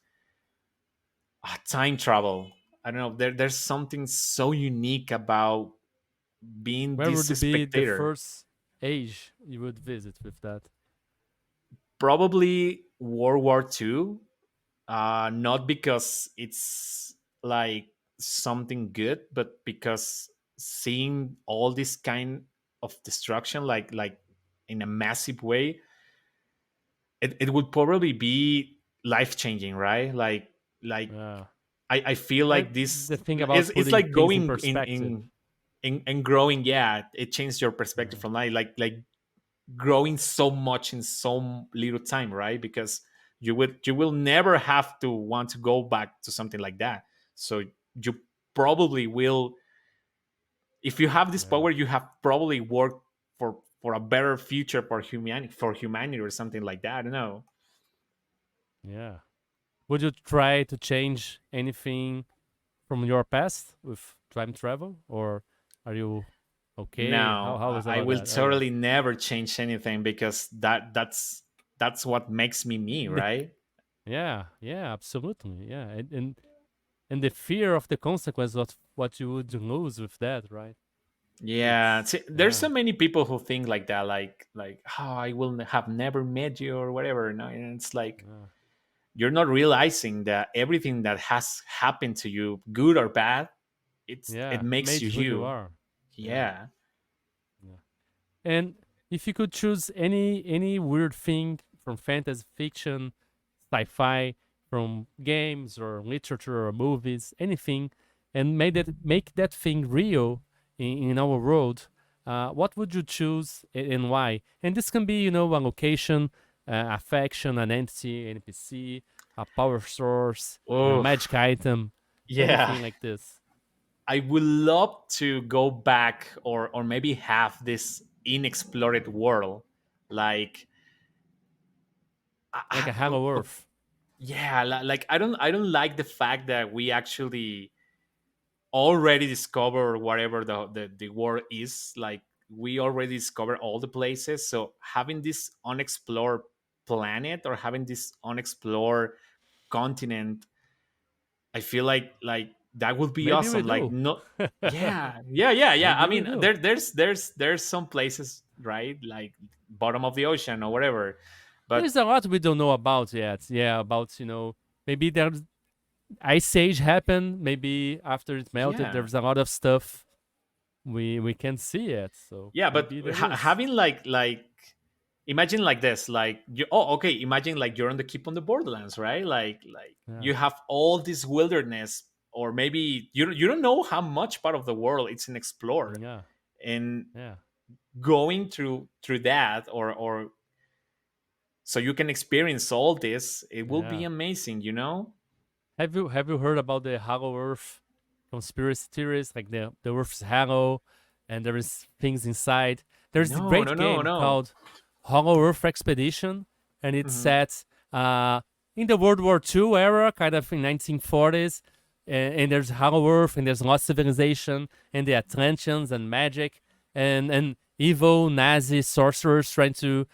time travel. I don't know. There's something so unique about being Where this would be the spectator. first age you would visit with that? Probably World War II. Not because it's like something good, but because seeing all this kind of destruction, like in a massive way, it would probably be life changing, right? Like Yeah. I feel like this The thing about it's putting like things in going perspective. in growing. Yeah, it changed your perspective Yeah. from life, like growing so much in so little time, right? Because you will never have to want to go back to something like that. So you probably will, if you have this Yeah. power, you have probably worked for a better future for humanity or something like that. I don't know. Yeah. Would you try to change anything from your past with time travel, or are you okay? No, How is I about will that? Oh yeah. totally never change anything because that's what makes me me, The, right? yeah, yeah, absolutely. Yeah. And the fear of the consequence of what you would lose with that, right? Yeah, It's see, there's yeah. so many people who think like that, like oh, I will have never met you or whatever. No, and it's like Yeah. you're not realizing that everything that has happened to you, good or bad, it Yeah. makes Made you you who you you. are. Yeah. Yeah. Yeah. And if you could choose any weird thing from fantasy fiction, sci-fi, from games or literature or movies, anything, and make that thing real in our world, what would you choose and why? And this can be, a location, a faction, an entity, NPC, a power source, a Oh, magic item, yeah. anything like this, I would love to go back or maybe have this unexplored world, like like a uh, Hello Earth. yeah, like I don't like the fact that we actually already discover whatever the world is like. we already discovered all the places. So having this unexplored planet or having this unexplored continent, I feel like that would be Maybe we awesome. Like do. no, yeah, yeah, yeah, yeah. I Maybe we mean, do. there's some places, right, like bottom of the ocean or whatever, but There's a lot we don't know about yet. Yeah, about maybe there's ice age happened. Maybe after it melted, yeah, there's a lot of stuff we can't see yet. So yeah. But maybe there is. having like imagine like this, like you. Oh, okay. Imagine like you're on the keep on the Borderlands, right? Like Yeah, you have all this wilderness, or maybe you don't know how much part of the world it's explored, yeah, and yeah, going through that, or so you can experience all this, it will be yeah. amazing, you know. Have you heard about the Hollow Earth conspiracy theories? Like the Earth's hollow, and there is things inside. There's a No, great no, no, game no. called Hollow Earth Expedition, and it's Hmm. set in the World War II era, kind of in 1940s. And there's Hollow Earth, and there's lost civilization, and the Atlanteans and magic, and evil Nazi sorcerers trying to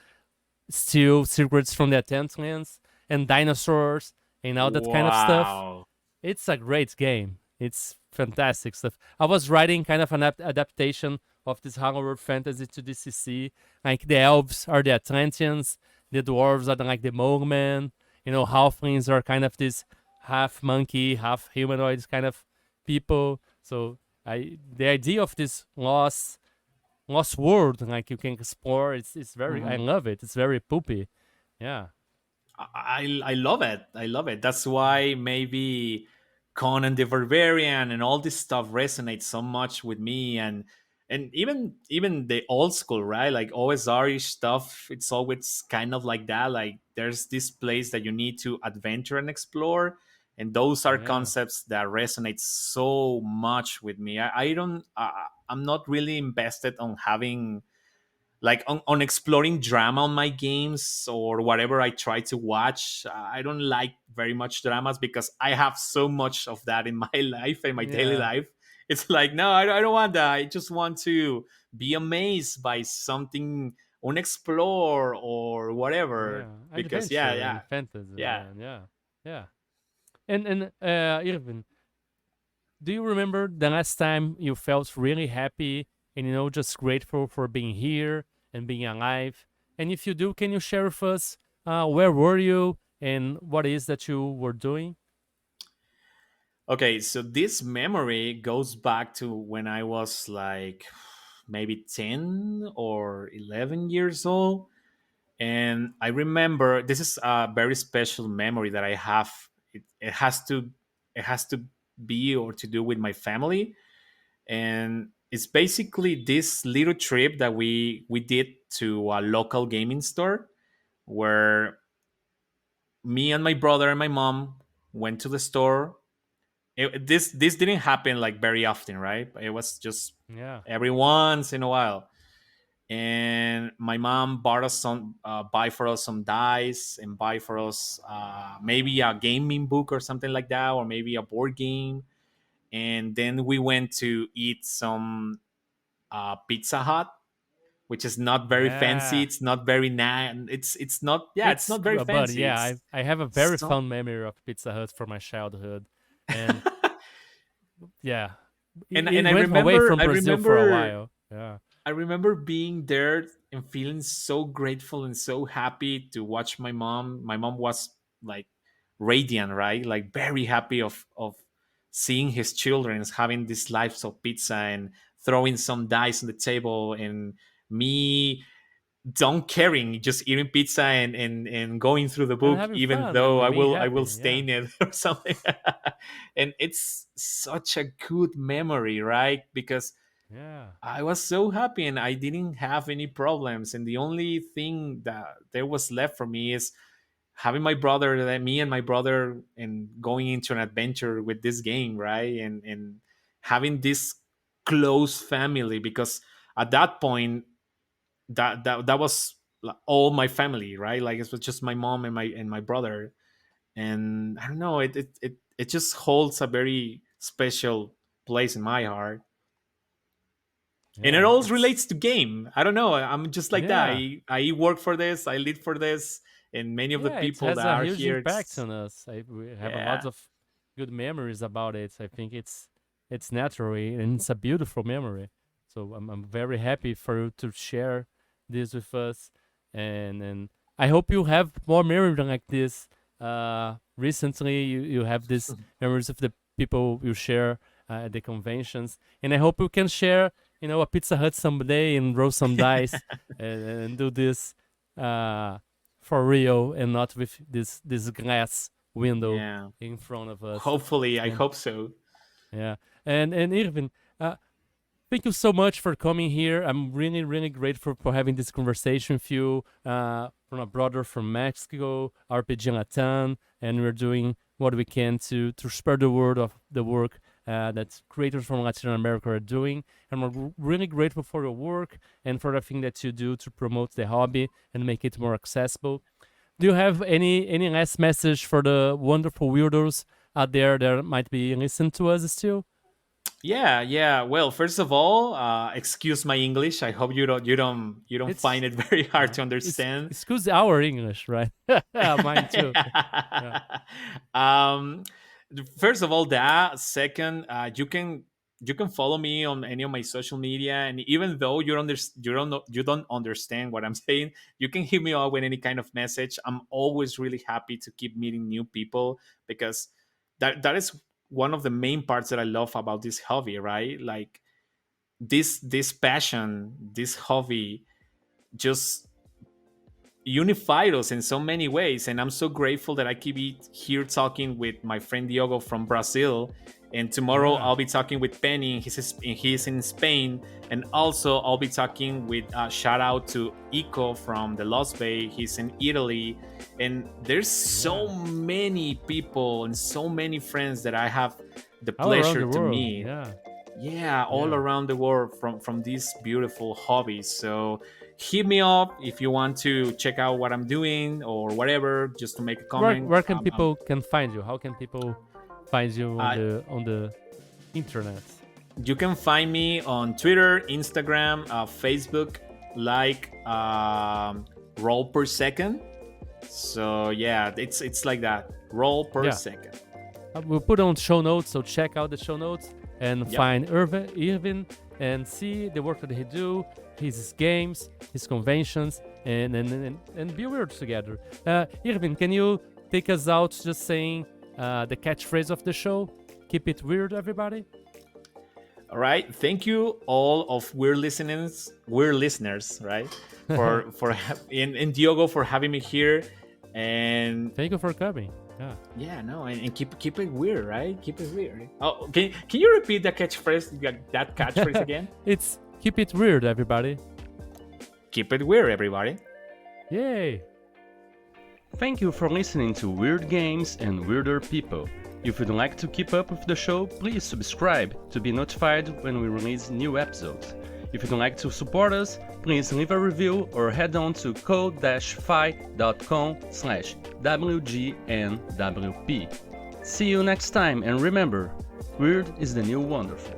steal secrets from the Atlanteans, and dinosaurs and all that kind of stuff. Wow. It's a great game. It's fantastic stuff. I was writing kind of an adaptation of this Hollow fantasy to DCC. Like the elves are the Atlanteans, the dwarves are like the Mogmen. Halflings are kind of this half monkey, half humanoid kind of people. So the idea of this lost world like you can explore. It's very I Mhm. love it. It's very poopy. Yeah, I love it. I love it. That's why maybe Conan the Barbarian and all this stuff resonates so much with me, and even the old school, right? Like OSR stuff. It's always kind of like that. Like there's this place that you need to adventure and explore, and those are yeah, concepts that resonate so much with me. I don't. I'm not really invested on having like on exploring drama on my games or whatever I try to watch. I don't like very much dramas because I have so much of that in my life, in my daily yeah, life. It's like, no, I don't want that. I just want to be amazed by something unexplored or whatever. yeah. Because yeah, Adventure yeah, and fantasy, yeah. man. Yeah, yeah. And Irvin, do you remember the last time you felt really happy and just grateful for being here and being alive? And if you do, can you share with us where were you and what is that you were doing? Okay, so this memory goes back to when I was like maybe 10 or 11 years old. And I remember this is a very special memory that I have. It has to be or to do with my family, and it's basically this little trip that we did to a local gaming store where me and my brother and my mom went to the store. This didn't happen like very often, right? It was just Yeah, every once in a while. And my mom bought us some buy for us some dice and buy for us maybe a gaming book or something like that, or maybe a board game. And then we went to eat some Pizza Hut, which is not very fancy. yeah. It's not very it's not, yeah, it's It's not very but fancy. yeah, It's I have a very so fond memory of Pizza Hut from my childhood, and yeah, it and went away from I Brazil for a remember while. Yeah, I remember being there and feeling so grateful and so happy to watch my mom. My mom was like radiant, right? Like very happy of seeing his children having these lives of pizza and throwing some dice on the table, and me don't caring, just eating pizza and going through the and book, having even fun though and being I will happy. Yeah, stain it or something. And it's such a good memory, right? Because yeah. I was so happy and I didn't have any problems. And the only thing that there was left for me is having my brother, me and my brother, and going into an adventure with this game, right? And having this close family, because at that point, that was like all my family, right? Like it was just my mom and my brother. And I don't know, it just holds a very special place in my heart. And it Yeah, all relates to game. I don't know. I'm just like that. yeah, I work for this. I lead for this, and many of the yeah. It people has that a are huge here, impact it's on us. We have a lot yeah, of good memories about it. I think it's natural and it's a beautiful memory. So I'm very happy for you to share this with us, and I hope you have more memories like this. Recently, you have these memories of the people you share at the conventions, and I hope you can share, a Pizza Hut someday and roll some dice and do this for real and not with this glass window yeah. in front of us. Hopefully, I And hope so. yeah, and Irvin, thank you so much for coming here. I'm really, really grateful for having this conversation with you. From a brother from Mexico, RPG Latam, and we're doing what we can to spread the word of the work that creators from Latin America are doing. And we're really grateful for your work and for everything that you do to promote the hobby and make it more accessible. Do you have any last message for the wonderful weirdos out there that might be listening to us still? Yeah, yeah. Well, first of all, excuse my English. I hope you don't It's find it very hard yeah. to It's understand. excuse our English, right? Mine too. Yeah. um, first of all, that second, you can follow me on any of my social media, and even though you don't understand what I'm saying, you can hit me up with any kind of message. I'm always really happy to keep meeting new people, because that is one of the main parts that I love about this hobby, right? Like this passion, this hobby just unified us in so many ways, and I'm so grateful that I keep here talking with my friend Diogo from Brazil, and tomorrow Yeah. I'll be talking with Penny. He's in Spain, and also I'll be talking with shout out to Ico from the Lost Bay. He's in Italy, and there's Yeah. so many people and so many friends that I have the All around pleasure the to world. meet. Yeah. Yeah, all Yeah. around the world from these beautiful hobbies. So hit me up if you want to check out what I'm doing or whatever, just to make a Where comment. where can people can find you? How can people find you on Uh, the internet? you can find me on Twitter, Instagram, Facebook, like roll per second. So yeah, it's like that, roll per Yeah. second. We'll put on show notes, so check out the show notes and Yep. find Irvin and see the work that he do, his games, his conventions, and be weird together. Irvin, can you take us out just saying the catchphrase of the show? Keep it weird, everybody. All right, thank you all of we're listeners, right? And Diogo for having me here, and Thank you for coming. Yeah. yeah, no, and keep it weird, right? Keep it weird. Oh, can you repeat that catchphrase again? It's keep it weird, everybody. Keep it weird, everybody. Yay! Thank you for listening to Weird Games and Weirder People. If you'd like to keep up with the show, please subscribe to be notified when we release new episodes. If you'd like to support us, please leave a review or head on to ko-fi.com/WGNWP. See you next time, and remember, weird is the new wonderful.